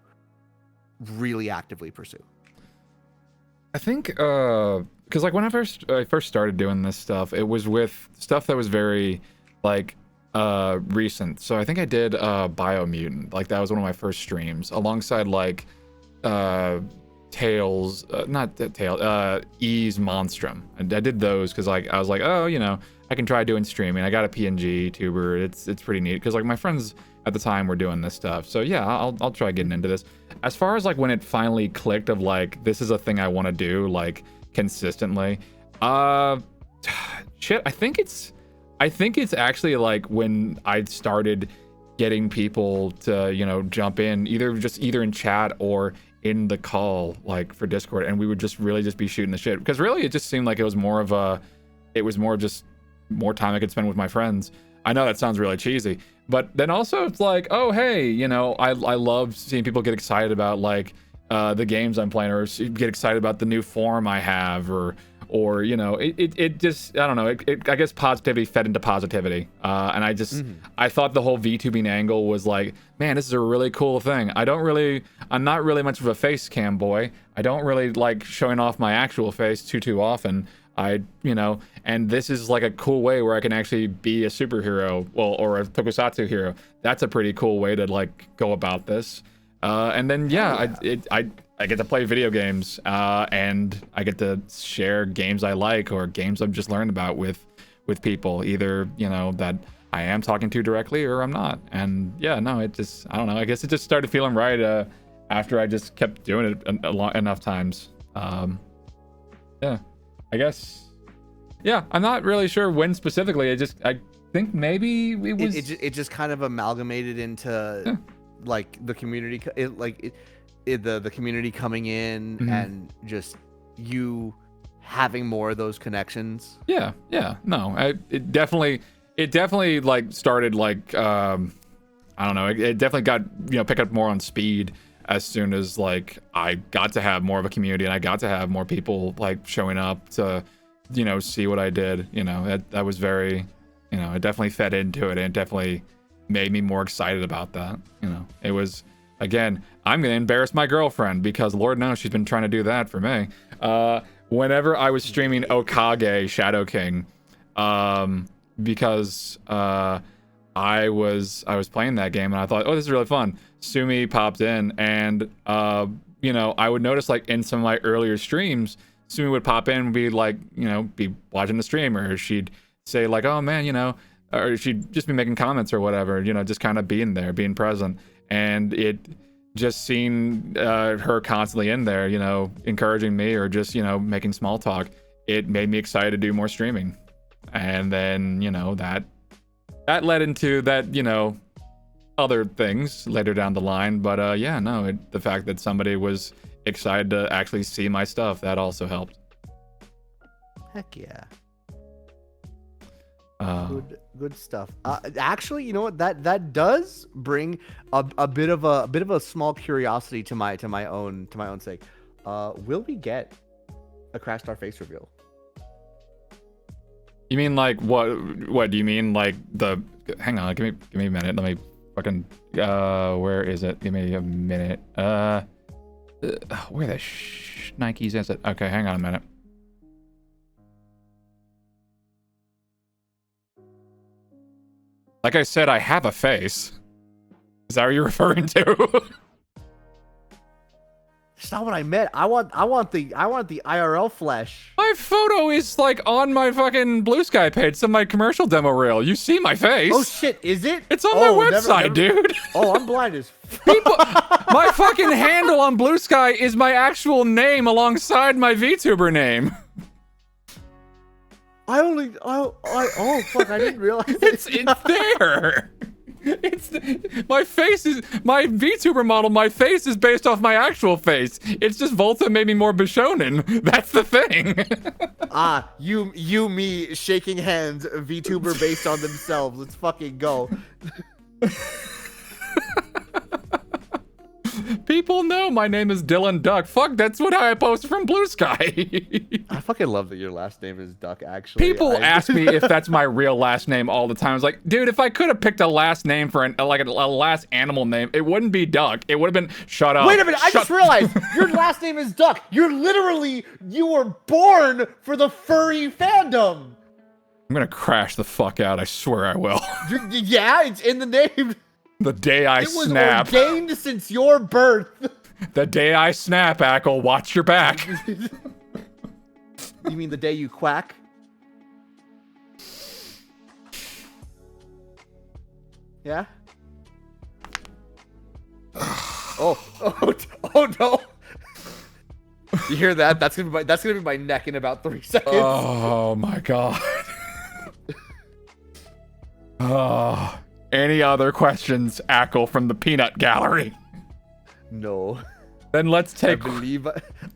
[SPEAKER 2] really actively pursue?
[SPEAKER 1] I think because like when I first started doing this stuff, it was with stuff that was very like recent. So I think I did Biomutant. Like that was one of my first streams alongside like Tails, not Tails, Ease Monstrum. I did those because like I was like, oh, I can try doing streaming. I got a PNG tuber. It's pretty neat because like my friends at the time were doing this stuff. So yeah, I'll try getting into this. As far as like when it finally clicked of like, this is a thing I want to do like consistently, shit, I think it's actually like when I started getting people to, you know, jump in either in chat or in the call, like for Discord, and we would just really just be shooting the shit, because really it just seemed like it was more of just more time I could spend with my friends. I know that sounds really cheesy, but then also it's like, oh hey, you know, I love seeing people get excited about like the games I'm playing, or get excited about the new form I have, or you know, it just, I don't know, I guess positivity fed into positivity, and I just I thought the whole VTubing angle was like, man, this is a really cool thing. I'm not really much of a face cam boy. I don't really like showing off my actual face too often. You know, and this is like a cool way where I can actually be a superhero, well, or a tokusatsu hero. That's a pretty cool way to like go about this. And then I get to play video games, and I get to share games I like or games I've just learned about with people, either, you know, that I am talking to directly or I'm not. And yeah, no, it just, I don't know, I guess it just started feeling right after I just kept doing it enough times. Yeah, I guess, yeah, I'm not really sure when specifically. I think maybe it was
[SPEAKER 2] it just kind of amalgamated into like the community, the community coming in, and just you having more of those connections.
[SPEAKER 1] Yeah, no, it definitely like started like I don't know, it definitely got, you know, pick up more on speed as soon as like I got to have more of a community, and I got to have more people like showing up to, you know, see what I did. You know, that was very, you know, it definitely fed into it, and it definitely made me more excited about that. You know, it was, again, I'm gonna embarrass my girlfriend, because Lord knows she's been trying to do that for me. Whenever I was streaming Okage Shadow King, because I was playing that game and I thought, oh, this is really fun. Sumi popped in, and you know, I would notice like in some of my earlier streams, Sumi would pop in and be like, you know, be watching the stream, or she'd say like, oh man, you know, or she'd just be making comments or whatever, you know, just kind of being there, being present. And it just seeing her constantly in there, you know, encouraging me, or just, you know, making small talk, it made me excited to do more streaming. And then, you know, that led into that, you know, other things later down the line. But yeah, no, the fact that somebody was excited to actually see my stuff, that also helped.
[SPEAKER 2] Heck yeah. Good stuff. Actually, you know what? That does bring a bit of a small curiosity to my own sake. Will we get a Crash Star face reveal?
[SPEAKER 1] You mean like what do you mean, like the, hang on, give me a minute, let me fucking where is it? Give me a minute. Where the Nikes is it? Okay, hang on a minute. Like I said, I have a face. Is that what you're referring to?
[SPEAKER 2] That's not what I meant. I want the IRL flesh.
[SPEAKER 1] My photo is like on my fucking Blue Sky page. It's on my commercial demo reel. You see my face.
[SPEAKER 2] Oh shit, is it?
[SPEAKER 1] It's on my website, dude.
[SPEAKER 2] Oh, I'm blind as
[SPEAKER 1] people. My fucking handle on Blue Sky is my actual name alongside my VTuber name.
[SPEAKER 2] Oh fuck, I didn't realize
[SPEAKER 1] it's there. My face is my VTuber model. My face is based off my actual face. It's just Volta made me more Bishonen. That's the thing.
[SPEAKER 2] You, me shaking hands. VTuber based on themselves. Let's fucking go.
[SPEAKER 1] People know my name is Dylan Duck. Fuck, that's what I posted from Blue Sky.
[SPEAKER 2] I fucking love that your last name is Duck, actually.
[SPEAKER 1] People ask me if that's my real last name all the time. I was like, dude, if I could have picked a last name for a last animal name, it wouldn't be Duck. It would have been, shut up.
[SPEAKER 2] Wait a minute, I just realized your last name is Duck. You were born for the furry fandom.
[SPEAKER 1] I'm gonna crash the fuck out. I swear I will.
[SPEAKER 2] Yeah, it's in the name.
[SPEAKER 1] The day I snap.
[SPEAKER 2] It was ordained since your birth.
[SPEAKER 1] The day I snap, Ackle, watch your back.
[SPEAKER 2] You mean the day you quack? Yeah? Oh no. You hear that? That's gonna be my neck in about 3 seconds.
[SPEAKER 1] Oh my god. Oh. any other questions, Ackle, from the peanut gallery?
[SPEAKER 2] No.
[SPEAKER 1] Then let's take.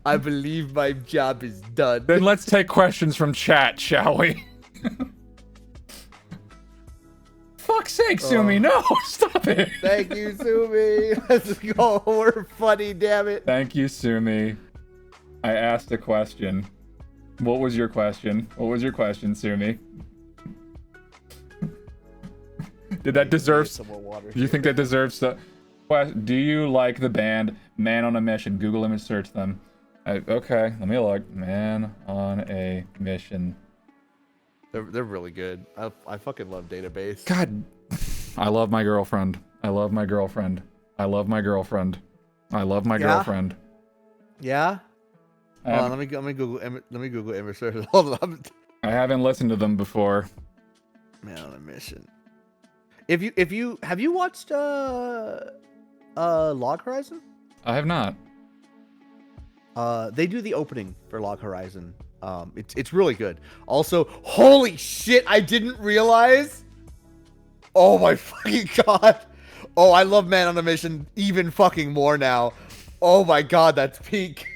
[SPEAKER 2] I believe my job is done.
[SPEAKER 1] Then let's take questions from chat, shall we? Fuck's sake, Sumi! No, stop it.
[SPEAKER 2] Thank you, Sumi. Let's go. We're funny, damn it.
[SPEAKER 1] Thank you, Sumi. I asked a question. What was your question? What was your question, Sumi? Did that deserve some more water? Do you think that deserves the? Do you like the band Man on a Mission? Google image search them. Okay, let me look. Man on a Mission.
[SPEAKER 2] They're really good. I fucking love Database.
[SPEAKER 1] God, I love my girlfriend. I love my girlfriend. I love my girlfriend. I love my girlfriend.
[SPEAKER 2] Yeah. Hold on, let me Google image search. Hold on.
[SPEAKER 1] I haven't listened to them before.
[SPEAKER 2] Man on a Mission. Have you watched Log Horizon?
[SPEAKER 1] I have not.
[SPEAKER 2] They do the opening for Log Horizon. It's really good. Also, holy shit, I didn't realize. Oh my fucking god. Oh, I love Man on a Mission even fucking more now. Oh my god, that's peak.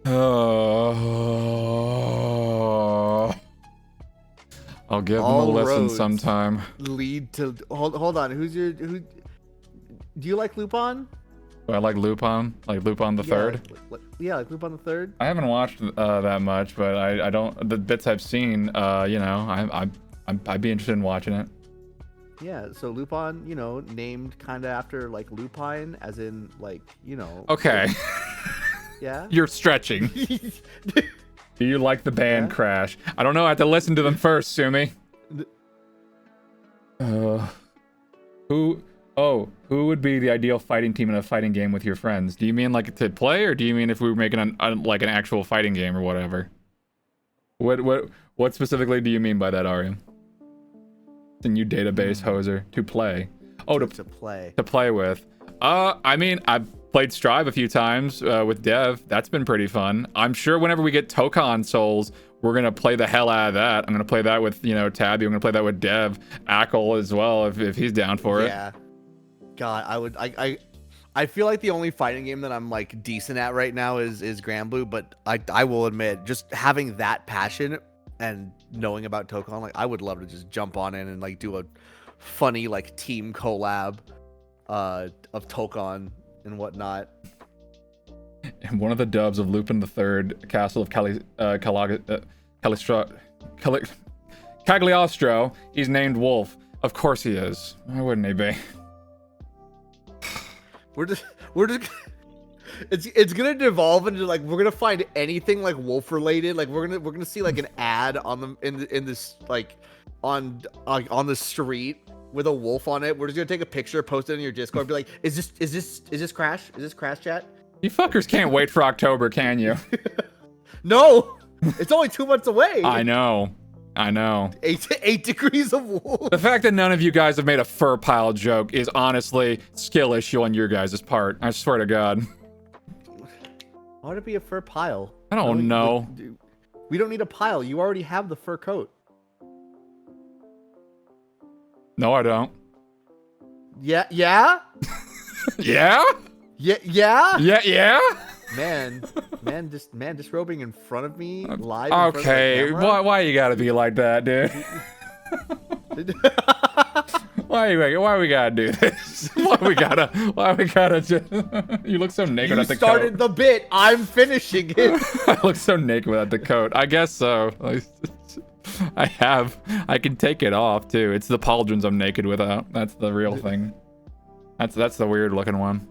[SPEAKER 1] I'll give them a listen sometime.
[SPEAKER 2] Lead to hold on. Who do you like Lupin?
[SPEAKER 1] Do I like Lupin? Like Lupin the Third?
[SPEAKER 2] Yeah, like Lupin the Third.
[SPEAKER 1] I haven't watched that much, but I don't. The bits I've seen, you know, I'd be interested in watching it.
[SPEAKER 2] Yeah, so Lupin, you know, named kind of after like lupine, as in like, you know.
[SPEAKER 1] Okay.
[SPEAKER 2] Yeah.
[SPEAKER 1] You're stretching. Do you like the band Crash? I don't know. I have to listen to them first, Sumi. Who would be the ideal fighting team in a fighting game with your friends? Do you mean like to play, or do you mean if we were making like an actual fighting game or whatever? What specifically do you mean by that, Ariam? The new database hoser to play. Oh, to play. To play with. I mean, I've played Strive a few times with Dev. That's been pretty fun. I'm sure whenever we get Tokon Souls, we're gonna play the hell out of that. I'm gonna play that with, you know, Tabby. I'm gonna play that with Dev, Ackle as well, if he's down for it.
[SPEAKER 2] Yeah. God, I feel like the only fighting game that I'm like decent at right now is Granblue, but I will admit, just having that passion and knowing about Tokon, like I would love to just jump on in and like do a funny like team collab of Tokon and whatnot.
[SPEAKER 1] And one of the dubs of Lupin the Third, Castle of Cagliostro, he's named Wolf. Of course he is. Why wouldn't he be?
[SPEAKER 2] We're just it's gonna devolve into like we're gonna find anything like wolf related. Like we're gonna see like an ad on the in this like on the street with a wolf on it. We're just gonna take a picture, post it in your Discord, be like, is this Crash? Is this Crash chat?
[SPEAKER 1] You fuckers can't wait for October, can you?
[SPEAKER 2] No, it's only 2 months away.
[SPEAKER 1] I know.
[SPEAKER 2] 8 degrees of wolf.
[SPEAKER 1] The fact that none of you guys have made a fur pile joke is honestly skill issue on your guys' part. I swear to God.
[SPEAKER 2] Why would it be a fur pile?
[SPEAKER 1] I don't know.
[SPEAKER 2] We don't need a pile. You already have the fur coat.
[SPEAKER 1] No, I don't.
[SPEAKER 2] Yeah? Yeah?
[SPEAKER 1] Yeah?
[SPEAKER 2] Yeah?
[SPEAKER 1] Yeah?
[SPEAKER 2] Man, disrobing in front of me live.
[SPEAKER 1] Okay, why you gotta be like that, dude? Why we gotta do this? Why we gotta just... You look so naked without the coat.
[SPEAKER 2] You started the bit. I'm finishing it.
[SPEAKER 1] I look so naked without the coat. I guess so. I can take it off too. It's the pauldrons I'm naked without. That's the real thing. That's the weird looking one.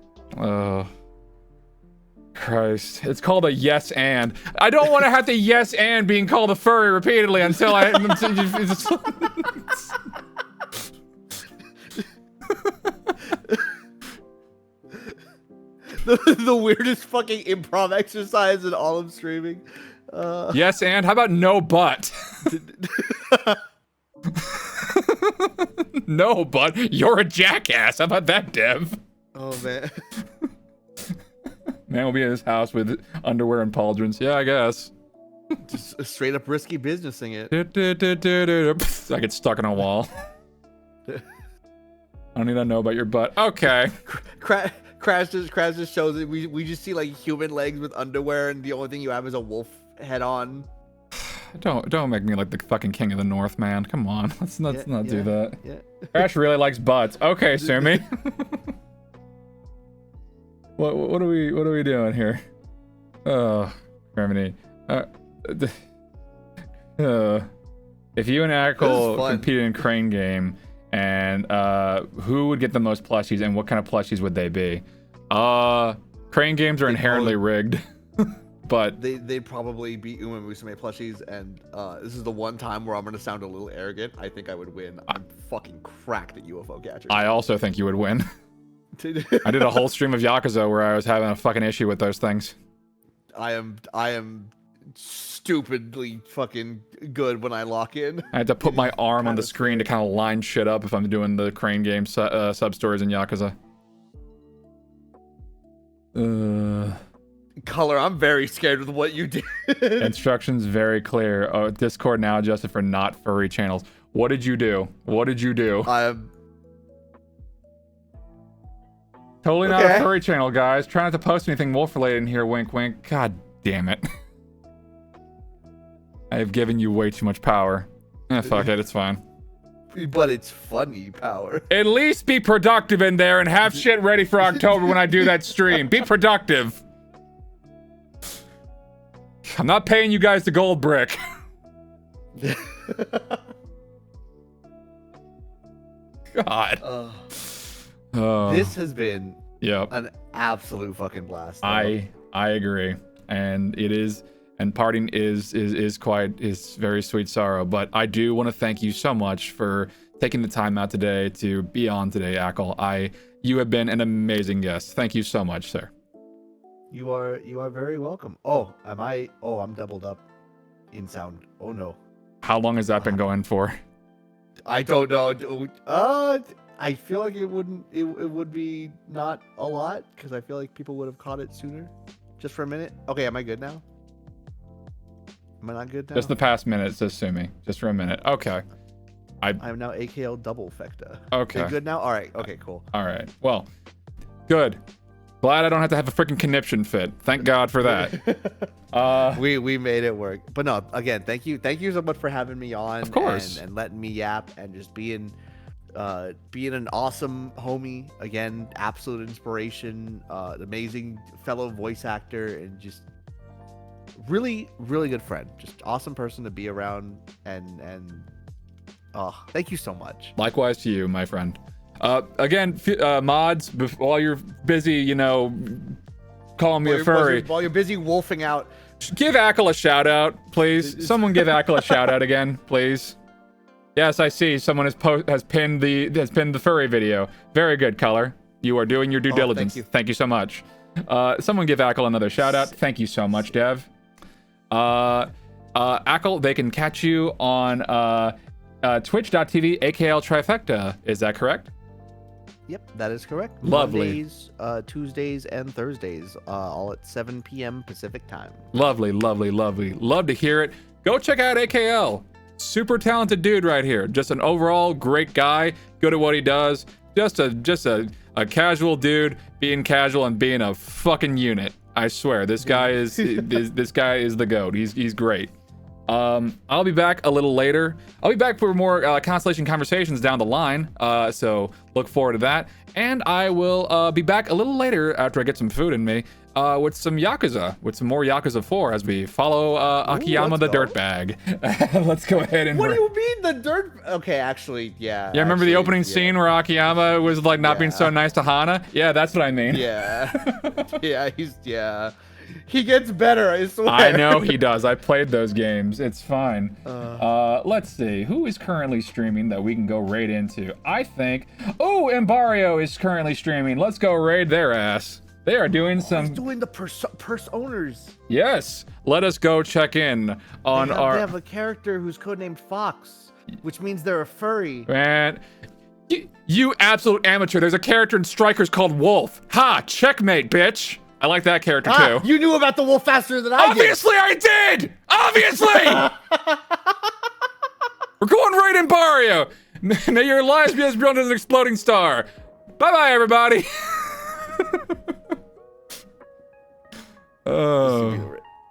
[SPEAKER 1] Christ. It's called a yes and. I don't want to have to yes and being called a furry repeatedly until I...
[SPEAKER 2] the weirdest fucking improv exercise in all of streaming.
[SPEAKER 1] Yes and? How about no but? No but? You're a jackass. How about that, Dev?
[SPEAKER 2] Oh, man.
[SPEAKER 1] Man will be in his house with underwear and pauldrons. Yeah, I guess.
[SPEAKER 2] Just straight up risky businessing it.
[SPEAKER 1] I get stuck in a wall. I don't need to know about your butt. Okay.
[SPEAKER 2] Crash just shows it. We just see like human legs with underwear, and the only thing you have is a wolf head on.
[SPEAKER 1] Don't make me like the fucking king of the north, man. Come on, let's not do that.
[SPEAKER 2] Yeah.
[SPEAKER 1] Crash really likes butts. Okay, Sumi. what are we doing here? Oh, Germany. If you and Ackle competed in Crane Game, and who would get the most plushies, and what kind of plushies would they be? Crane Games are inherently rigged. But
[SPEAKER 2] they'd probably beat Uma Musume plushies, and this is the one time where I'm gonna sound a little arrogant. I think I would win. I'm fucking cracked at UFO catchers.
[SPEAKER 1] I also think you would win. I did a whole stream of Yakuza where I was having a fucking issue with those things. I
[SPEAKER 2] am stupidly fucking good when I lock in.
[SPEAKER 1] I had to put my arm on the screen to kind of line shit up if I'm doing the Crane Game sub-stories in Yakuza.
[SPEAKER 2] Color, I'm very scared with what you did.
[SPEAKER 1] Instructions very clear. Oh, Discord now adjusted for not furry channels. What did you do? What did you do? Totally not a furry channel, guys. Try not to post anything wolf related in here, wink wink. God damn it. I have given you way too much power. Fuck it, it's fine.
[SPEAKER 2] But it's funny power.
[SPEAKER 1] At least be productive in there and have shit ready for October when I do that stream. Be productive. I'm not paying you guys the gold brick. God.
[SPEAKER 2] This has been an absolute fucking blast.
[SPEAKER 1] I agree, and it is, and parting is very sweet sorrow. But I do want to thank you so much for taking the time out today to be on today, Ackle. You have been an amazing guest. Thank you so much, sir.
[SPEAKER 2] You are very welcome. Oh, I'm doubled up in sound. Oh no.
[SPEAKER 1] How long has that been going for?
[SPEAKER 2] I don't know. I feel like it would be not a lot, because I feel like people would have caught it sooner. Just for a minute. Okay, am I good now? Am I not good now?
[SPEAKER 1] Just the past minute, says Sumi. Just for a minute. Okay.
[SPEAKER 2] I'm now AKLTrifecta.
[SPEAKER 1] Okay.
[SPEAKER 2] Are you good now? All right. Okay, cool.
[SPEAKER 1] All right. Well, good. Glad I don't have to have a freaking conniption fit. Thank God for that.
[SPEAKER 2] We made it work. But no, again, thank you so much for having me on.
[SPEAKER 1] Of course.
[SPEAKER 2] And letting me yap and just being an awesome homie. Again, absolute inspiration, an amazing fellow voice actor, and just really, really good friend. Just awesome person to be around, and thank you so much.
[SPEAKER 1] Likewise to you, my friend. Again, mods, while you're busy, calling me a furry.
[SPEAKER 2] While you're busy wolfing out.
[SPEAKER 1] Give Ackle a shout out, please. Someone give Ackle a shout out again, please. Yes, I see. Someone has pinned the furry video. Very good, Color. You are doing your due diligence. Thank you so much. Someone give Ackle another shout out. Thank you so much, Dev. Ackle, they can catch you on twitch.tv AKLTrifecta. Is that correct?
[SPEAKER 2] Yep, that is correct.
[SPEAKER 1] Lovely.
[SPEAKER 2] Mondays, Tuesdays, and Thursdays, all at 7 p.m. Pacific time.
[SPEAKER 1] Lovely, lovely, lovely. Love to hear it. Go check out AKL. Super talented dude right here. Just an overall great guy. Good at what he does. Just a casual dude being casual and being a fucking unit. I swear, this guy is this guy is the GOAT. He's great. I'll be back a little later. I'll be back for more Constellation conversations down the line, so look forward to that. And I will be back a little later after I get some food in me with some Yakuza, with some more Yakuza 4 as we follow Akiyama the Dirtbag. Let's go ahead and...
[SPEAKER 2] What do you mean the dirt... Okay, actually, yeah.
[SPEAKER 1] Yeah, remember the opening scene where Akiyama was like not being so nice to Hana? Yeah, that's what I mean.
[SPEAKER 2] Yeah. Yeah. He gets better, I swear.
[SPEAKER 1] I know he does. I played those games. It's fine. Let's see. Who is currently streaming that we can go raid into? I think... Oh, Embario is currently streaming. Let's go raid their ass. They are doing some...
[SPEAKER 2] He's doing the purse owners.
[SPEAKER 1] Yes. Let us go check in on
[SPEAKER 2] They have a character who's codenamed Fox, which means they're a furry.
[SPEAKER 1] Man... You absolute amateur. There's a character in Strikers called Wolf. Ha! Checkmate, bitch! I like that character too.
[SPEAKER 2] You knew about the wolf faster than I did.
[SPEAKER 1] Obviously I did! Obviously! We're going right in Barrio. May your lives be as brilliant as an exploding star. Bye-bye, everybody. Oh.